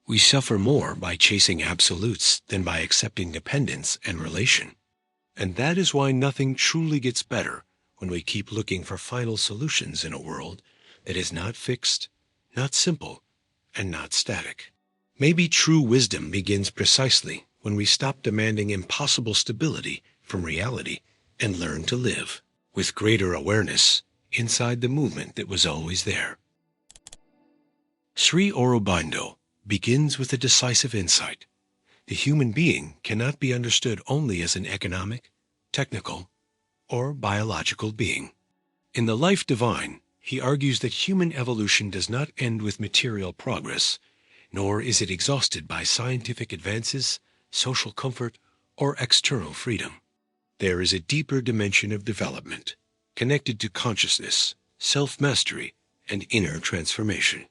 We suffer more by chasing absolutes than by accepting dependence and relation. And that is why nothing truly gets better when we keep looking for final solutions in a world that is not fixed, not simple, and not static. Maybe true wisdom begins precisely when we stop demanding impossible stability from reality and learn to live with greater awareness inside the movement that was always there. Sri Aurobindo begins with a decisive insight. The human being cannot be understood only as an economic, technical, or biological being. In The Life Divine, he argues that human evolution does not end with material progress, nor is it exhausted by scientific advances, social comfort, or external freedom. There is a deeper dimension of development, connected to consciousness, self-mastery, and inner transformation.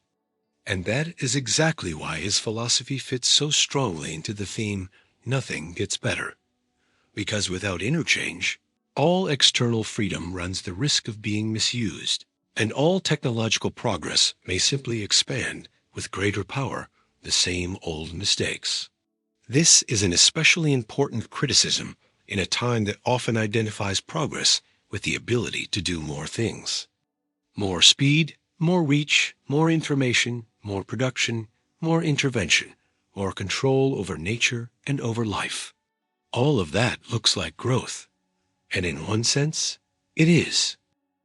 And that is exactly why his philosophy fits so strongly into the theme, nothing gets better. because without interchange, all external freedom runs the risk of being misused, and all technological progress may simply expand, with greater power, the same old mistakes. This is an especially important criticism in a time that often identifies progress with the ability to do more things. More speed, more reach, more information, more production, more intervention, more control over nature and over life. All of that looks like growth, and in one sense, it is.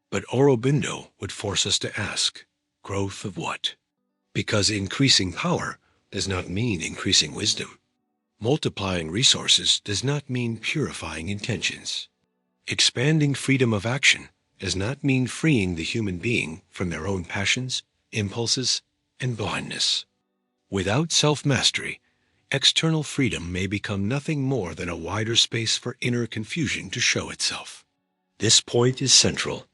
But Aurobindo would force us to ask, growth of what? Because increasing power does not mean increasing wisdom. Multiplying resources does not mean purifying intentions. Expanding freedom of action does not mean freeing the human being from their own passions, impulses, and blindness. Without self-mastery, external freedom may become nothing more than a wider space for inner confusion to show itself. This point is central.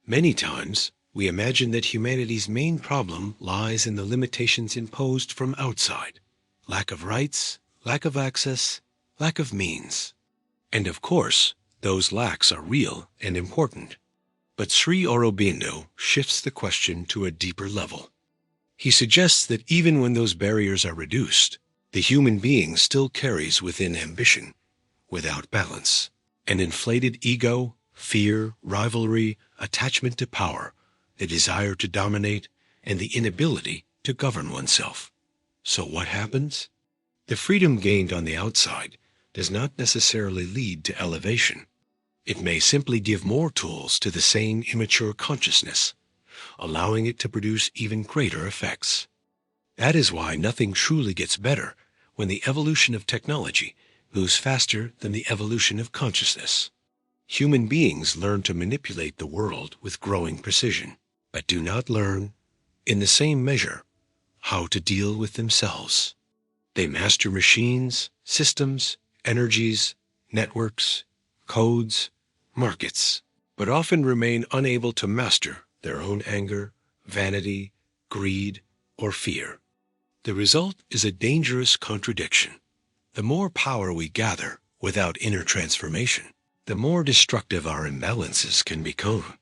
Many times, we imagine that humanity's main problem lies in the limitations imposed from outside: lack of rights, lack of access, lack of means. And of course, those lacks are real and important. But Sri Aurobindo shifts the question to a deeper level. He suggests that even when those barriers are reduced, the human being still carries within ambition, without balance, an inflated ego, fear, rivalry, attachment to power, the desire to dominate, and the inability to govern oneself. So what happens? The freedom gained on the outside does not necessarily lead to elevation. It may simply give more tools to the same immature consciousness, allowing it to produce even greater effects. That is why nothing truly gets better when the evolution of technology moves faster than the evolution of consciousness. Human beings learn to manipulate the world with growing precision, but do not learn, in the same measure, how to deal with themselves. They master machines, systems, energies, networks, codes, markets, but often remain unable to master their own anger, vanity, greed, or fear. The result is a dangerous contradiction. The more power we gather without inner transformation, the more destructive our imbalances can become.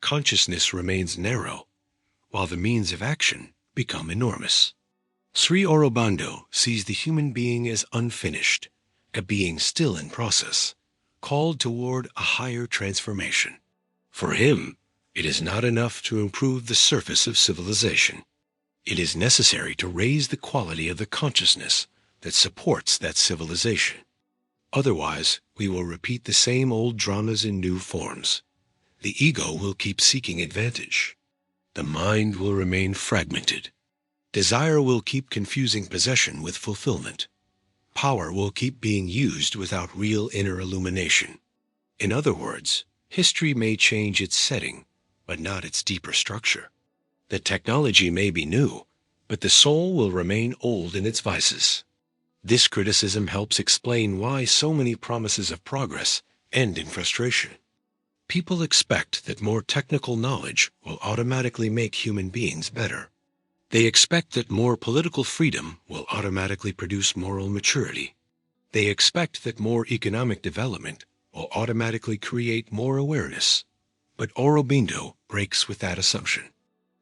Consciousness remains narrow, while the means of action become enormous. Sri Aurobindo sees the human being as unfinished, a being still in process, called toward a higher transformation. For him, it is not enough to improve the surface of civilization. It is necessary to raise the quality of the consciousness that supports that civilization. Otherwise, we will repeat the same old dramas in new forms. The ego will keep seeking advantage. The mind will remain fragmented. Desire will keep confusing possession with fulfillment. Power will keep being used without real inner illumination. In other words, history may change its setting, but not its deeper structure. The technology may be new, but the soul will remain old in its vices. This criticism helps explain why so many promises of progress end in frustration. People expect that more technical knowledge will automatically make human beings better. They expect that more political freedom will automatically produce moral maturity. They expect that more economic development will automatically create more awareness. But Aurobindo breaks with that assumption.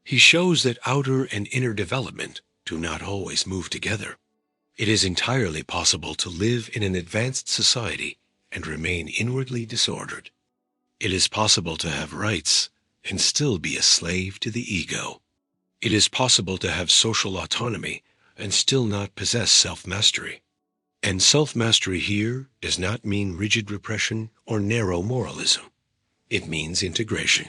He shows that outer and inner development do not always move together. It is entirely possible to live in an advanced society and remain inwardly disordered. It is possible to have rights and still be a slave to the ego. It is possible to have social autonomy and still not possess self-mastery. And self-mastery here does not mean rigid repression or narrow moralism. It means integration.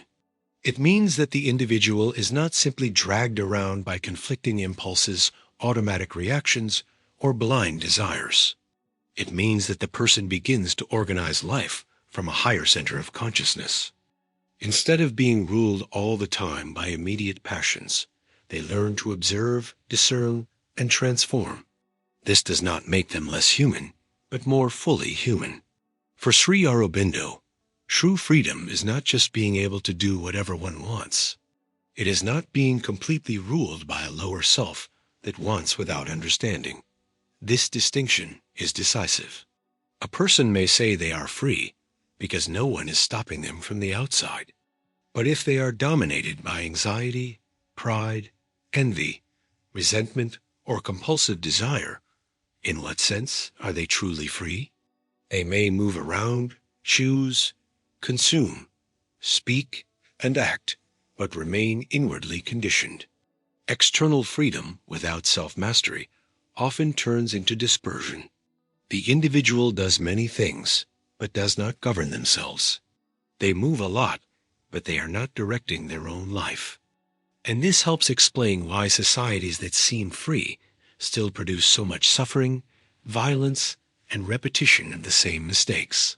It means that the individual is not simply dragged around by conflicting impulses, automatic reactions, or blind desires. It means that the person begins to organize life from a higher center of consciousness. Instead of being ruled all the time by immediate passions, they learn to observe, discern, and transform. This does not make them less human, but more fully human. For Sri Aurobindo, true freedom is not just being able to do whatever one wants. It is not being completely ruled by a lower self that wants without understanding. This distinction is decisive. A person may say they are free because no one is stopping them from the outside. But if they are dominated by anxiety, pride, envy, resentment, or compulsive desire, in what sense are they truly free? They may move around, choose, consume, speak, and act, but remain inwardly conditioned. External freedom without self-mastery often turns into dispersion. The individual does many things, but does not govern themselves. They move a lot, but they are not directing their own life. And this helps explain why societies that seem free still produce so much suffering, violence, and repetition of the same mistakes.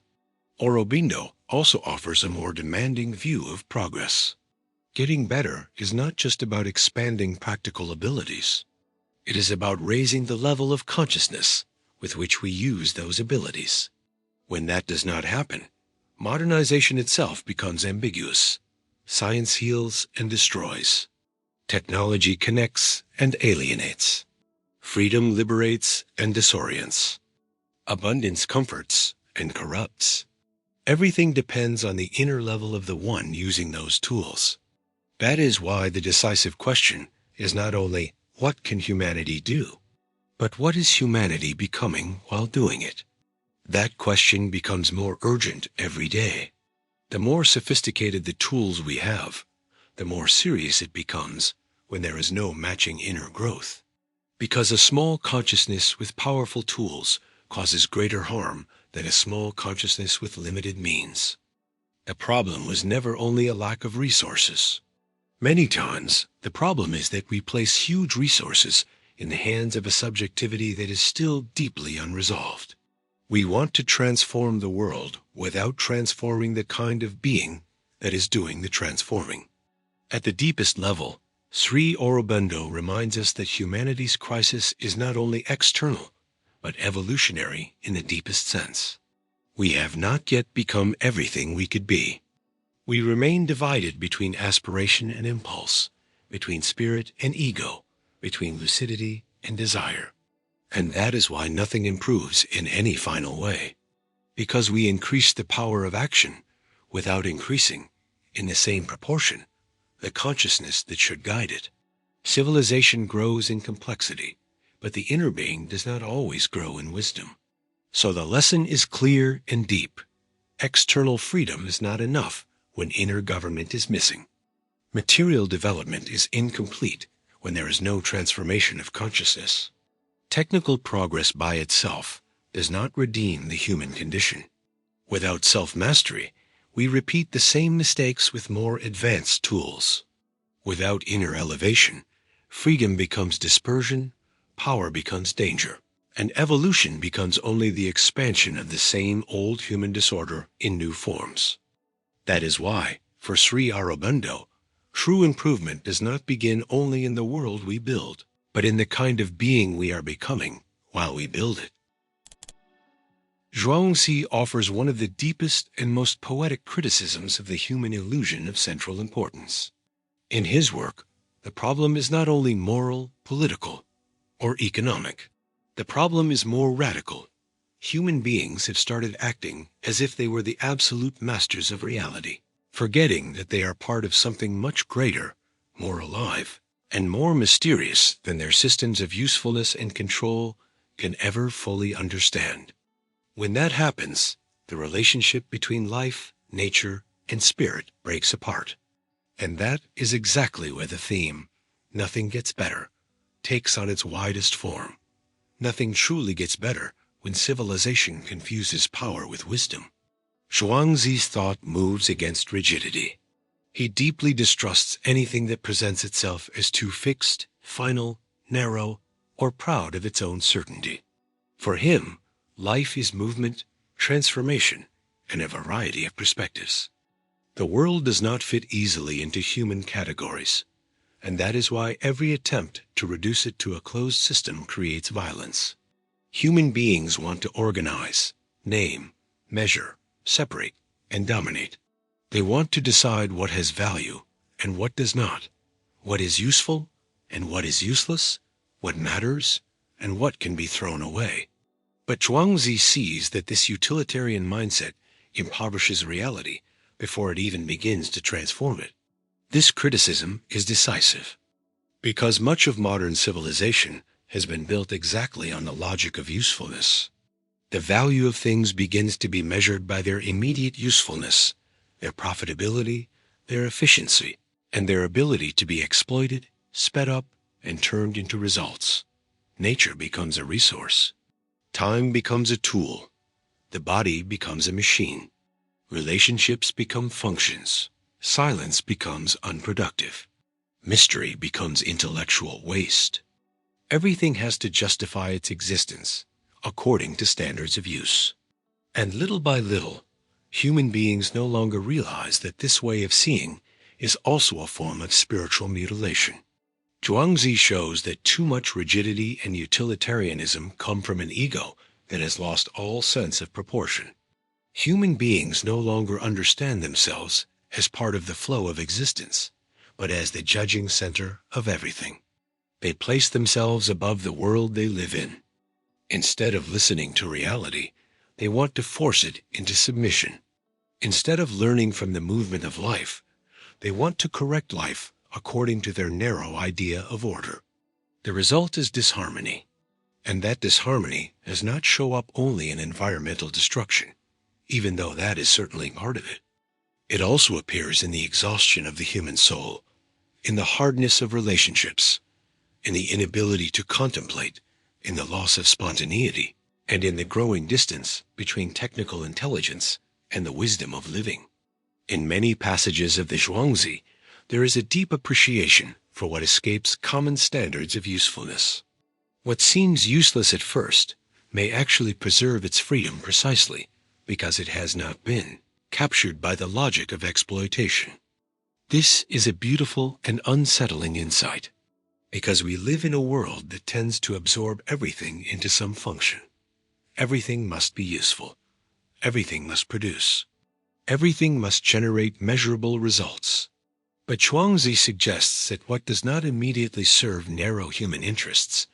Aurobindo also offers a more demanding view of progress. Getting better is not just about expanding practical abilities. It is about raising the level of consciousness with which we use those abilities. When that does not happen, modernization itself becomes ambiguous. Science heals and destroys. Technology connects and alienates. Freedom liberates and disorients. Abundance comforts and corrupts. Everything depends on the inner level of the one using those tools. That is why the decisive question is not only what can humanity do, but what is humanity becoming while doing it? That question becomes more urgent every day. The more sophisticated the tools we have, the more serious it becomes when there is no matching inner growth. Because a small consciousness with powerful tools causes greater harm than a small consciousness with limited means. The problem was never only a lack of resources. Many times, the problem is that we place huge resources in the hands of a subjectivity that is still deeply unresolved. We want to transform the world without transforming the kind of being that is doing the transforming. At the deepest level, Sri Aurobindo reminds us that humanity's crisis is not only external, but evolutionary in the deepest sense. We have not yet become everything we could be. We remain divided between aspiration and impulse, between spirit and ego, between lucidity and desire. And that is why nothing improves in any final way, because we increase the power of action without increasing, in the same proportion, the consciousness that should guide it. Civilization grows in complexity, but the inner being does not always grow in wisdom. So the lesson is clear and deep. External freedom is not enough when inner government is missing. Material development is incomplete when there is no transformation of consciousness. Technical progress by itself does not redeem the human condition. Without self-mastery, we repeat the same mistakes with more advanced tools. Without inner elevation, freedom becomes dispersion, power becomes danger, and evolution becomes only the expansion of the same old human disorder in new forms. That is why, for Sri Aurobindo, true improvement does not begin only in the world we build, but in the kind of being we are becoming while we build it. Zhuangzi offers one of the deepest and most poetic criticisms of the human illusion of central importance. In his work, the problem is not only moral, political, or economic. The problem is more radical. Human beings have started acting as if they were the absolute masters of reality, forgetting that they are part of something much greater, more alive, and more mysterious than their systems of usefulness and control can ever fully understand. When that happens, the relationship between life, nature, and spirit breaks apart. And that is exactly where the theme, "Nothing gets better," takes on its widest form. Nothing truly gets better when civilization confuses power with wisdom. Zhuangzi's thought moves against rigidity. He deeply distrusts anything that presents itself as too fixed, final, narrow, or proud of its own certainty. For him, life is movement, transformation, and a variety of perspectives. The world does not fit easily into human categories, and that is why every attempt to reduce it to a closed system creates violence. Human beings want to organize, name, measure, separate, and dominate. They want to decide what has value and what does not, what is useful and what is useless, what matters and what can be thrown away. But Zhuangzi sees that this utilitarian mindset impoverishes reality before it even begins to transform it. This criticism is decisive, because much of modern civilization has been built exactly on the logic of usefulness. The value of things begins to be measured by their immediate usefulness, their profitability, their efficiency, and their ability to be exploited, sped up, and turned into results. Nature becomes a resource. Time becomes a tool. The body becomes a machine. Relationships become functions. Silence becomes unproductive. Mystery becomes intellectual waste. Everything has to justify its existence according to standards of use. And little by little, human beings no longer realize that this way of seeing is also a form of spiritual mutilation. Zhuangzi shows that too much rigidity and utilitarianism come from an ego that has lost all sense of proportion. Human beings no longer understand themselves as part of the flow of existence, but as the judging center of everything. They place themselves above the world they live in. Instead of listening to reality, they want to force it into submission. Instead of learning from the movement of life, they want to correct life according to their narrow idea of order. The result is disharmony, and that disharmony does not show up only in environmental destruction, even though that is certainly part of it. It also appears in the exhaustion of the human soul, in the hardness of relationships, in the inability to contemplate, in the loss of spontaneity, and in the growing distance between technical intelligence and the wisdom of living. In many passages of the Zhuangzi, there is a deep appreciation for what escapes common standards of usefulness. What seems useless at first may actually preserve its freedom precisely because it has not been captured by the logic of exploitation. This is a beautiful and unsettling insight, because we live in a world that tends to absorb everything into some function. Everything must be useful. Everything must produce. Everything must generate measurable results. But Zhuangzi suggests that what does not immediately serve narrow human interests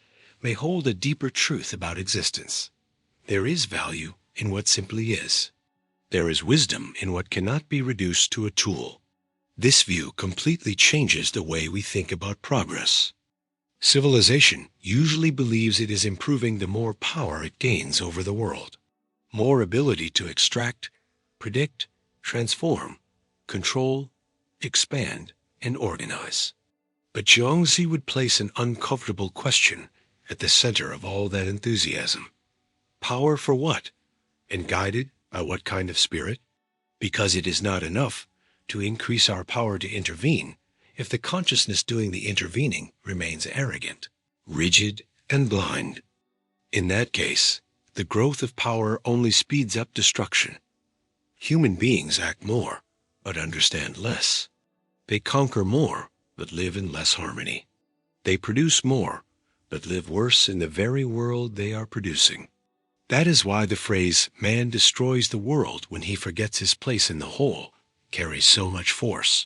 may hold a deeper truth about existence. There is value in what simply is. There is wisdom in what cannot be reduced to a tool. This view completely changes the way we think about progress. Civilization usually believes it is improving the more power it gains over the world, more ability to extract, predict, transform, control, expand, and organize. But Zhuangzi would place an uncomfortable question at the center of all that enthusiasm. Power for what? And guided by what kind of spirit? Because it is not enough to increase our power to intervene if the consciousness doing the intervening remains arrogant, rigid, and blind. In that case, the growth of power only speeds up destruction. Human beings act more, but understand less. They conquer more, but live in less harmony. They produce more, but live worse in the very world they are producing. That is why the phrase, "man destroys the world when he forgets his place in the whole," carries so much force.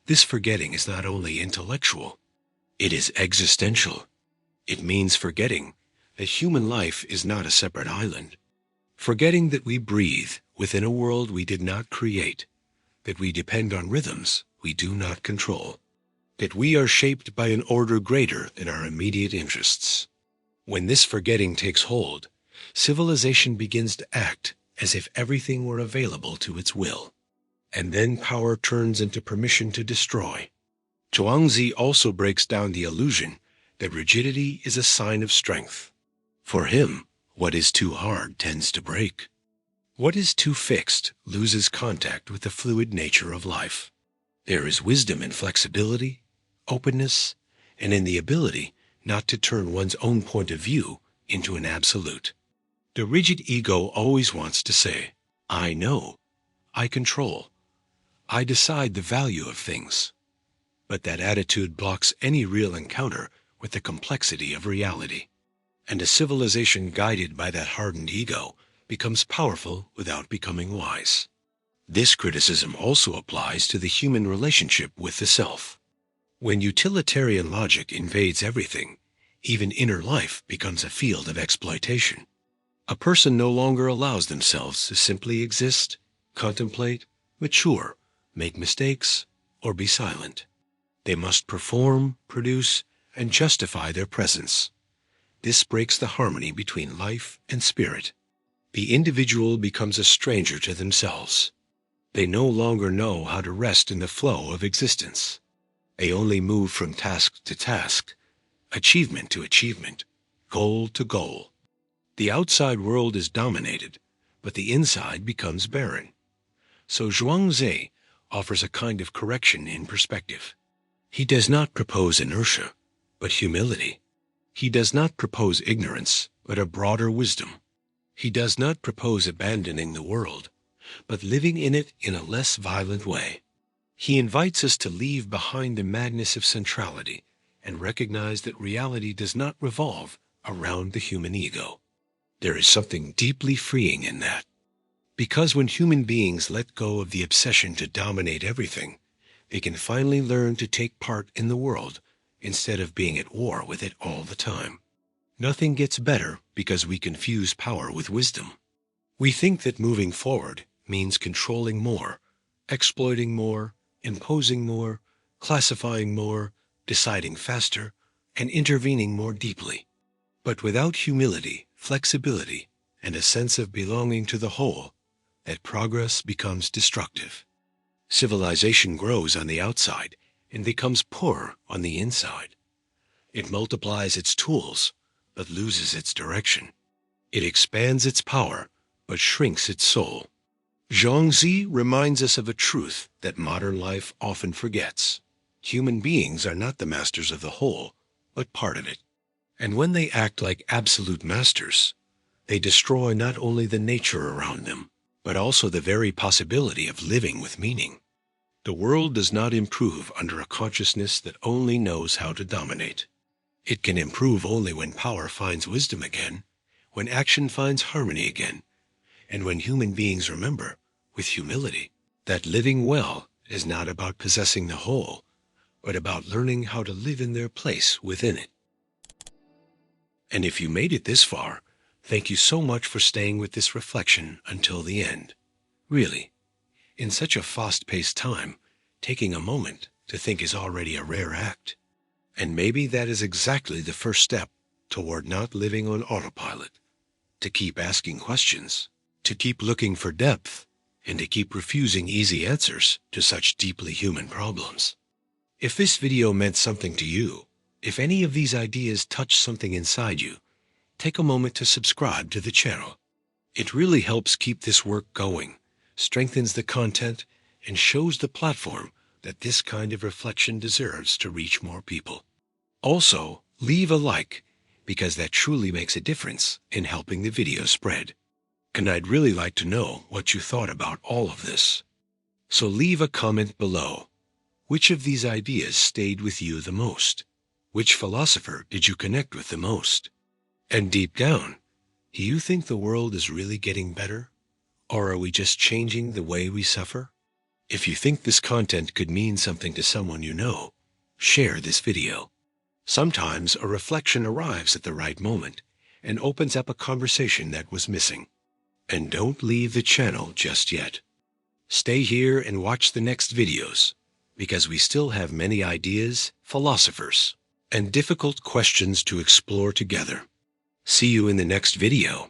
This forgetting is not only intellectual, it is existential. It means forgetting that human life is not a separate island. Forgetting that we breathe within a world we did not create, that we depend on rhythms we do not control, that we are shaped by an order greater than our immediate interests. When this forgetting takes hold, civilization begins to act as if everything were available to its will, and then power turns into permission to destroy. Zhuangzi also breaks down the illusion that rigidity is a sign of strength. For him, what is too hard tends to break. What is too fixed loses contact with the fluid nature of life. There is wisdom in flexibility, openness, and in the ability not to turn one's own point of view into an absolute. The rigid ego always wants to say, "I know, I control, I decide the value of things." But that attitude blocks any real encounter with the complexity of reality. And a civilization guided by that hardened ego becomes powerful without becoming wise. This criticism also applies to the human relationship with the self. When utilitarian logic invades everything, even inner life becomes a field of exploitation. A person no longer allows themselves to simply exist, contemplate, mature, make mistakes, or be silent. They must perform, produce, and justify their presence. This breaks the harmony between life and spirit. The individual becomes a stranger to themselves. They no longer know how to rest in the flow of existence. They only move from task to task, achievement to achievement, goal to goal. The outside world is dominated, but the inside becomes barren. So Zhuangzi offers a kind of correction in perspective. He does not propose inertia, but humility. He does not propose ignorance, but a broader wisdom. He does not propose abandoning the world, but living in it in a less violent way. He invites us to leave behind the madness of centrality and recognize that reality does not revolve around the human ego. There is something deeply freeing in that. Because when human beings let go of the obsession to dominate everything, they can finally learn to take part in the world instead of being at war with it all the time. Nothing gets better because we confuse power with wisdom. We think that moving forward means controlling more, exploiting more, imposing more, classifying more, deciding faster, and intervening more deeply. But without humility, flexibility, and a sense of belonging to the whole, that progress becomes destructive. Civilization grows on the outside and becomes poor on the inside. It multiplies its tools, but loses its direction. It expands its power, but shrinks its soul. Zhuangzi reminds us of a truth that modern life often forgets. Human beings are not the masters of the whole, but part of it. And when they act like absolute masters, they destroy not only the nature around them, but also the very possibility of living with meaning. The world does not improve under a consciousness that only knows how to dominate. It can improve only when power finds wisdom again, when action finds harmony again, and when human beings remember, with humility, that living well is not about possessing the whole, but about learning how to live in their place within it. And if you made it this far, thank you so much for staying with this reflection until the end. Really, in such a fast-paced time, taking a moment to think is already a rare act. And maybe that is exactly the first step toward not living on autopilot, to keep asking questions, to keep looking for depth, and to keep refusing easy answers to such deeply human problems. If this video meant something to you, if any of these ideas touched something inside you, take a moment to subscribe to the channel. It really helps keep this work going, strengthens the content, and shows the platform that this kind of reflection deserves to reach more people. Also, leave a like, because that truly makes a difference in helping the video spread. And I'd really like to know what you thought about all of this. So leave a comment below. Which of these ideas stayed with you the most? Which philosopher did you connect with the most? And deep down, do you think the world is really getting better? Or are we just changing the way we suffer? If you think this content could mean something to someone you know, share this video. Sometimes a reflection arrives at the right moment and opens up a conversation that was missing. And don't leave the channel just yet. Stay here and watch the next videos, because we still have many ideas, philosophers, and difficult questions to explore together. See you in the next video.